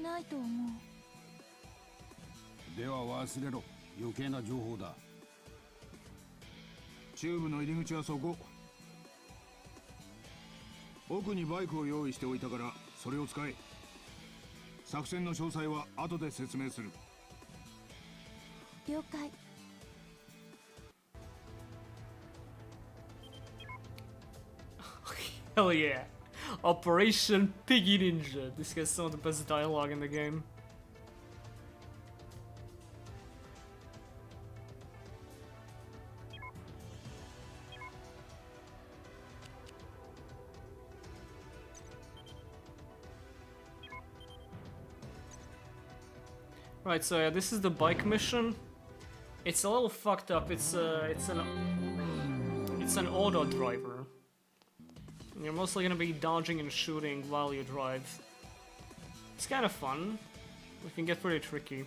ないと思う。では忘れろ。余計な情報だ。チューブの入り口はそこ。奥にバイクを用意しておいたからそれを使え。作戦の詳細は後で説明する。了解。Hell yeah. Operation Piggy Ninja. This has some of the best dialogue in the game. Right, so yeah, this is the bike mission. It's a little fucked up. It's an auto driver. You're mostly gonna be dodging and shooting while you drive. It's kind of fun. It can get pretty tricky.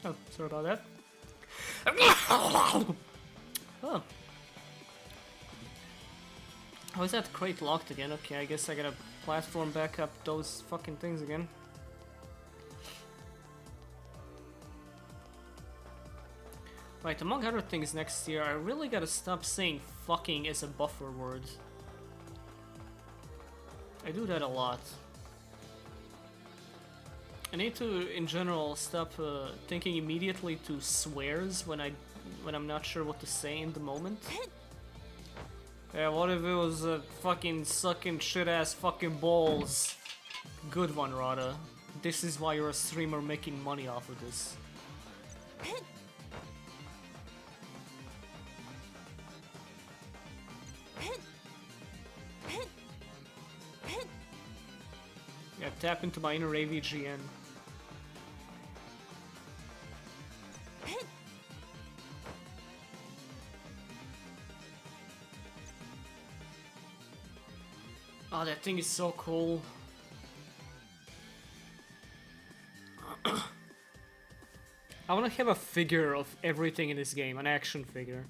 Oh, sorry about that. Oh. How is that crate locked again? Okay, I guess I gotta platform back up those fucking things again. Right, among other things next year, I really gotta stop saying fucking as a buffer word. I do that a lot. I need to, in general, stop thinking immediately to swears when I'm not sure what to say in the moment. Yeah, what if it was a fucking sucking shit-ass fucking balls? Good one, Rada. This is why you're a streamer making money off of this. Yeah, tap into my inner AVGN. Oh, that thing is so cool. I want to have a figure of everything in this game, an action figure.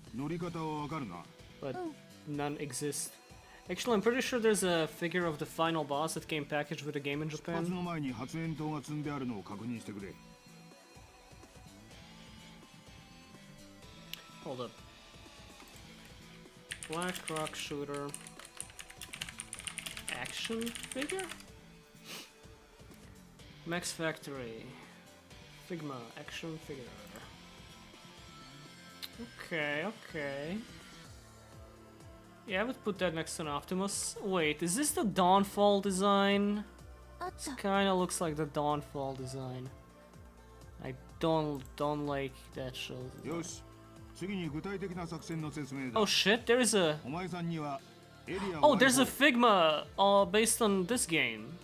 But none exist. Actually, I'm pretty sure there's a figure of the final boss that came packaged with a game in Japan. Hold up. Black Rock Shooter. Action figure? Max Factory. Figma action figure. Okay, okay. Yeah, I would put that next to an Optimus. Wait, is this the Dawnfall design? It kinda looks like the Dawnfall design. I don't like that show. Oh shit, there is a... Oh, there's a Figma based on this game.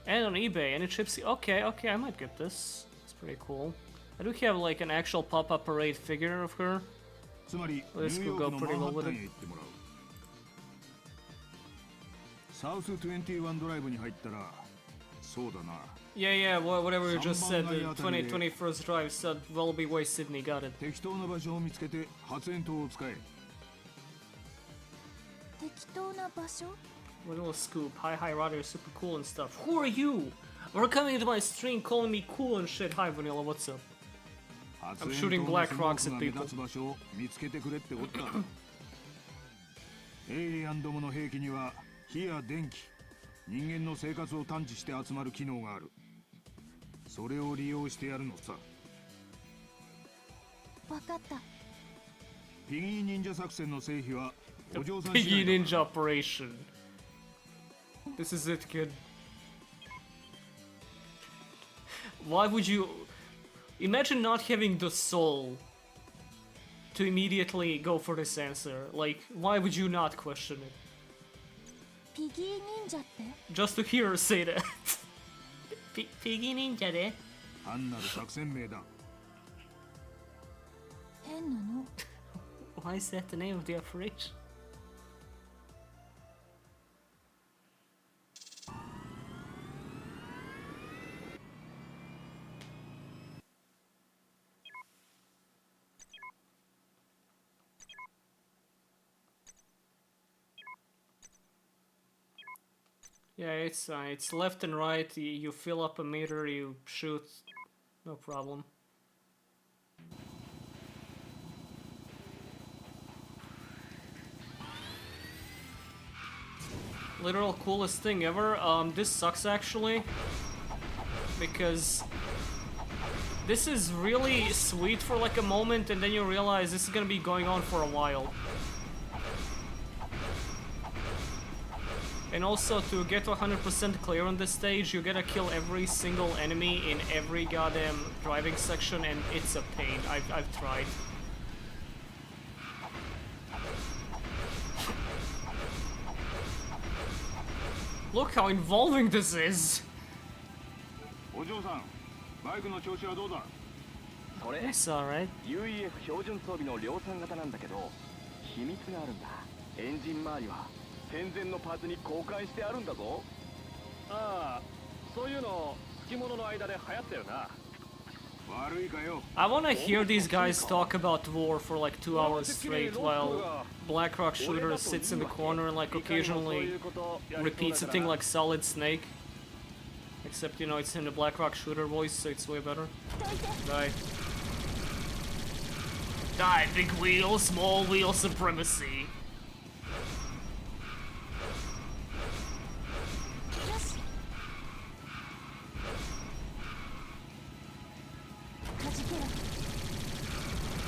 And on eBay, and it ships... Okay, okay, I might get this. It's pretty cool. I do have like an actual pop-up parade figure of her. This could go pretty well with it. Yeah, yeah, whatever you just said, the 21st drive said Wallaby Way, Sydney, got it. What little scoop. Hi, Rodder, you're super cool and stuff. Who are you? We're coming into my stream calling me cool and shit. Hi, Vanilla, what's up? I'm shooting black rocks at people. Piggy Ninja 作戦の成否はお嬢さん Piggy Ninja operation. This is it, kid. Why would you... Imagine not having the soul to immediately go for this answer. Like, why would you not question it? ピギー忍者って Just to hear her say that. Piggy Ninja で単なる作戦名だ。変なの Why is that the name of the operation? Yeah, it's left and right. You fill up a meter, you shoot, no problem. Literal coolest thing ever. This sucks actually, because this is really sweet for like a moment, and then you realize this is gonna be going on for a while. And also, to get to 100% clear on this stage, you gotta kill every single enemy in every goddamn driving section, and it's a pain. I've tried. Look how involving this is! お嬢さん、バイクの調子はどうだ？それ It's alright. UEF 標準装備の量産型なんだけど、秘密があるんだ。エンジン周りは戦前のパーツに交換してあるんだぞ。ああ、そういうの好き者の間で流行ったよな。悪いかよ。I wanna hear these guys talk about war for like 2 hours straight while Blackrock Shooter sits in the corner and like occasionally repeats a thing like Solid Snake. Except, you know, it's in the Blackrock Shooter voice, so it's way better. Die. Die, big wheel, small wheel supremacy.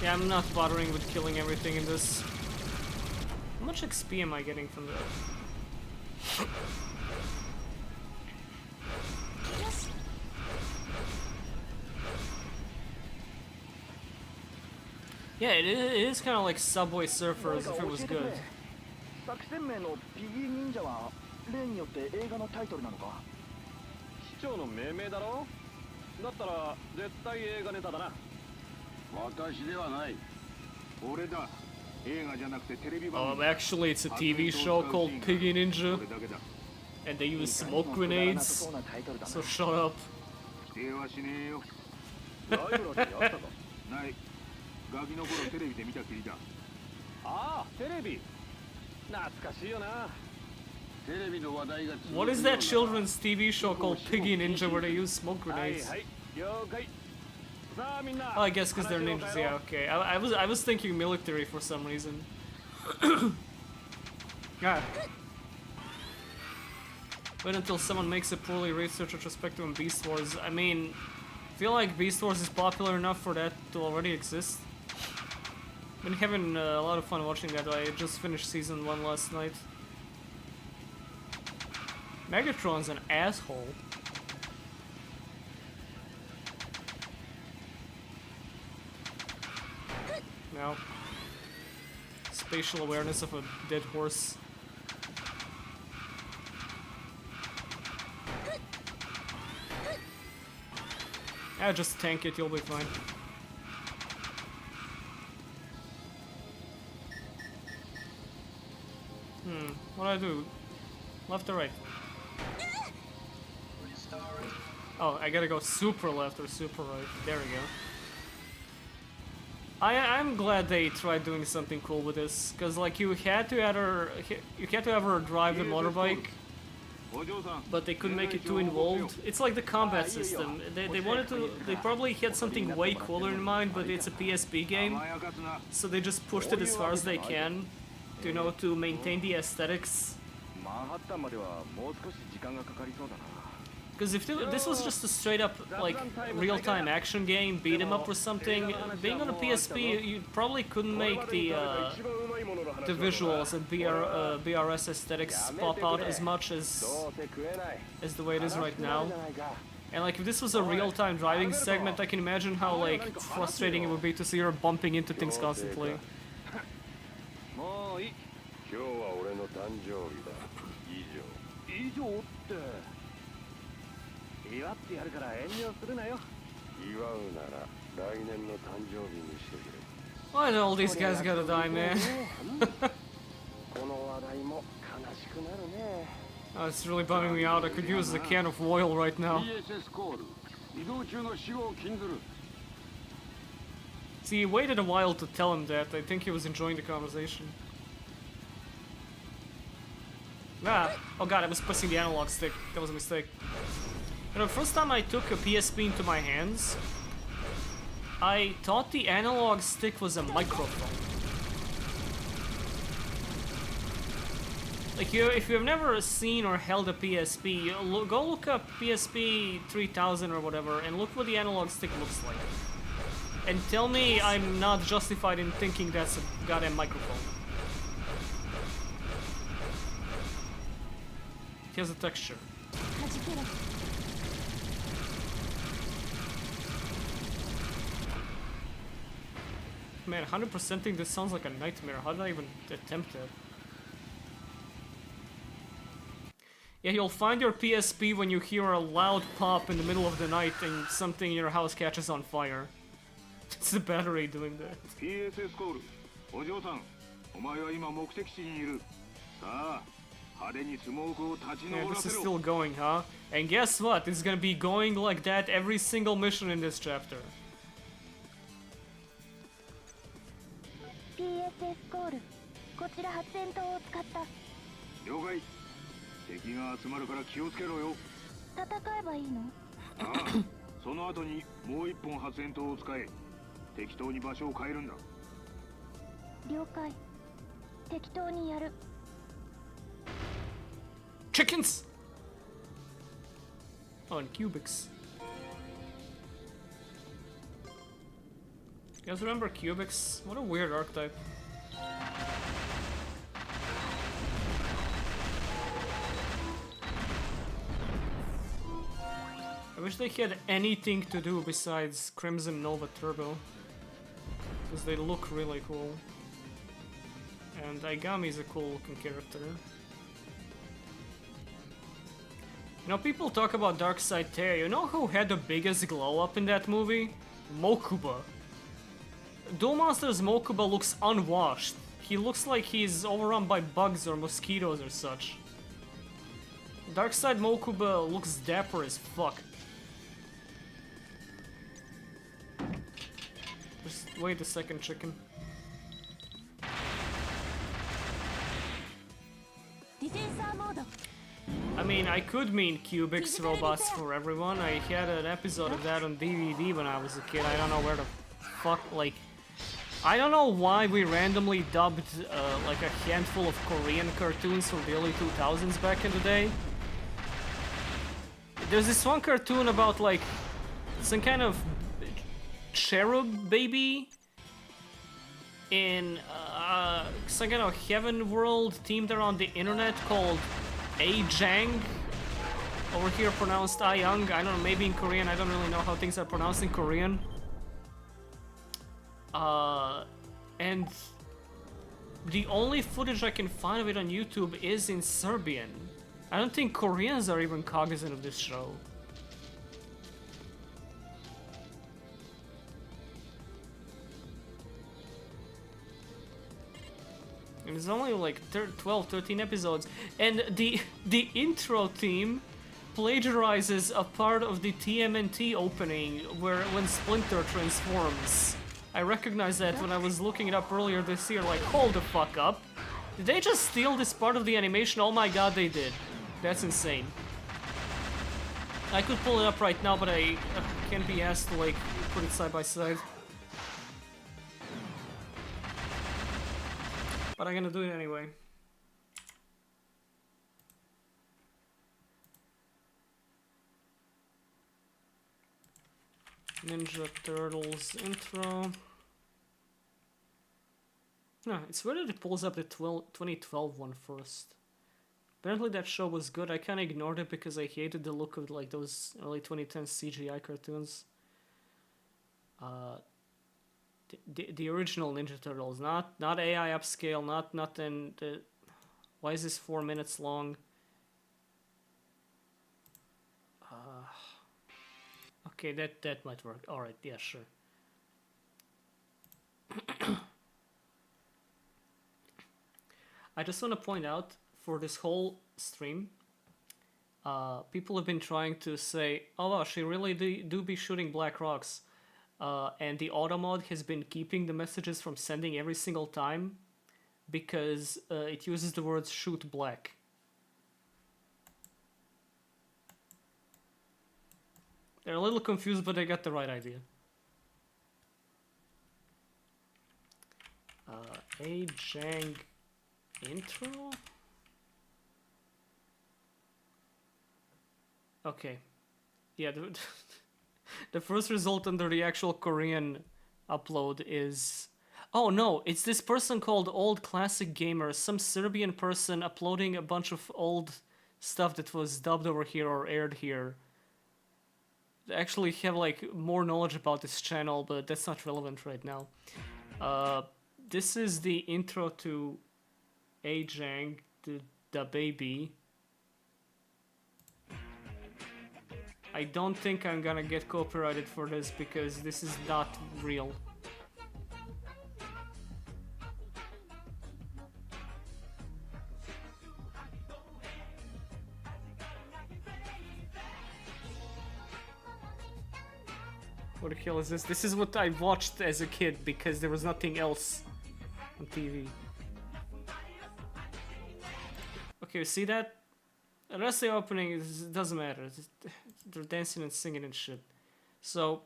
Yeah, I'm not bothering with killing everything in this. How much XP am I getting from that? Yeah, it is kind of like Subway Surfers if it was good. 作戦名のピギー忍者は例によって映画のタイトルなのか？市長の命名だろ？だったら絶対映画ネタだな。私ではない。俺だ。映画じゃなくてテレビ番組。Actually, it's a TV show called Piggy Ninja, and they use smoke grenades. So shut up. 否定はしねえよ。ライブラリーあったか？ない。ガキの頃テレビで見たきりだ。ああ、テレビ。懐かしいよな。 What is that children's TV show called Piggy Ninja where they use smoke grenades? Oh, I guess because they're ninjas. Yeah, okay. I was thinking military for some reason. Yeah. Wait until someone makes a poorly researched retrospective on Beast Wars. I mean, I feel like Beast Wars is popular enough for that to already exist. Been having a lot of fun watching that. I just finished season 1 last night. Megatron's an asshole. No. Spatial awareness of a dead horse. Yeah, just tank it, you'll be fine. What do I do? Left or right? Oh, I gotta go super left or super right. There we go. I'm glad they tried doing something cool with this, cause like you had to have her drive the motorbike, but they couldn't make it too involved. It's like the combat system. They probably had something way cooler in mind, but it's a PSP game, so they just pushed it as far as they can, you know, to maintain the aesthetics. Because if this was just a straight up like real-time action game, beat 'em up or something, being on a PSP, you probably couldn't make the visuals and BRS aesthetics pop out as much as the way it is right now. And like if this was a real-time driving segment, I can imagine how like frustrating it would be to see her bumping into things constantly. 祝ってやるから遠慮するなよ。祝うなら来年の誕生日にしてくれ。 Why do all these guys gotta die, man? この話題も悲しくなるね。 Oh, it's really bumming me out. I could use a can of oil right now. See, he waited a while to tell him that. I think he was enjoying the conversation. Ah! Oh god, I was pressing the analog stick. That was a mistake. You know, the first time I took a PSP into my hands, I thought the analog stick was a microphone. Like, if you've never seen or held a PSP, go look up PSP 3000 or whatever and look what the analog stick looks like. And tell me I'm not justified in thinking that's a goddamn microphone. It has a texture. Man, 100%ing this sounds like a nightmare. How did I even attempt it? Yeah, you'll find your PSP when you hear a loud pop in the middle of the night and something in your house catches on fire. It's the battery doing that. PSS コール。お嬢さん、お前は今目的地にいる。さあ、派手にスモークを立ち上 Yeah, ら this せ is ろ。 still going, huh? And guess what? It's gonna be going like that every single mission in this chapter. PSS コール。こちら発煙筒を使った。了解。敵が集まるから気をつけろよ。戦えばいいの？ああ、その後にもう一本発煙筒を使え。適当に場所を変えるんだ。了解。適当にやる。Chickens! Oh, and cubics. You guys remember cubics? What a weird archetype. I wish they had anything to do besides Crimson Nova Turbo, because they look really cool. And Aigami is a cool looking character. You know, people talk about Darkside Tear. You know who had the biggest glow up in that movie? Mokuba. Duel Monsters Mokuba looks unwashed. He looks like he's overrun by bugs or mosquitoes or such. Darkside Mokuba looks dapper as fuck. Just wait a second, chicken. I mean, I could mean Cubics robots for everyone. I had an episode of that on DVD when I was a kid. I don't know where the fuck, like... I don't know why we randomly dubbed like a handful of Korean cartoons from the early 2000s back in the day. There's this one cartoon about like some kind of cherub baby in some kind of heaven world themed around the internet called A-Jang. Over here pronounced A-Young. I don't know, maybe in Korean. I don't really know how things are pronounced in Korean. And the only footage I can find of it on YouTube is in Serbian. I don't think Koreans are even cognizant of this show. And it's only like 12, 13 episodes. And the intro theme plagiarizes a part of the TMNT opening when Splinter transforms. I recognized that when I was looking it up earlier this year, like, hold the fuck up. Did they just steal this part of the animation? Oh my god, they did. That's insane. I could pull it up right now, but I can't be asked to, like, put it side by side. But I'm gonna do it anyway. Ninja Turtles intro. No, it's weird that it pulls up the 2012 one first. Apparently that show was good. I kinda ignored it because I hated the look of like those early 2010s CGI cartoons. The original Ninja Turtles, not AI upscale, not nothing. Why is this 4 minutes long? Okay, that might work. All right, yeah, sure. I just want to point out for this whole stream, people have been trying to say, "Oh wow, she really do be shooting black rocks," and the auto mod has been keeping the messages from sending every single time because it uses the words "shoot black." They're a little confused, but they got the right idea. A Jang intro? Okay. Yeah, the first result under the actual Korean upload is... Oh no, it's this person called Old Classic Gamer, some Serbian person uploading a bunch of old stuff that was dubbed over here or aired here. They actually have like more knowledge about this channel, but that's not relevant right now. This is the intro to Ajang, the baby. I don't think I'm gonna get copyrighted for this because this is not real. What the hell is this? This is what I watched as a kid because there was nothing else on TV. Okay, you see that? The rest of the opening it doesn't matter. They're dancing and singing and shit. So,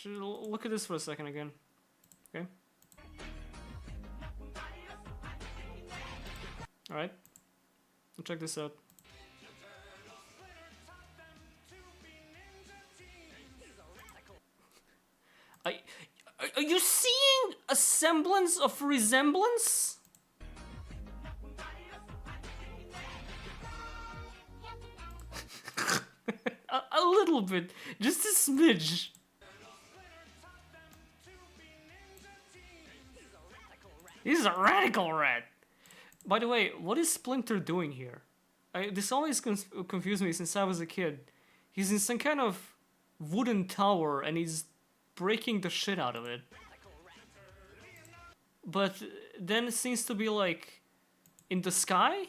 look at this for a second again. Okay. Alright. Check this out. Are you seeing a semblance of resemblance? a little bit, just a smidge. He's a radical rat. By the way, what is Splinter doing here? This always confused me since I was a kid. He's in some kind of wooden tower and he's breaking the shit out of it. But then it seems to be like in the sky?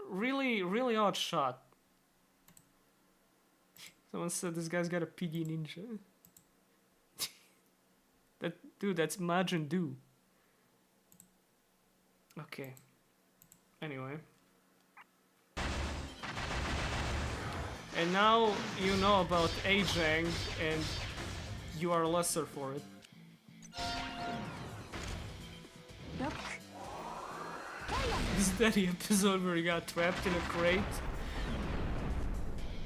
Really, really odd shot. Someone said this guy's got a piggy ninja. Dude, that's Majin Do. Okay. Anyway. And now you know about Ajang and you are lesser for it. Is that the episode where he got trapped in a crate?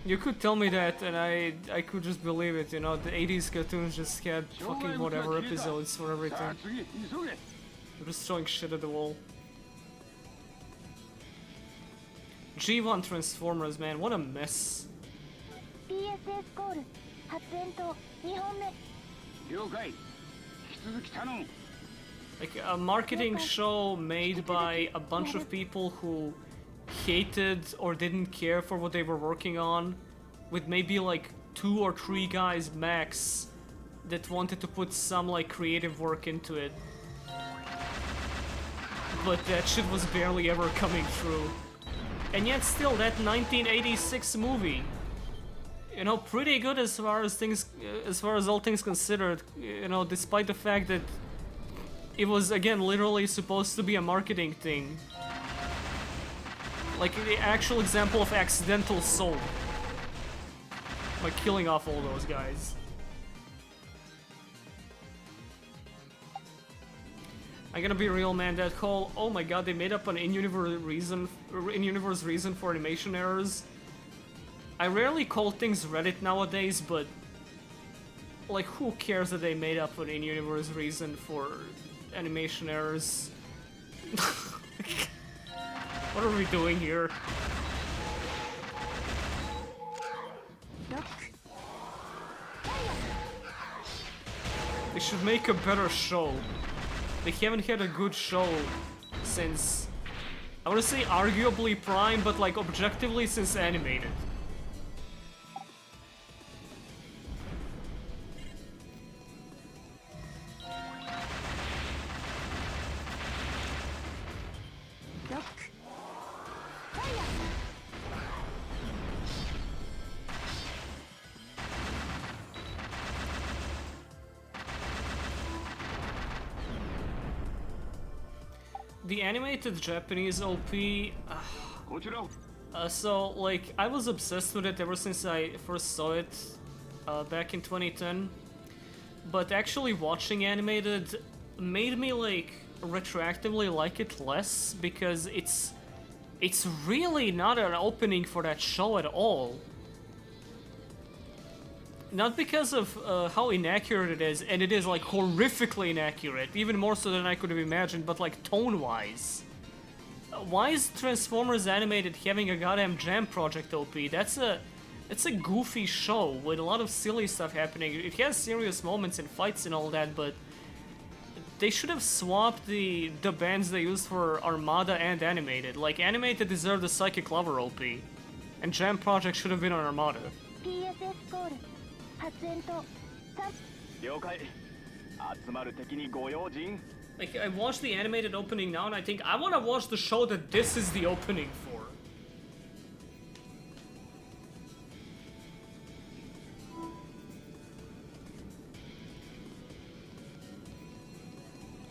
You could tell me that and I could just believe it, you know, the 80s cartoons just had fucking whatever episodes for everything. They're just throwing shit at the wall. G1 Transformers, man, what a mess. Like a marketing show made by a bunch of people who hated or didn't care for what they were working on, with maybe like 2 or 3 guys max that wanted to put some like creative work into it. But that shit was barely ever coming through. And yet still, that 1986 movie, you know, pretty good as far as all things considered, you know, despite the fact that it was, again, literally supposed to be a marketing thing. Like the actual example of accidental soul. Like killing off all those guys. I gotta be real, man, that whole, oh my god, they made up an in-universe reason for animation errors. I rarely call things Reddit nowadays, but like, who cares that they made up an in-universe reason for animation errors? What are we doing here? They should make a better show. They haven't had a good show since, I wanna say arguably Prime, but like objectively since Animated. The animated Japanese OP, so like I was obsessed with it ever since I first saw it back in 2010, but actually watching animated made me like retroactively like it less, because it's really not an opening for that show at all. Not because of how inaccurate it is, and it is like horrifically inaccurate, even more so than I could have imagined, but like tone-wise. Why is Transformers Animated having a goddamn Jam Project OP? It's a goofy show with a lot of silly stuff happening. It has serious moments and fights and all that, but they should have swapped the bands they used for Armada and Animated. Like, Animated deserved the Psychic Lover OP, and Jam Project should have been on Armada. Like, I watched the animated opening now and I think I want to watch the show that this is the opening for.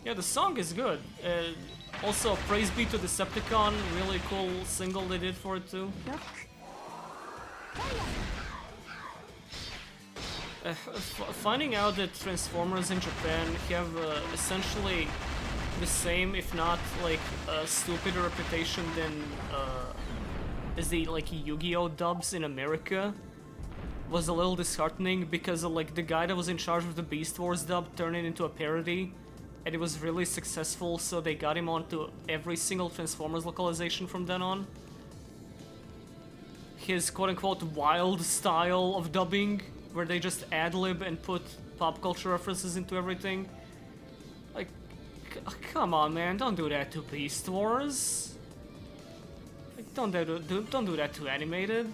Yeah, the song is good. Also, praise be to Decepticon, really cool single they did for it too. Finding out that Transformers in Japan have essentially the same, if not like a stupider reputation than as the like Yu-Gi-Oh dubs in America, was a little disheartening, because like the guy that was in charge of the Beast Wars dub turned it into a parody, and it was really successful, so they got him onto every single Transformers localization from then on. His quote-unquote wild style of dubbing, where they just ad-lib and put pop culture references into everything. Like, come on, man, don't do that to Beast Wars. Like, don't do that to Animated.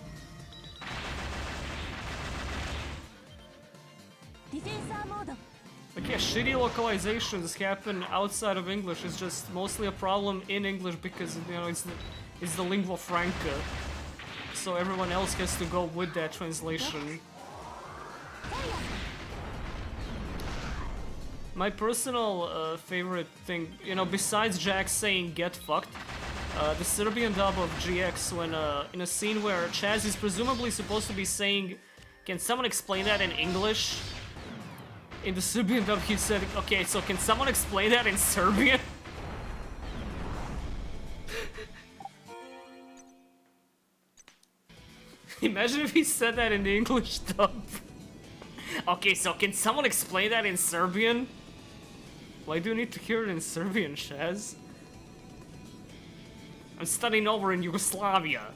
Like, yeah, shitty localizations happen outside of English. It's just mostly a problem in English because, you know, it's the lingua franca. So everyone else has to go with that translation. My personal favorite thing, you know, besides Jax saying "get fucked," the Serbian dub of GX, when in a scene where Chaz is presumably supposed to be saying, "Can someone explain that in English?" In the Serbian dub, he said, "Okay, so can someone explain that in Serbian?" Imagine if he said that in the English dub. Okay, so can someone explain that in Serbian? Why do you need to hear it in Serbian, Shaz? I'm studying over in Yugoslavia.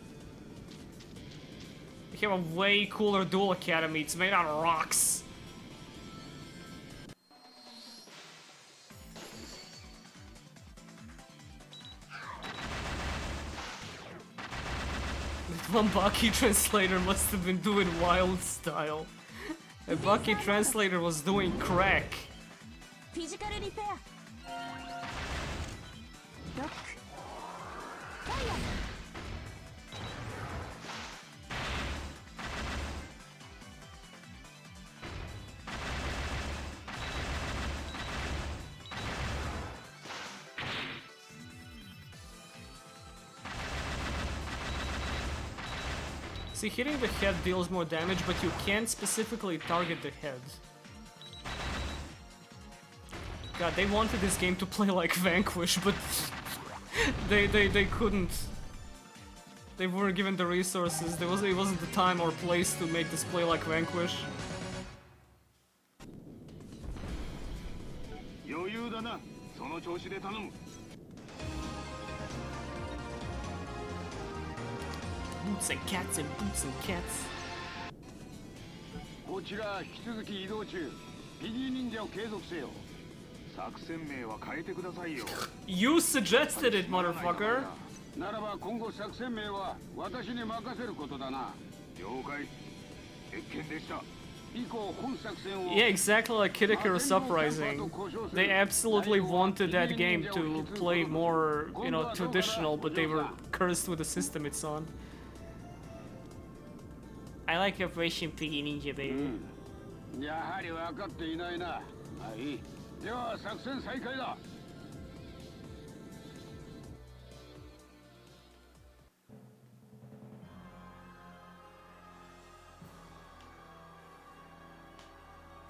We have a way cooler duel academy, it's made out of rocks. The Baki translator must have been doing wild style. The Baki translator was doing crack. See, hitting the head deals more damage, but you can't specifically target the head. God, they wanted this game to play like Vanquish, but they couldn't. They weren't given the resources. It wasn't the time or place to make this play like Vanquish. 余裕だな。その調子で頼む。Boots and cats and boots and cats. こちら引き続き移動中。ピギー忍者を継続せよ。作戦名は変えてくださいよ。You suggested it, motherfucker. ならば今後作戦名は私に任せることだな。了解。鉄拳でした。Yeah, exactly like Kid Icarus Uprising. They absolutely wanted that game to play more, you know, traditional, but they were cursed with the system it's on. I like Operation Piggy Ninja, baby. やはり分かっていないな。はい。では作戦再開だ。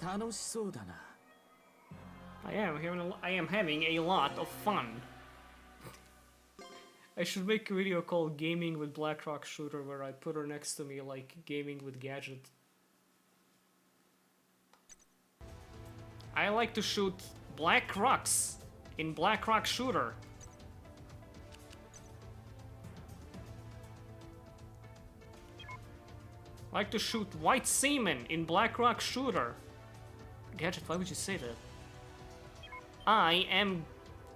楽しそうだな。I am having a lot of fun. I should make a video called Gaming with Blackrock Shooter where I put her next to me like Gaming with Gadget. I like to shoot black rocks in Blackrock Shooter. I like to shoot white semen in Blackrock Shooter. Gadget, why would you say that? I am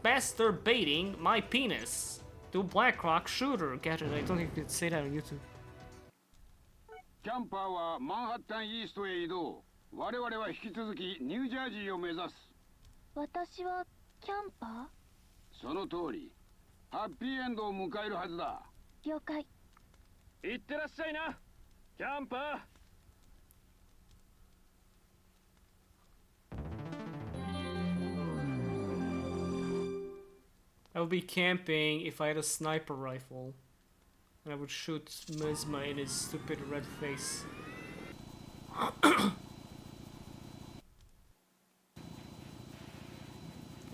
masturbating my penis to Blackrock Shooter. Gadget, I don't think you could say that on YouTube. キャンパーはマンハッタンイーストへ移動。我々は引き続きニュージャージーを目指す。私はキャンパー？その通り。ハッピーエンドを迎えるはずだ。了解。いってらっしゃいな、キャンパー。I would be camping if I had a sniper rifle. And I would shoot Mizma in his stupid red face.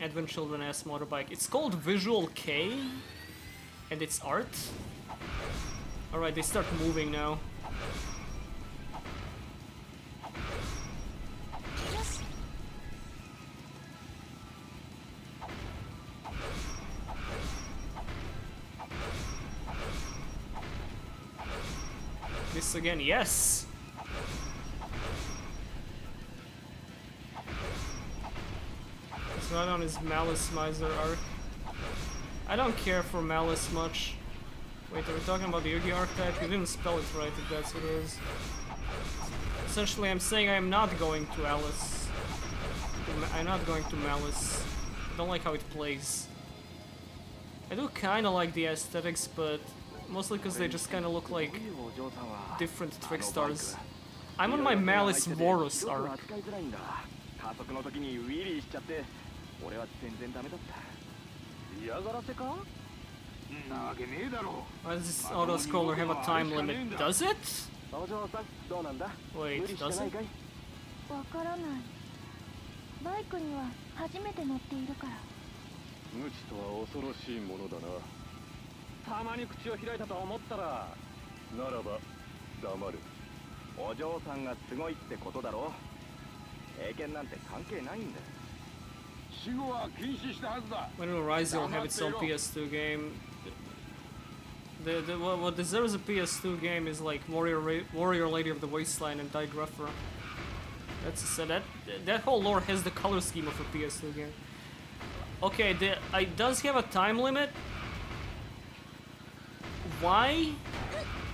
Advent Children ass motorbike. It's called Visual K? And it's art? Alright, they start moving now. This again, yes! It's not on his Malice Miser arc. I don't care for Malice much. Wait, are we talking about the Yugi archetype? You didn't spell it right if that's what it is. Essentially, I'm saying I am not going to Alice. I'm not going to Malice. I don't like how it plays. I do kinda like the aesthetics, but mostly because they just kinda look like different Trickstars. I'm on my Malice Vorus arc. Why does this auto-scroller have a time limit? Does it? Wait, does it? わからない。バイクには初めて乗っているから。無知とは恐ろしいものだな。たまに口を開いたと思ったら、ならば黙る。お嬢さんがすごいってことだろ。英検なんて関係ないんだ。死後は禁止したはずだ。 When will Rise will have its own PS2 game? What deserves a PS2 game is like Warrior Lady of the Wasteland and Digrapher. That's sad. That whole lore has the color scheme of a PS2 game. Okay, it does have a time limit. Why?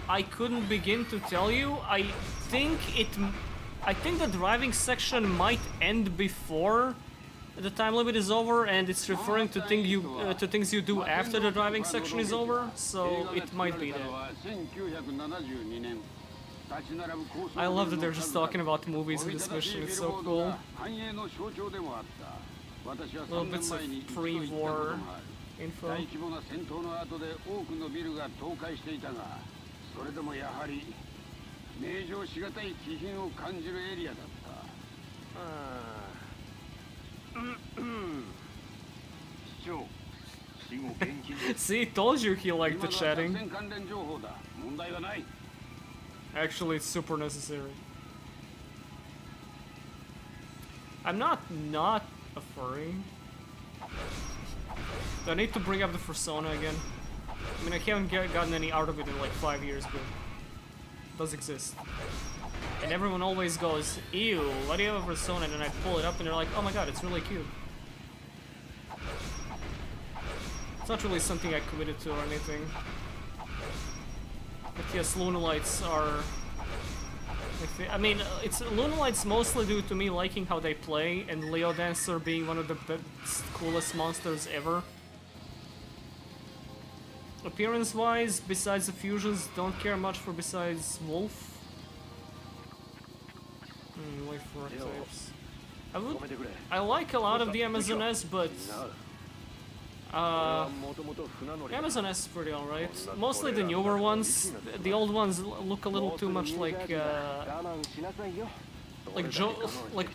I couldn't begin to tell you. I think the driving section might end before the time limit is over, and it's referring to things you do after the driving section is over, so it might be that. I love that they're just talking about movies in this mission, it's so cool. Little bits of pre-war info. それでもやはり名状しがたい気品を感じるエリアだった。市長、See, told you he liked the chatting. Actually, it's super necessary. I'm not a furry. Do I need to bring up the persona again? I mean, I haven't gotten any out of it in like 5 years, but it does exist. And everyone always goes, ew, why do you have a persona? And then I pull it up and they're like, oh my god, it's really cute. It's not really something I committed to or anything. But yes, Lunalights are... I mean, it's Lunalights mostly due to me liking how they play, and Leo Dancer being one of the best, coolest monsters ever. Appearance-wise, besides the fusions, don't care much for besides Wolf. Wait for types. I like a lot of the Amazoness, but Amazoness is pretty alright. Mostly the newer ones. The old ones look a little too much like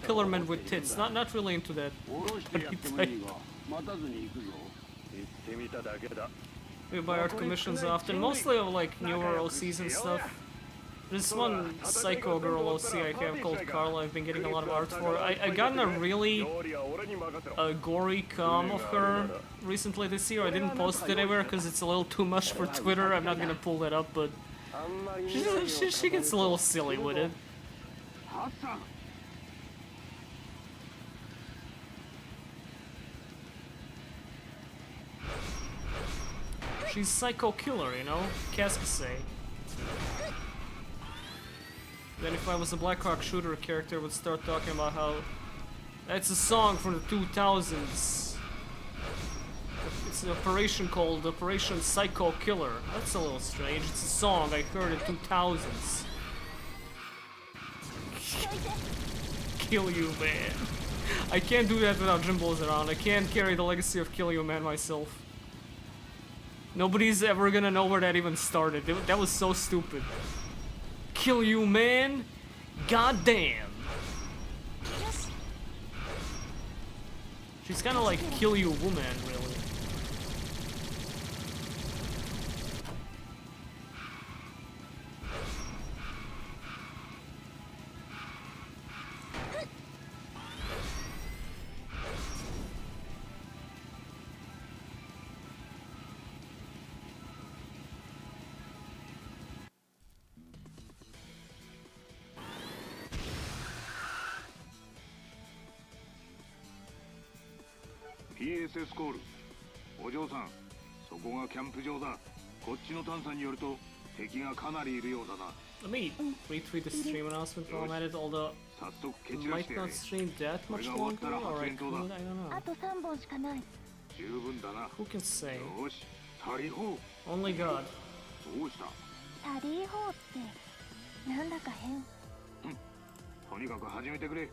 Pillarmen with tits. Not really into that type. We buy art commissions often, mostly of like newer OCs and stuff. There's one psycho girl OC I have called Carla I've been getting a lot of art for. I gotten a really gory com of her recently this year. I didn't post it anywhere because it's a little too much for Twitter. I'm not gonna pull that up, but she gets a little silly with it. She's psycho killer, you know? Qu'est-ce que c'est? Then if I was a Blackrock shooter character, I would start talking about how it's a song from the 2000s. It's an operation called Operation Psycho Killer. That's a little strange. It's a song I heard in 2000s. Kill you, man. I can't do that without Jimbo's around. I can't carry the legacy of Kill You Man myself. Nobody's ever gonna know where that even started. That was so stupid. Kill you, man! Goddamn! She's kinda like Kill You Woman, really. PSS コール。お嬢さん、そこがキャンプ場だ。こっちの探査によると敵がかなりいるようだな。Let me retweet the stream announcement while I'm at it, although I might not stream that much longer, or I could, I don't know. あと3本しかない。十分だな。 Who can say? よし、足りほう。 Only God. どうした？タリーホーってなんだか変。とにかく始めてくれ。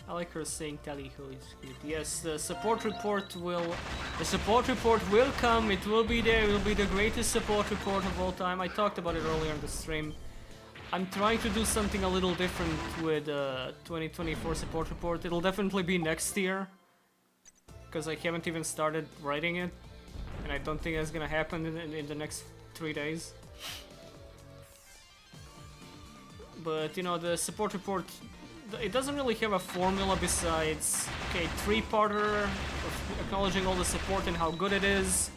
I like her saying Tally-ho is good. Yes, the support report will come, it will be there, it will be the greatest support report of all time. I talked about it earlier in the stream. I'm trying to do something a little different with 2024 support report. It'll definitely be next year, because I haven't even started writing it, and I don't think that's gonna happen in the next 3 days. But, you know, the support report, it doesn't really have a formula besides, okay, 3-parter, acknowledging all the support and how good it is.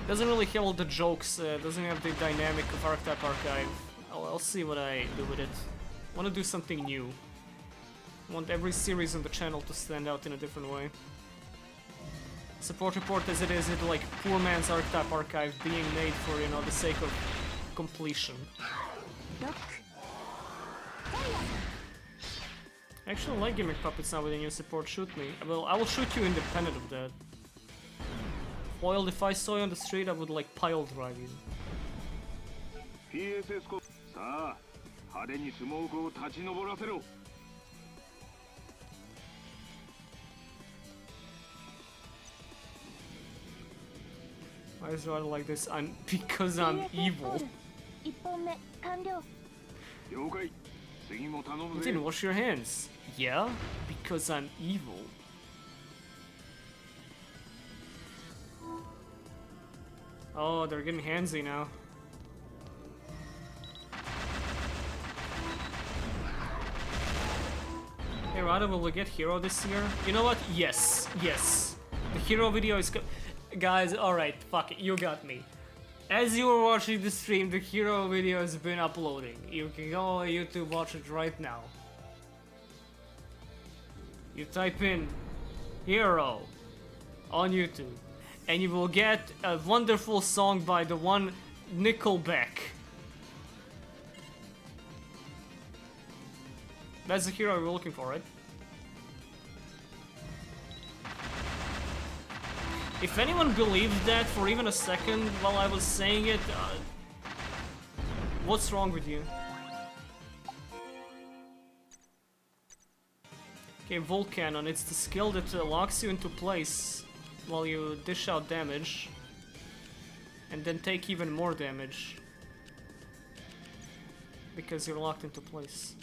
Doesn't really have all the jokes, doesn't have the dynamic of Archetype Archive. I'll see what I do with it. I want to do something new. I want every series on the channel to stand out in a different way. Support report as it is, it's like poor man's Archetype Archive being made for, you know, the sake of completion. I actually like gimmick puppets now with the new support. Shoot me. Well, I will shoot you independent of that. Foiled, if I saw you on the street, I would like pile drive you. PSS コさあ、派手にスモークを立ち上らせろ。 Why is Rod like this? Because I'm evil. 1本目完了。了解。次も頼む You ぜ。 didn't wash your hands. Yeah? Because I'm evil. Oh, they're getting handsy now. Hey Rada, will we get Hero this year? You know what? Yes, yes. The Hero video is guys, alright, fuck it, you got me. As you were watching the stream, the Hero video has been uploading. You can go on YouTube, watch it right now. You type in Hero on YouTube, and you will get a wonderful song by the one Nickelback. That's the hero we're looking for, right? If anyone believed that for even a second while I was saying it, what's wrong with you? Okay, Volcanon, it's the skill that locks you into place while you dish out damage and then take even more damage because you're locked into place.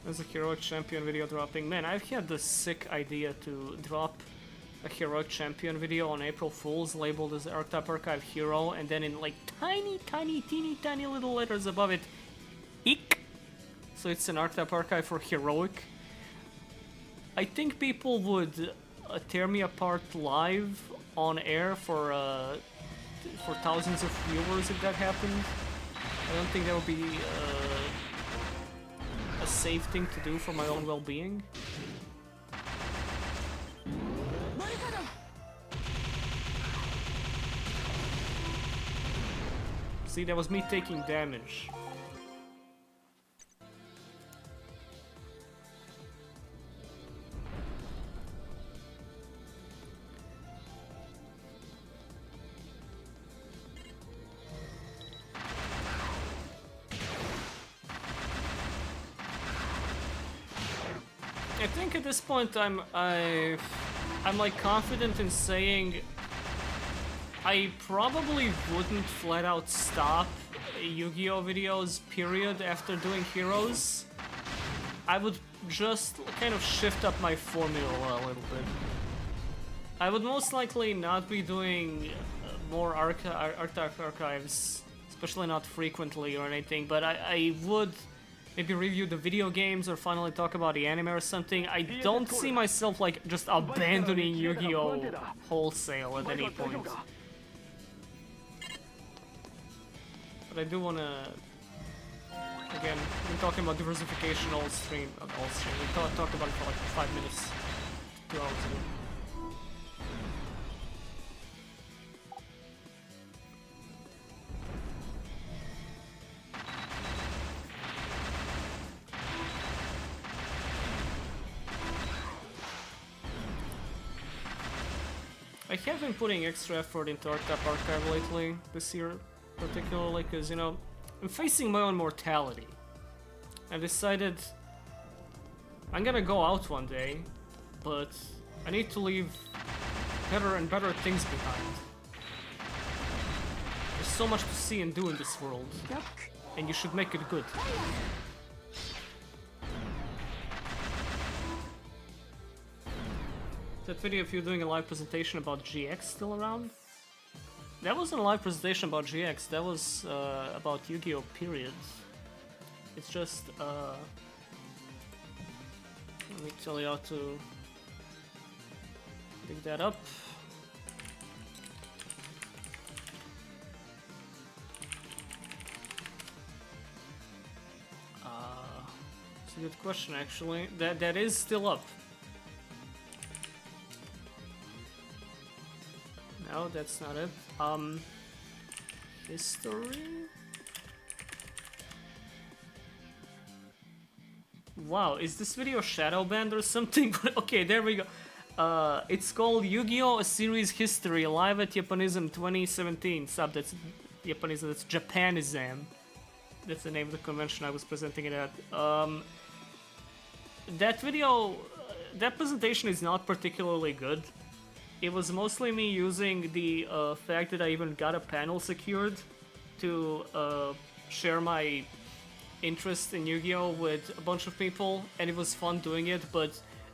There's a heroic champion video dropping. Man, I've had the sick idea to drop a heroic champion video on April Fools labeled as Archetype Archive Hero, and then in like tiny, teeny tiny little letters above it, IK. So it's an Archetype Archive for heroic. I think people would tear me apart live on air for thousands of viewers if that happened. I don't think that would be a safe thing to do for my own well-being. See, that was me taking damage. I think at this point I'm like confident in saying I probably wouldn't flat out stop Yu-Gi-Oh videos period after doing Heroes. I would just kind of shift up my formula a little bit. I would most likely not be doing more Archetype Archives, especially not frequently or anything, but I would maybe review the video games or finally talk about the anime or something. I don't see myself like just abandoning Yu-Gi-Oh wholesale at any point. But I do wanna, again, we're talking about diversification all stream, we talked about it for like 5 minutes, 2 hours ago. I have been putting extra effort into Archetype Archive lately, this year particularly, because, you know, I'm facing my own mortality. I decided I'm gonna go out one day, but I need to leave better and better things behind. There's so much to see and do in this world, and you should make it good. That video of you doing a live presentation about GX still around? That wasn't a live presentation about GX, that was about Yu-Gi-Oh! Period. It's just, let me tell you how to dig that up. It's a good question actually. That is still up. No, that's not it. History? Wow, is this video shadow banned or something? Okay, there we go. It's called Yu-Gi-Oh! A Series History, live at Japanism 2017. That's Japanism, that's Japanism. That's the name of the convention I was presenting it at. That video, that presentation is not particularly good. It was mostly me using the fact that I even got a panel secured to share my interest in Yu-Gi-Oh! With a bunch of people, and it was fun doing it, but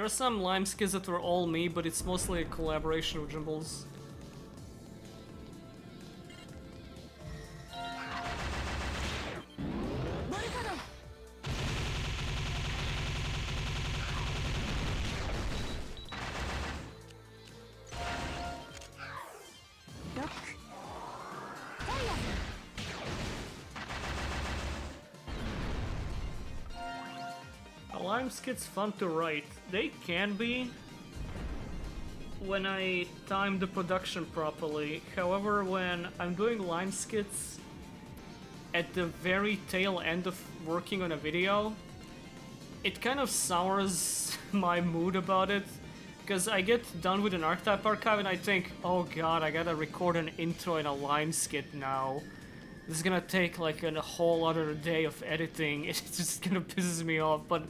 There are some Lime skits that were all me, but it's mostly a collaboration with Jimbles. Lime skits fun to write. They can be when I time the production properly. However, when I'm doing Lime skits at the very tail end of working on a video, it kind of sours my mood about it. Because I get done with an archetype archive and I think, oh god, I gotta record an intro in a Lime skit now. This is gonna take like a whole other day of editing. It just kind of pisses me off. But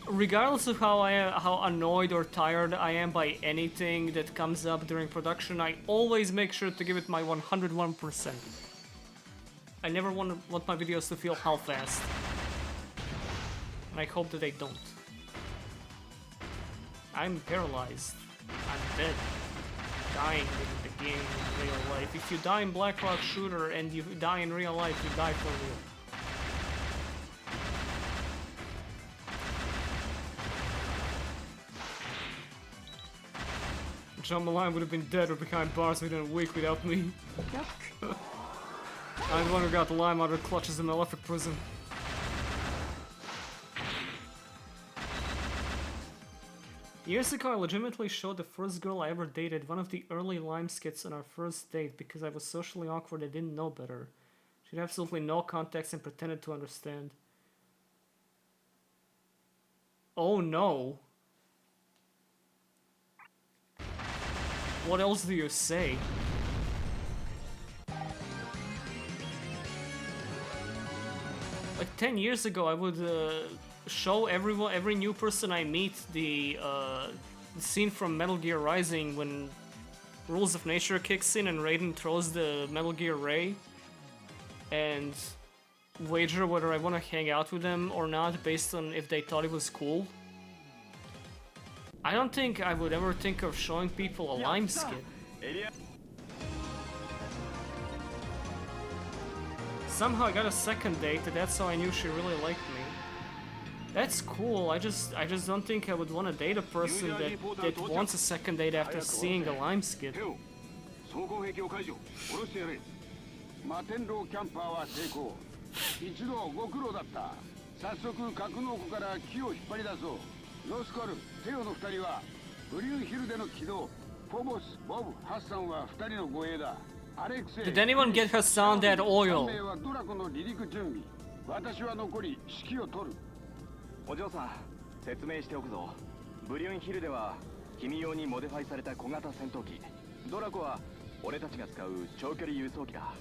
regardless of how annoyed or tired I am by anything that comes up during production, I always make sure to give it my 101%. I never want my videos to feel half-assed. And I hope that they don't. I'm paralyzed. I'm dead. Dying in the game in real life. If you die in Black Rock Shooter and you die in real life, you die for real. John Maline would have been dead or behind bars within a week without me. I'm the one who got the Lime out of the clutches in the Elephant prison. Years ago, I legitimately showed the first girl I ever dated one of the early Lime skits on our first date because I was socially awkward and didn't know better. She had absolutely no context and pretended to understand. Oh no. What else do you say? Like 10 years ago, I would show every new person I meet the scene from Metal Gear Rising when Rules of Nature kicks in and Raiden throws the Metal Gear Ray, and wager whether I want to hang out with them or not based on if they thought it was cool. I don't think I would ever think of showing people a Lime skit. Somehow I got a second date, and that's how I knew she really liked me. That's cool, I just don't think I would want to date a person that wants a second date after seeing a Lime skit. Did anyone get Hassan that oil? お嬢さん、説明しておくぞ。ブリュンヒルでは君用にモディファイされた小型戦闘機。ドラコは俺たちが使う長距離輸送機だ。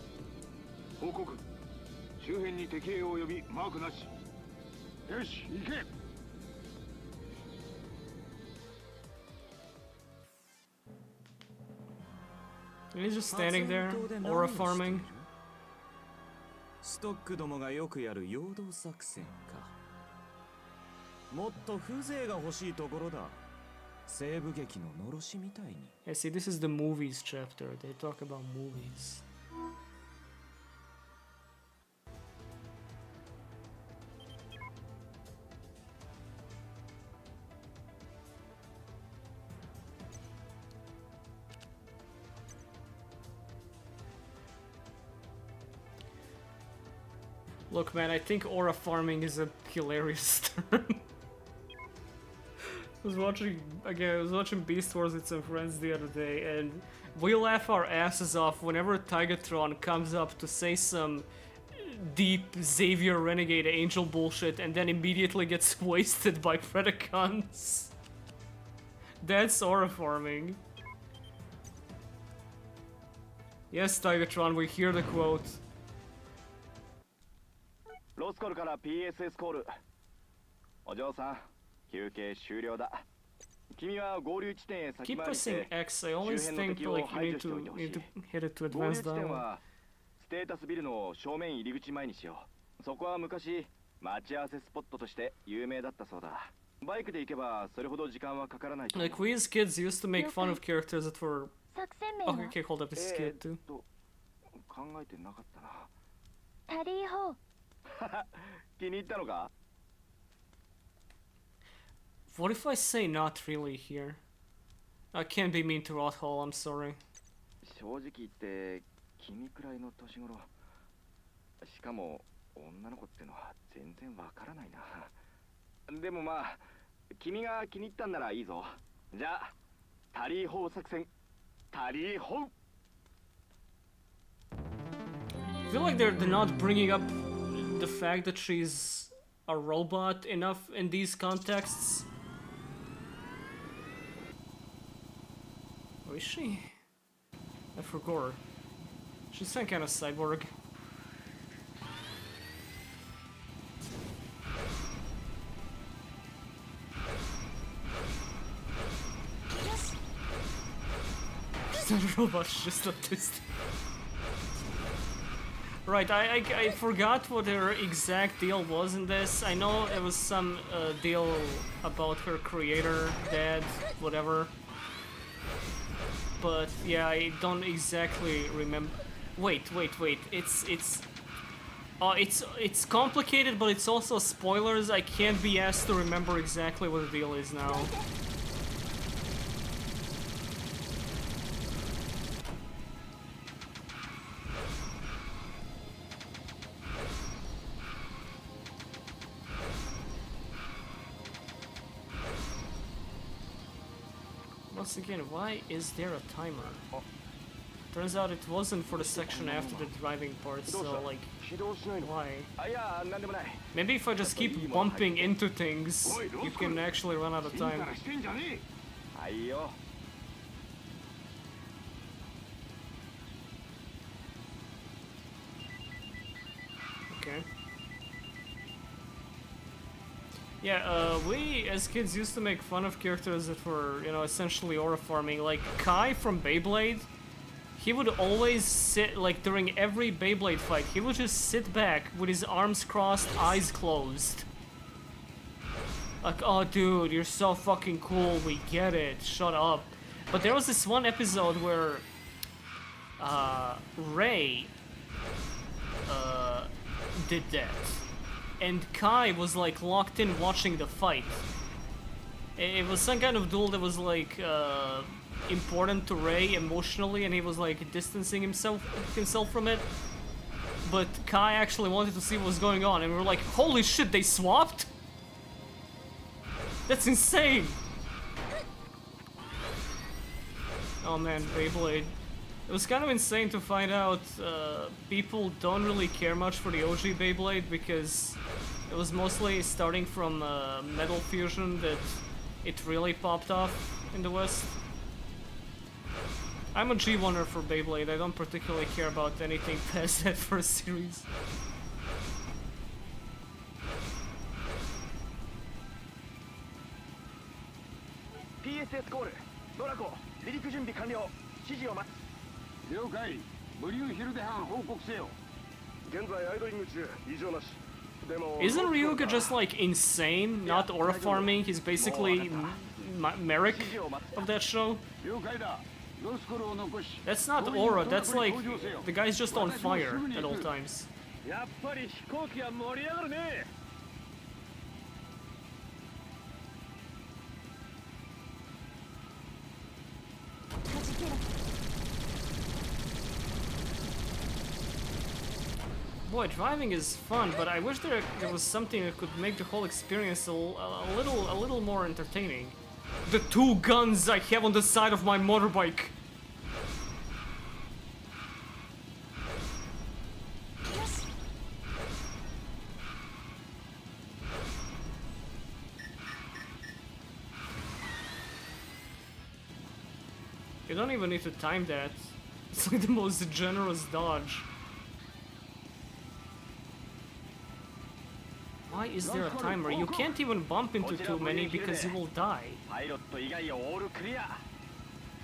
報告。周辺に敵兵及びマークなし。よし、行け。He's just standing there, aura farming. ストックどもがよくやる陽動作戦か。もっと風情が欲しいところだ。西部劇ののろしみたいに。Yeah, see, this is the movies chapter. They talk about movies. Look, man, I think aura farming is a hilarious term. I was watching Beast Wars with some friends the other day, and we laugh our asses off whenever Tigatron comes up to say some deep Xavier Renegade Angel bullshit and then immediately gets wasted by Predacons. That's aura farming. Yes, Tigatron, we hear the quote. ロスコルから PSS コール。お嬢さん、休憩終了だ。君は合流地点へ先 Keep 回りし pressing て X. I always 周辺の think 敵を like you 排 need 除しておい to てほしい。 hit it to 合流 advance 地点 down. はステータスビルの正面入り口前にしよう。そこは昔待ち合わせスポットとして有名だったそうだ。バイクで行けばそれほど時間はかからないと思う。 Like we as kids used to make fun of characters that were. 作戦名は Okay, okay, hold up, this is kid too. 考えてなかったな。タリーホー。気に入ったのか？ What if I say not really here? I can't be mean to Rothall, I'm sorry. 正直言って君くらいの年頃。しかも女の子ってのは全然わからないな。でもまあ君が気に入ったんならいいぞ。じゃあタリーホー作戦。タリーホー。 I feel like they're not bringing up the fact that she's a robot enough in these contexts. Oh, is she? I forgot. She's some kind of cyborg. She's not a robot, she's just autistic. Right, I forgot what her exact deal was in this. I know it was some deal about her creator, dad, whatever. But yeah, I don't exactly remember. Wait. It's complicated, but it's also spoilers. I can't be asked to remember exactly what the deal is now. Once again, why is there a timer? Turns out it wasn't for the section after the driving part, so like, why? Maybe if I just keep bumping into things, you can actually run out of time. Okay. Yeah, we as kids used to make fun of characters that were, you know, essentially aura farming. Like Kai from Beyblade, he would always sit, like during every Beyblade fight, he would just sit back with his arms crossed, eyes closed. Like, oh dude, you're so fucking cool, we get it, shut up. But there was this one episode where Ray did that. And Kai was like locked in watching the fight. It was some kind of duel that was like important to Ray emotionally, and he was like distancing himself from it. But Kai actually wanted to see what was going on, and we were like, holy shit, they swapped? That's insane! Oh man, Beyblade. It was kind of insane to find out people don't really care much for the OG Beyblade because it was mostly starting from Metal Fusion that it really popped off in the West. I'm a G1er for Beyblade, I don't particularly care about anything past that first series. PSS コール、ドラコ、離陸準備完了。指示を待つ。了解。ブリューヒルデ班報告せよ。現在アイドリング中、異常なし。 Isn't Ryuga just like insane, not aura farming? He's basically Merrick of that show. That's not aura, that's like the guy's just on fire at all times. Boy, driving is fun, but I wish there was something that could make the whole experience a little more entertaining. The two guns I have on the side of my motorbike. You don't even need to time that. It's like the most generous dodge. Why is there a timer? You can't even bump into too many because you will die.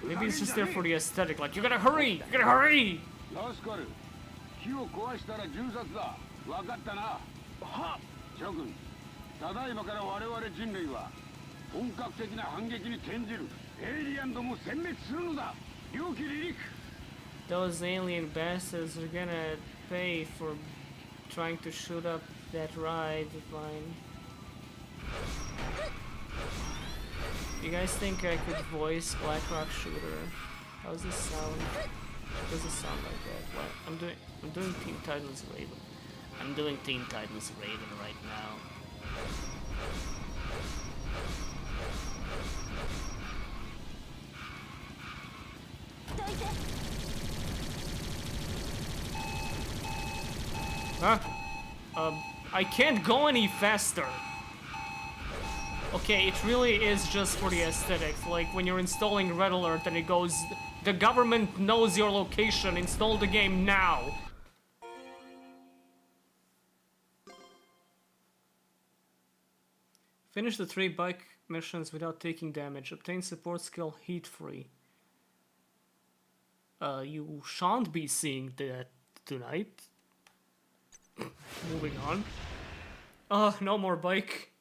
Maybe it's just there for the aesthetic, like, you gotta hurry! You gotta hurry! 本格的な反撃に転じるエイリアンどもを殲滅するのだ。良き離陸。 Those alien bastards are gonna pay for trying to shoot up that ride of mine. You guys think I could voice Blackrock Shooter? How does this sound? Does it sound like that? What? I'm doing Teen Titans Raven. I'm doing Teen Titans Raven right now. Huh? I can't go any faster. Okay, it really is just for the aesthetics. Like when you're installing Red Alert and it goes, the government knows your location, install the game now. Finish the 3 bike missions without taking damage. Obtain support skill heat free. You shan't be seeing that tonight. Moving on. Oh, no more bike.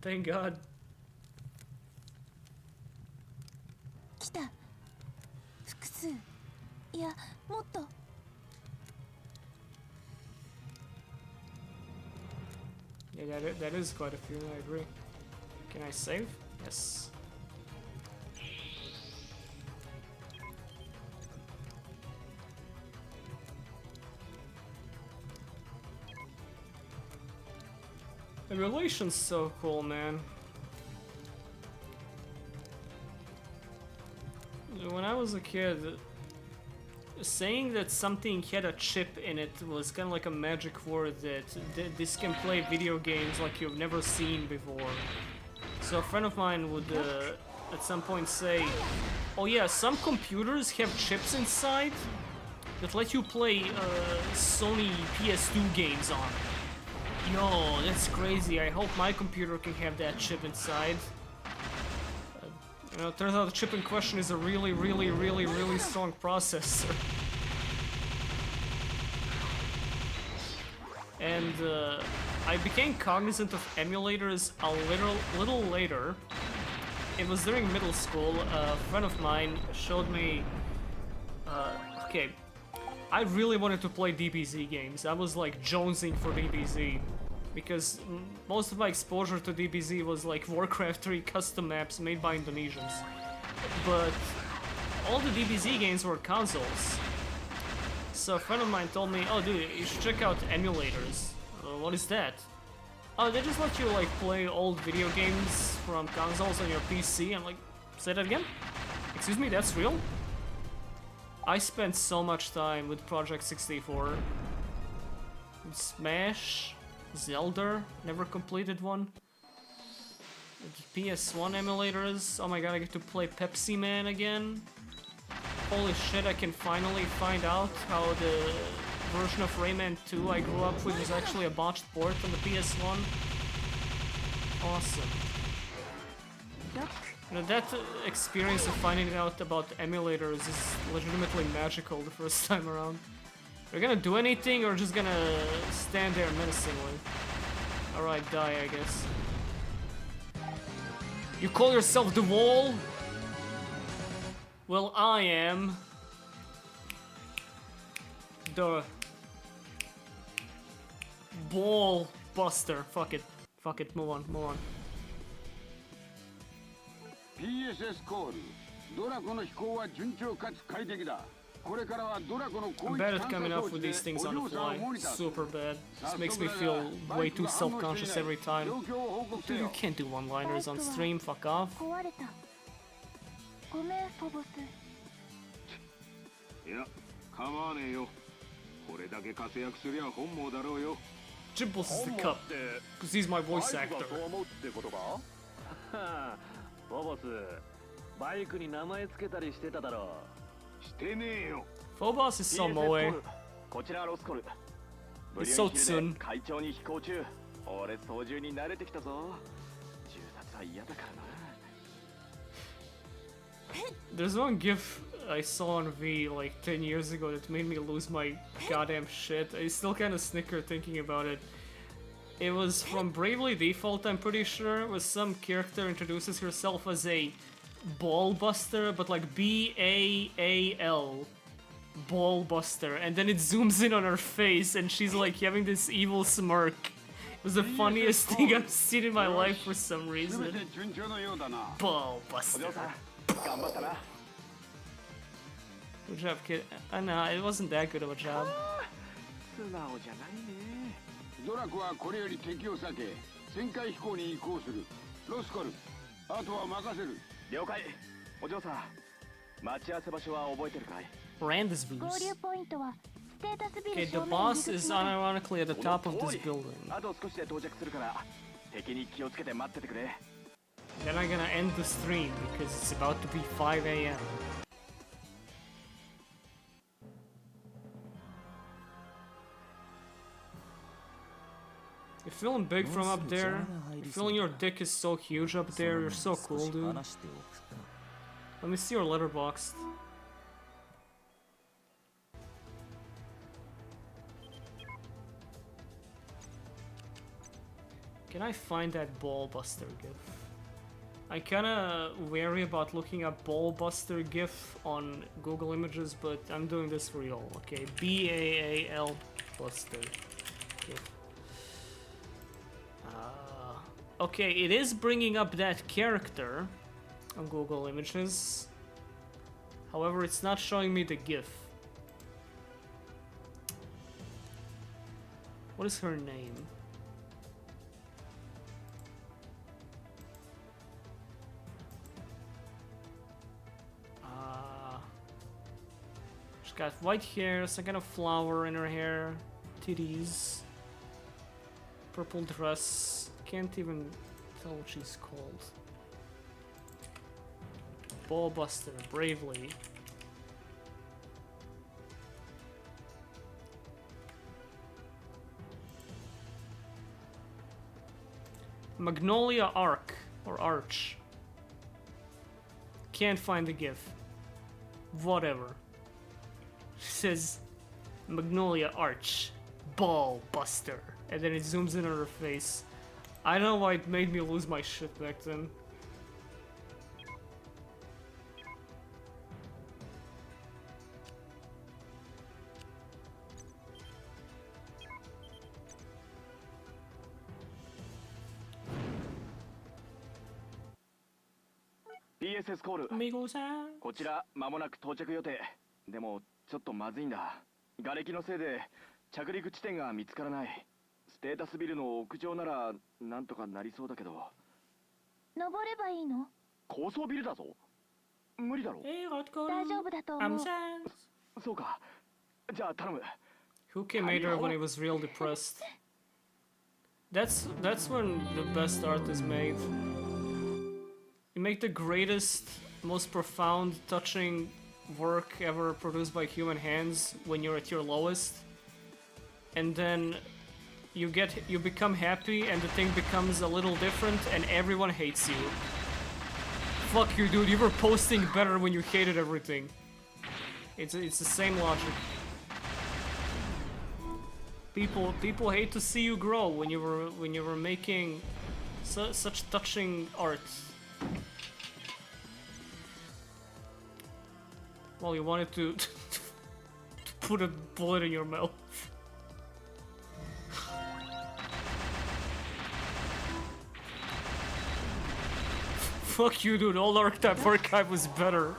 Thank God. 来た。複数。いや、もっと。Yeah, that is quite a few, I agree. Can I save? Yes. The relation's so cool, man. When I was a kid, saying that something had a chip in it was kind of like a magic word that this can play video games like you've never seen before. So a friend of mine would at some point say, oh yeah, some computers have chips inside that let you play Sony PS2 games on. Yo, that's crazy. I hope my computer can have that chip inside. You know, it turns out the chip in question is a really strong processor. And I became cognizant of emulators a little later. It was during middle school. A friend of mine showed me... okay, I really wanted to play DBZ games. I was like jonesing for DBZ. Because most of my exposure to DBZ was like Warcraft 3 custom maps made by Indonesians. But all the DBZ games were consoles. So a friend of mine told me, oh dude, you should check out emulators. What is that? Oh, they just let you like play old video games from consoles on your PC. I'm like, say that again? Excuse me, that's real? I spent so much time with Project 64. With Smash. Zelda, never completed one. PS1 emulators, oh my god, I get to play Pepsi Man again. Holy shit, I can finally find out how the version of Rayman 2 I grew up with was actually a botched port on the PS1. Awesome. You know, that experience of finding out about emulators is legitimately magical the first time around. Are you gonna do anything or just gonna stand there menacingly? Alright, die, I guess. You call yourself the Wall? Well, I am... the... Ball Buster. Fuck it. Fuck it, move on, move on. PSS コール。ドラコの飛行は順調かつ快適だ。 I'm bad at coming up with these things on the fly. Super bad. This makes me feel way too self-conscious every time. Dude, you can't do one-liners on stream, fuck off. Jibbles is the cup, because he's my voice actor. Phobos is so moe. It's so Tsun. There's one gif I saw on V like 10 years ago that made me lose my goddamn shit. I still kinda snicker thinking about it. It was from Bravely Default, I'm pretty sure. It was some character introduces herself as a ball buster, but like B-A-A-L. Ball buster. And then it zooms in on her face and she's like having this evil smirk. It was the funniest thing I've seen in my life for some reason. Ball buster. Good job, kid. No, it wasn't that good of a job. ドラコはこれより敵を避け旋回飛行に移行する。ロスコル、あとは任せる。了解。お嬢さん、待ち合わせ場所は覚えてるかい？ Rand's views. 合流ポイントはステータスビ Okay, ル the 正面 boss 入り is 口まで unironically at the top of this building. あと少しで到着するから敵に気をつけて待っててくれ。 Then I'm gonna end the stream because it's about to be 5 a.m. You're feeling big from up there. You're feeling your dick is so huge up there. You're so cool, dude. Let me see your letterboxd. Can I find that ball buster gif? I kinda wary about looking up ball buster gif on Google Images, but I'm doing this for y'all, okay? B-A-A-L buster gif. Okay, it is bringing up that character on Google Images. However, it's not showing me the GIF. What is her name? She's got white hair, some kind of flower in her hair, titties, purple dress. Can't even tell what she's called. Ballbuster, Bravely. Magnolia Arc, or Arch. Can't find the GIF. Whatever. Says Magnolia Arch, Ballbuster, and then it zooms in on her face. I don't know why it made me lose my shit back then. PSS コール。Mikuさん。こちら間もなく到着予定。でもちょっとまずいんだ。瓦礫のせいで着陸地点が見つからない。ステータスビルの屋上ならなんとかなりそうだけど。登ればいいの？高層ビルだぞ。無理だろ。大丈夫だと思う。そうか。じゃあ頼む。Huke made her when he was real depressed. That's when the best art is made. You make the greatest, most profound, touching work ever produced by human hands when you're at your lowest, and then you become happy and the thing becomes a little different and everyone hates you. Fuck you, dude, you were posting better when you hated everything. It's the same logic. People hate to see you grow when you were making such touching art. Well, you wanted to put a bullet in your mouth. Fuck you, dude. Old Archetype Archive was better.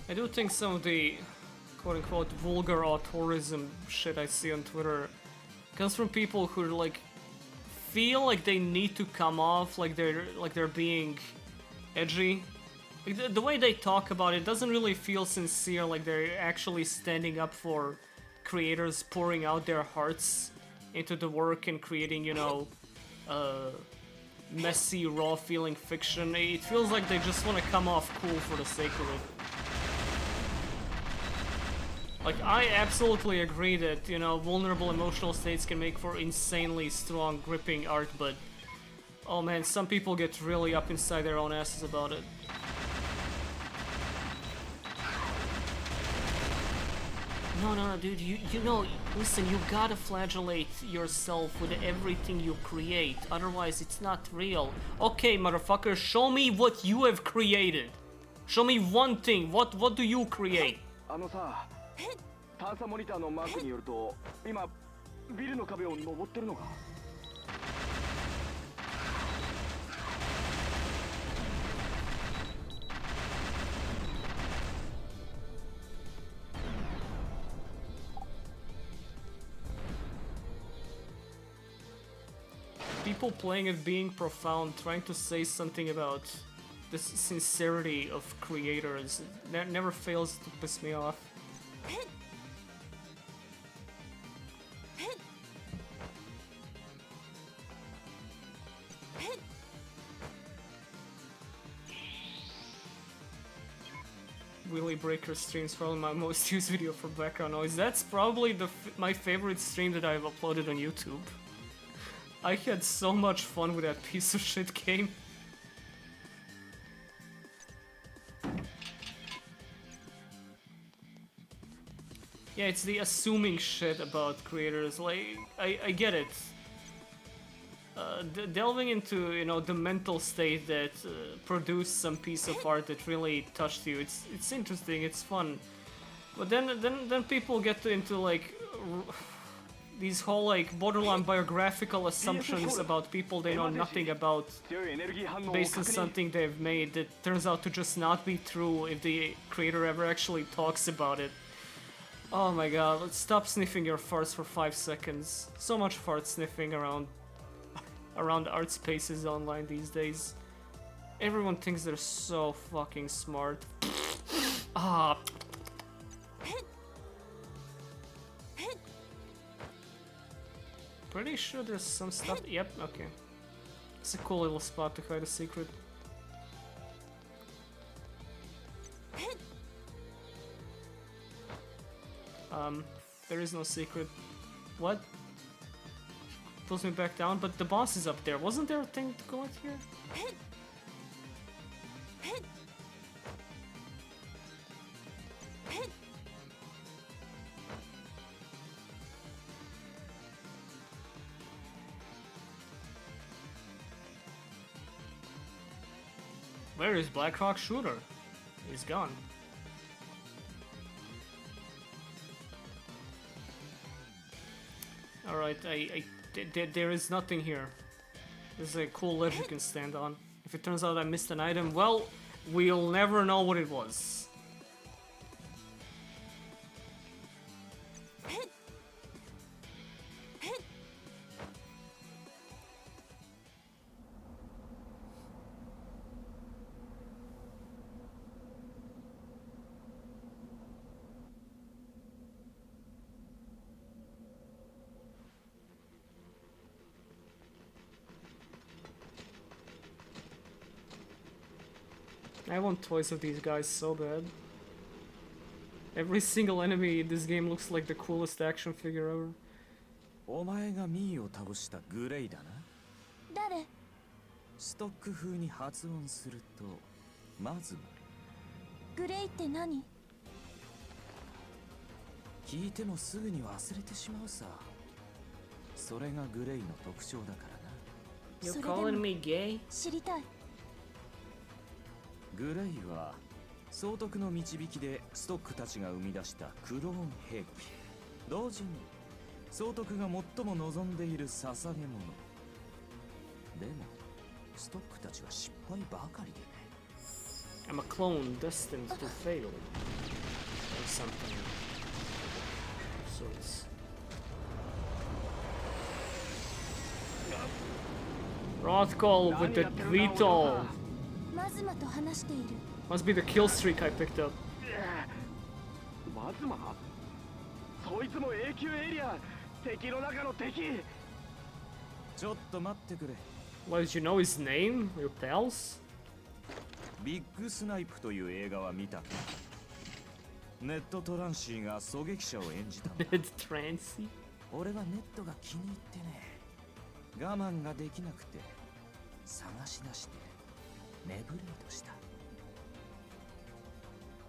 I do think some of the quote-unquote vulgar authorism shit I see on Twitter comes from people who like feel like they need to come off like they're being edgy. Like the way they talk about it doesn't really feel sincere, like they're actually standing up for creators pouring out their hearts into the work and creating, you know, messy, raw-feeling fiction. It feels like they just want to come off cool for the sake of it. Like, I absolutely agree that, you know, vulnerable emotional states can make for insanely strong, gripping art, but oh man, some people get really up inside their own asses about it. No, dude, you know, listen, you gotta flagellate yourself with everything you create, otherwise it's not real. Okay, motherfucker, show me what you have created. Show me one thing, what do you create? 探査モニターのマークによると、今ビルの壁を登ってるのか。People playing it being profound, trying to say something about the sincerity of creators, never fails to piss me off. Wheelie Breaker streams probably my most used video for background noise. That's probably my favorite stream that I've uploaded on YouTube. I had so much fun with that piece of shit game. Yeah, it's the assuming shit about creators. Like, I get it. Delving into, you know, the mental state that produced some piece of art that really touched you. It's interesting. It's fun. But then people get into like these whole like borderline biographical assumptions about people they know nothing about, based on something they've made that turns out to just not be true if the creator ever actually talks about it. Oh my god, let's stop sniffing your farts for 5 seconds. So much fart sniffing around art spaces online these days. Everyone thinks they're so fucking smart. Ah. Pretty sure there's some stuff. Yep, okay. It's a cool little spot to hide a secret. There is no secret. What? Pulls me back down, but the boss is up there. Wasn't there a thing to go out here? Where is Blackrock Shooter? He's gone. Alright, there is nothing here. There's a cool ledge you can stand on. If it turns out I missed an item, well, we'll never know what it was. I want toys of these guys so bad. Every single enemy in this game looks like the coolest action figure ever. お前がミーを倒したグレイだな。誰？ストック風に発音するとまずグレイって何？聞いてもすぐに忘れてしまうさ。それがグレイの特徴だからな。You calling me gay? 知りたい。グレイは総督の導きでストックたちが生み出したクローン兵器。同時に総督が最も望んでいる捧げ物。でもストックたちは失敗ばかりでね。I'm a clone destined to fail. Or something. So it's... Rothkol with the Vito. Must be the kill streak I picked up. マズマ？そいつも永久エリア、敵の中の敵。ちょっと待ってくれ。 Why did you know his name? Your pals? ビッグスナイプという映画は見たか？ネット・トランシーが狙撃者を演じたの。 Ned Trancy? 俺はネットが気に入ってね、我慢ができなくて探し出してネブレードした。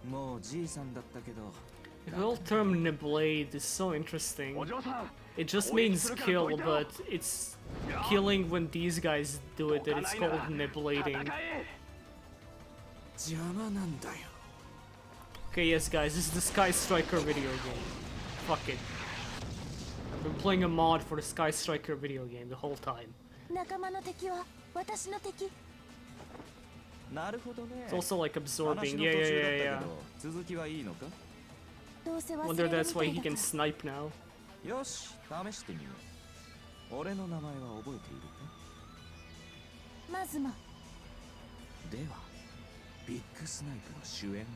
もうじいさんだったけど。 The whole term Neblade is so interesting. It just means kill, but it's killing when these guys do it, that it's called Neblading. 邪魔なんだよ。 Okay, yes guys, this is the Sky Striker video game. Fuck it. I've been playing a mod for the Sky Striker video game the whole time. 仲間の敵は私の敵。なるほどね。 It's also like 話の absorbing. 途 Yeah, 中 yeah, だった yeah, け yeah. ど、続きはいいのか？どうせ忘 Wonder れる that's みた why い he だか can ら。 snipe now. よし、試してみよう。俺の名前は覚えているか？まずもでは、ビッグスナイプの主演は？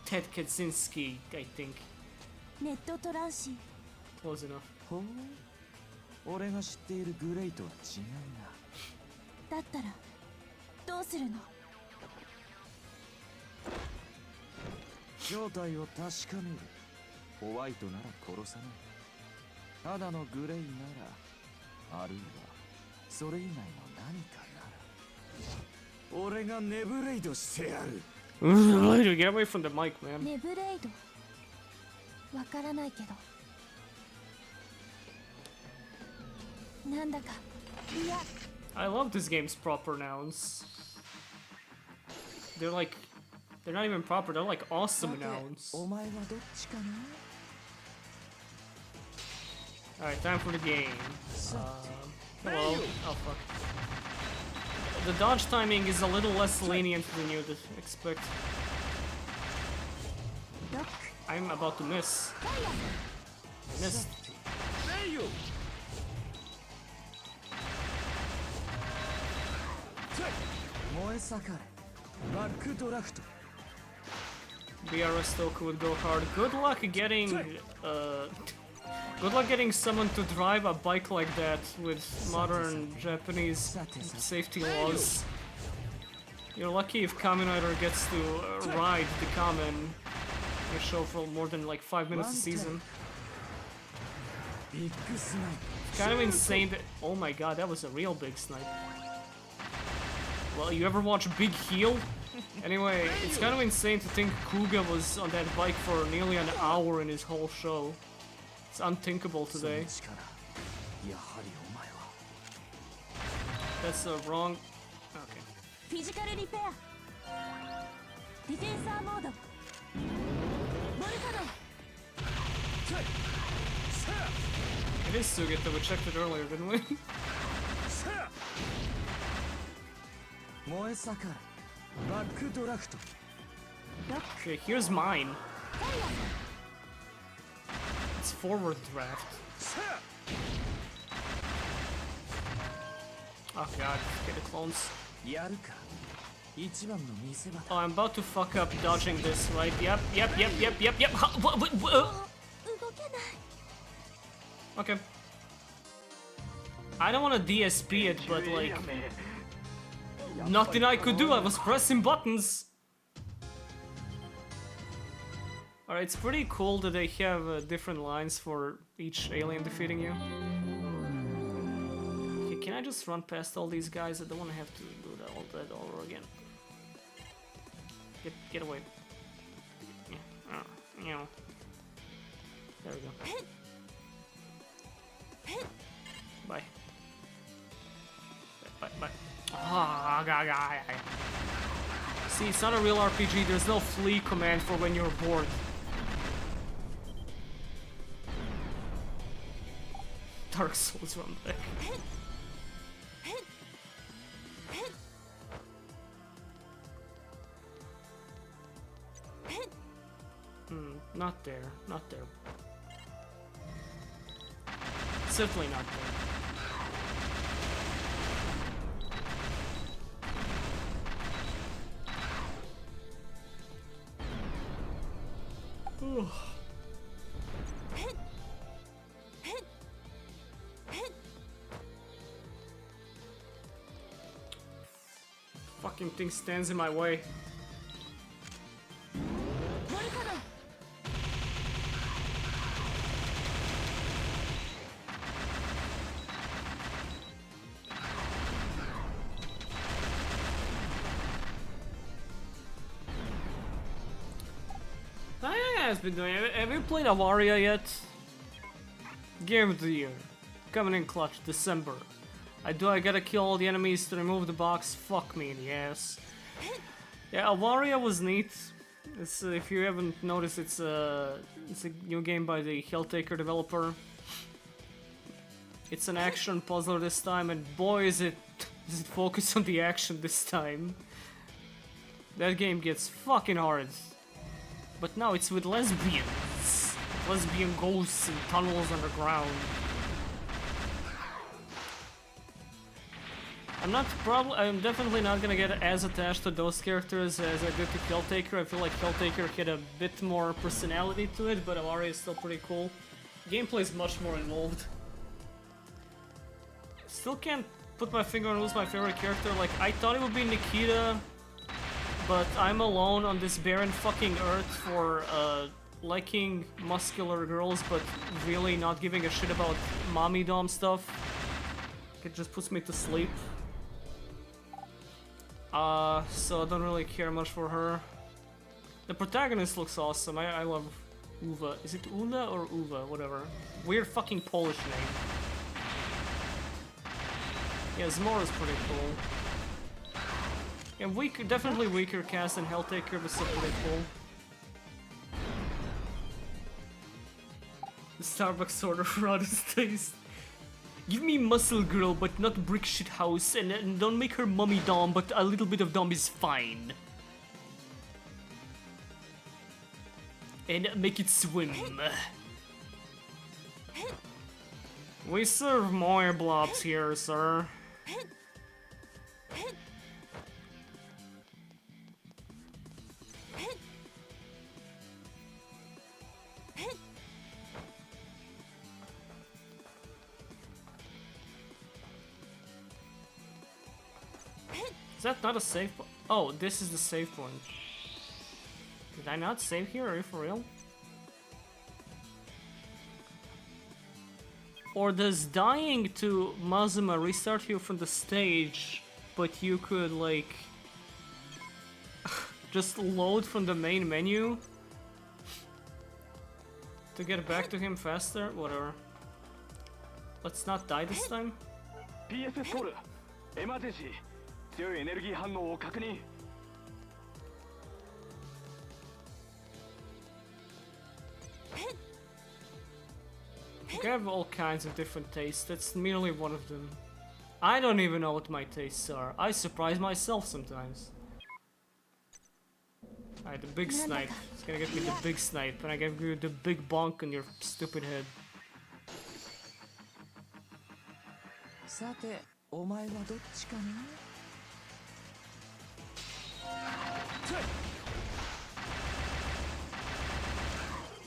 Ted Kaczynski, I think. ネット・トランシー。 Close enough. ほう、俺が知っているグレイとは違うな。だったらどうするの？正体を確かめる。ホワイトなら殺さない。ただのグレイなら、あるいはそれ以外の何かなら、俺がネブレイドしてやる。 Get away from the mic, man. ネブレイド。わからないけど。なんだか。いや。 I love this game's proper nouns. They're like, they're not even proper, they're like awesome nouns. お前はどっちかな？ Alright, time for the game. Hello. Oh fuck. The dodge timing is a little less lenient than you'd expect. I'm about to miss. Missed. 燃え盛れ。バックドラフト。 BRS Stoker would go hard. Good luck getting, good luck getting someone to drive a bike like that with modern Japanese safety laws. You're lucky if Kamen Rider gets to ride the Kamen in a show for more than like 5 minutes a season. ビッグスナイプ。 Kind of insane that. Oh my god, that was a real big snipe. Well, you ever watch Big Heel? Anyway, it's kind of insane to think Kuga was on that bike for nearly an hour in his whole show. It's unthinkable today. That's the wrong. Okay. フィジカルリペア。ディフェンサーモード。ボルカノン。 It is Sugita, we checked it earlier, didn't we? 燃え盛れ。バックドラフト。 Okay, here's mine. It's forward draft. Oh god, get the clones. やるか。一番の見せ場だ。 Oh, I'm about to fuck up dodging this, right? Yep, yep, yep, yep, yep, yep. Okay. I don't want to DSP it, but like... Nothing I could do, I was pressing buttons! Alright, it's pretty cool that they have different lines for each alien defeating you. Okay, can I just run past all these guys? I don't want to have to do all that over again. Get away. Yeah. There we go. Bye. Bye. Ah, see, it's not a real RPG. There's no flee command for when you're bored. Dark Souls run back. Not there. Not there. Simply not there. fucking thing stands in my way. Has been doing. Have you played Avaria yet? Game of the year, coming in clutch, December. I gotta kill all the enemies to remove the box. Fuck me in the ass. Yeah, Avaria was neat. It's, if you haven't noticed, it's a new game by the Helltaker developer. It's an action puzzler this time, and boy is it focused on the action this time. That game gets fucking hard. But now it's with lesbians. Lesbian ghosts in tunnels underground. I'm definitely not gonna get as attached to those characters as I did to Helltaker. I feel like Helltaker had a bit more personality to it, but Avaria is still pretty cool. Gameplay is much more involved. Still can't put my finger on who's my favorite character. Like, I thought it would be Nikita, but I'm alone on this barren fucking earth for liking muscular girls, but really not giving a shit about mommy dom stuff. It just puts me to sleep. So I don't really care much for her. The protagonist looks awesome. I love Uva. Is it Una or Uva? Whatever. Weird fucking Polish name. Yeah, Zmora's pretty cool. Yeah, definitely weaker cast than Helltaker, but still pretty cool. The Starbucks sort of raw taste. Give me muscle girl, but not brick shit house, and don't make her mummy dom, but a little bit of dom is fine. And make it swim. We serve more blobs here, sir. Is that not a save point? Oh, this is the save point. Did I not save here? Are you for real? Or does dying to Mazuma restart you from the stage, but you could, like, just load from the main menu to get back to him faster? Whatever. Let's not die this time. PSS コールエマージェンシー強いエネルギー反応を確認 I have all kinds of different tastes, that's merely one of them. I don't even know what my tastes are. I surprise myself sometimes. Alright, the big snipe. It's gonna get me the big snipe, and I give you the big bonk on your stupid head. さて、お前はどっちかな?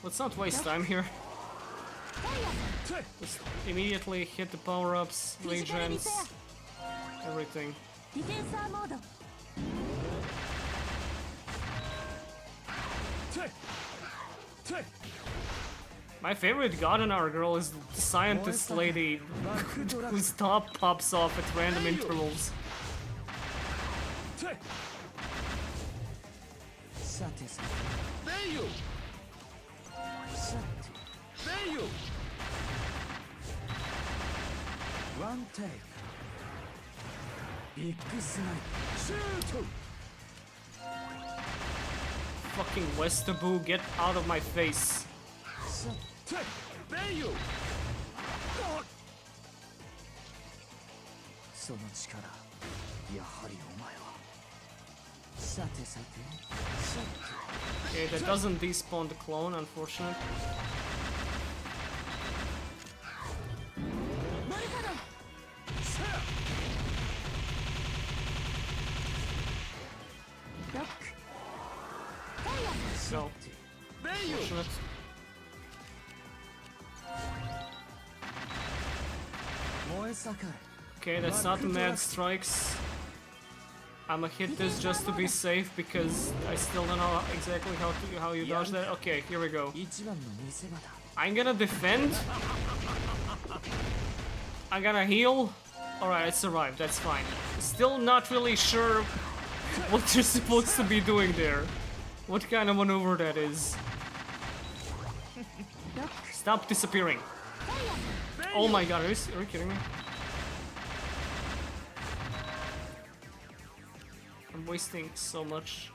Let's not waste time here. Just immediately hit the power-ups, regens, everything. My favorite god in our girl is the scientist lady whose top pops off at random intervals. One take. Big snipe. Shoot! Fucking Westerbu, get out of my face. その力、やはりお前は。さてさて、さて。 Okay, that doesn't despawn the clone, unfortunate. So, unfortunate. Okay, that's not mad strikes. I'ma hit this just to be safe because I still don't know exactly how you dodge that. Okay, here we go. I'm gonna defend. I'm gonna heal. Alright, I survived, that's fine. Still not really sure what you're supposed to be doing there. What kind of maneuver that is. Stop disappearing. Oh my god, are you kidding me? I'm wasting so much.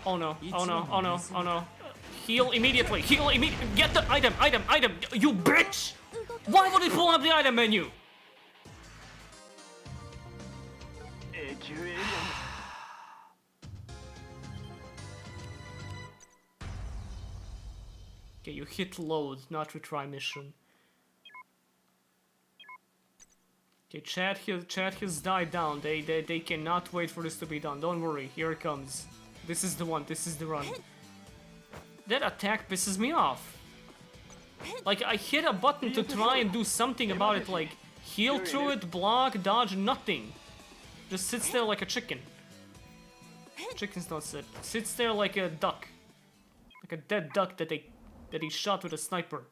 Oh no, oh no, oh no, oh no. Heal immediately, heal immediately. Get the item, you bitch! Why would it pull up the item menu? Okay, you hit load, not retry mission. Okay, chat has died down. They cannot wait for this to be done. Don't worry, here it comes. This is the one, this is the run. That attack pisses me off. Like, I hit a button to try and do something about it, like heal through it, block, dodge, nothing. Just sits there like a chicken. Chickens don't sit. Sits there like a duck. Like a dead duck that he shot with a sniper.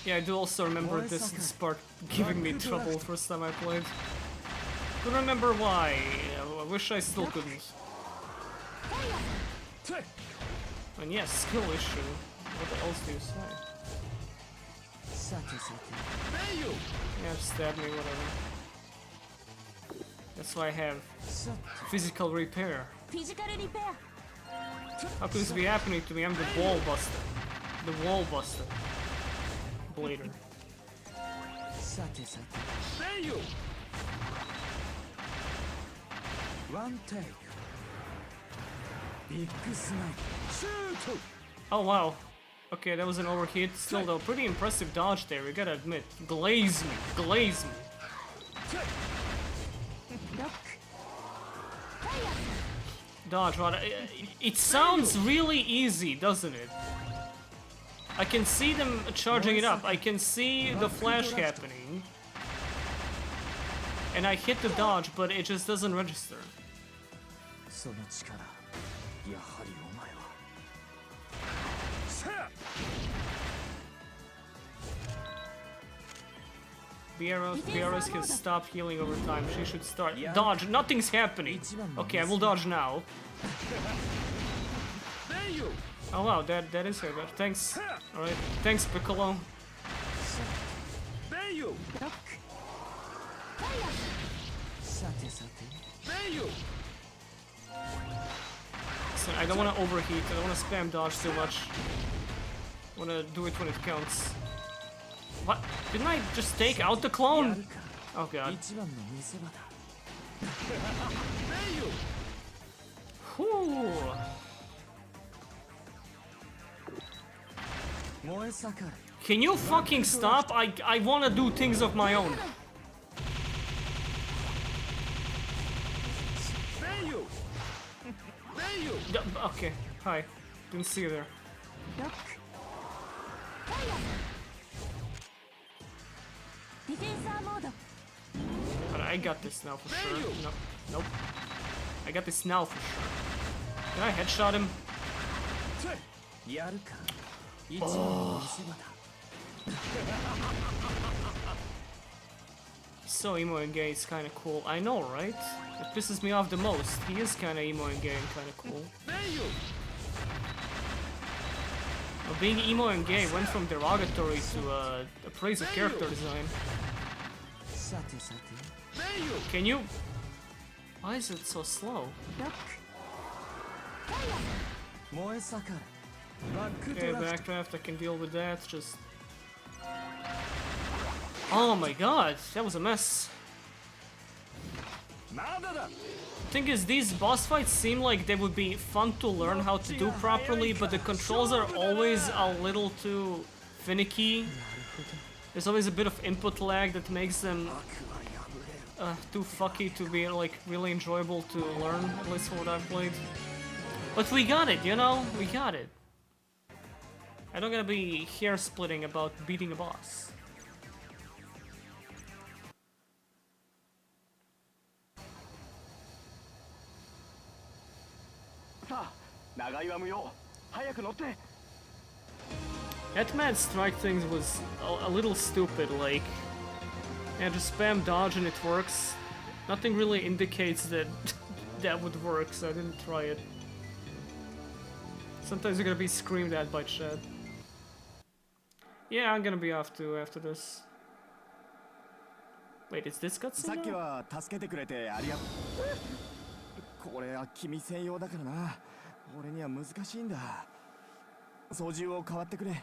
Yeah, I do also remember this part giving me trouble first time I played. Couldn't remember why. I wish I still couldn't. And yes, skill issue. What else do you say? Yeah, stab me, whatever. That's why I have physical repair. How could this be happening to me? I'm the wall buster. The wall buster. Blader. One take. Big snipe. Shoot! Oh wow. Okay, that was an overheat. Still though, pretty impressive dodge there, we gotta admit. Glaze me. Glaze me. Dodge, right? It sounds really easy, doesn't it? I can see them charging it up. I can see the flash happening. And I hit the dodge, but it just doesn't register. BRS can stop healing over time. She should start. Dodge! Nothing's happening! Okay, I will dodge now. Oh wow, that is her. Thanks. Alright, thanks Piccolo. So I don't want to overheat, I don't want to spam dodge too much. I want to do it when it counts. What? Didn't I just take out the clone? Oh god. Whew. Can you fucking stop? I wanna do things of my own. Okay, hi. Didn't see you there. But I got this now for sure. No, nope. I got this now for sure. Can I headshot him? Oh. So emo and gay is kinda cool. I know, right? It pisses me off the most. He is kinda emo and gay and kinda cool. Well, being emo and gay went from derogatory to a praise of character design. Can you... Why is it so slow? Okay, backdraft, I can deal with that, just... Oh my god, that was a mess. Thing is, these boss fights seem like they would be fun to learn how to do properly, but the controls are always a little too finicky. There's always a bit of input lag that makes them too fucky to be like really enjoyable to learn, at least for what I've played. But we got it, you know? We got it. I don't gotta be hair splitting about beating a boss. That mad strike thing was a little stupid, like... Yeah, just spam dodge and it works. Nothing really indicates that that would work, so I didn't try it. Sometimes you're gonna be screamed at by chat. Yeah, I'm gonna be off too after this. Wait, is this cutscene? さっきは助けてくれてありがとう。これは君専用だからな。俺には難しいんだ。操縦を代わってくれ。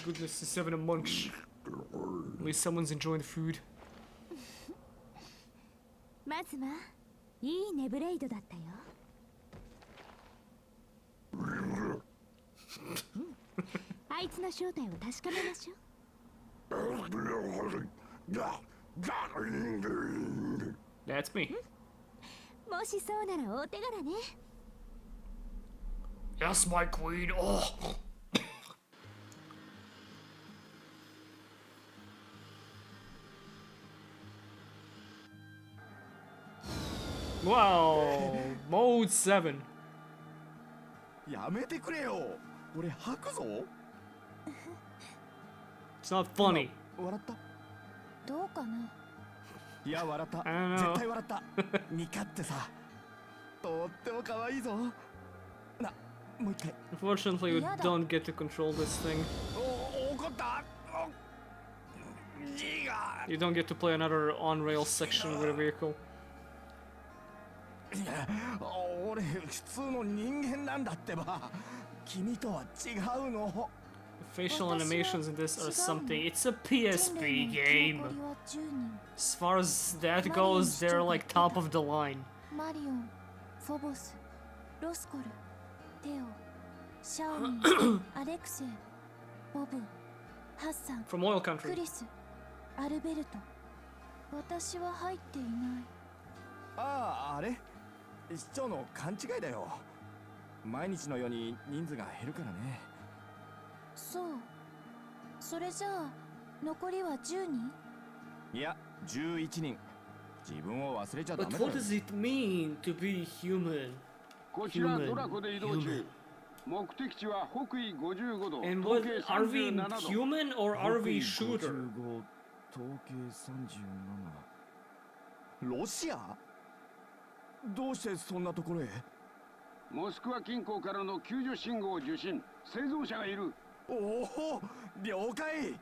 Goodness, he's having a munch. At least someone's enjoying the food. まずはいいネブレイドだったよ。あいつの正体を確かめましょう。That's me. もしそうなら大手柄ね。Yes, my queen. Oh. Wow, mode 7. やめてくれよ。俺吐くぞ。It's not funny. 笑った？どうかな。いや笑った。 I don't know. 絶対笑った。ニカってさ。とっても可愛いぞ。な、もう一回。 Unfortunately, you don't get to control this thing. 怒った。You don't get to play another on-rail section with a vehicle. 俺普通の人間なんだってば。君とは違うの。Facial animations in this are something. It's a PSP game. As far as that goes, they're like top of the line. マリオン、フォボス、ロスコル、テオ、シャオミン、アレクセイ、ボブ、ハッサン、 From Oil ク Country. リス、アルベルト。私は入っていない。ああ、あれ市長の勘違いだよ。毎日のように人数が減るからね。そう。それじゃあ残りは10人？いや、11人。自分を忘れちゃダメ But だよ。 what does it mean to be human? こちらドラコで移動中。目的地は北緯55度。 And what, 東経 are we 37度。 human or are we shooter? 東経37。ロシア？どうしてそんなところへ？モスクワ近郊からの救助信号を受信。生存者がいる。おお、了解。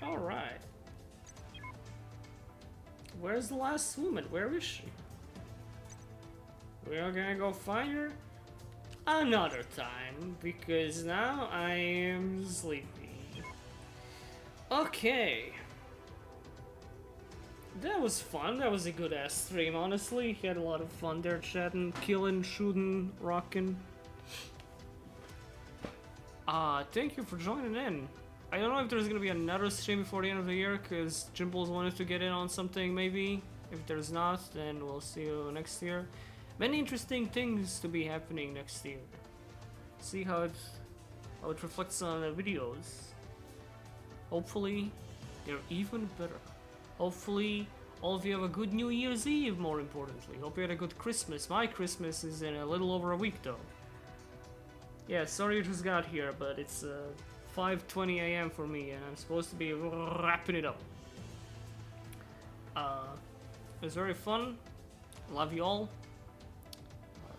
All right. Where's the last woman? Where is she? We are gonna go find her another time because now I am sleepy. Okay. That was fun. That was a good ass stream, honestly. Had a lot of fun there chatting, killing, shooting, rocking. Thank you for joining in. I don't know if there's gonna be another stream before the end of the year, because Jimbles wanted to get in on something, maybe. If there's not, then we'll see you next year. Many interesting things to be happening next year. See how it reflects on the videos. Hopefully, they're even better. Hopefully, all of you have a good New Year's Eve, more importantly. Hope you had a good Christmas. My Christmas is in a little over a week, though. Yeah, sorry you just got here, but it's 5:20 a.m. for me, and I'm supposed to be wrapping it up. It was very fun. Love you all.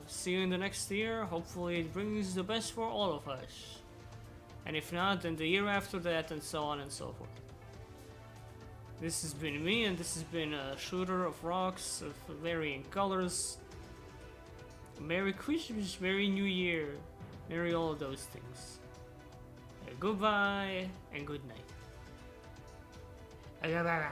See you in the next year. Hopefully it brings the best for all of us. And if not, then the year after that, and so on and so forth. This has been me, and this has been a shooter of rocks of varying colors. Merry Christmas, Merry New Year, Merry all of those things. Goodbye and good night. Bye.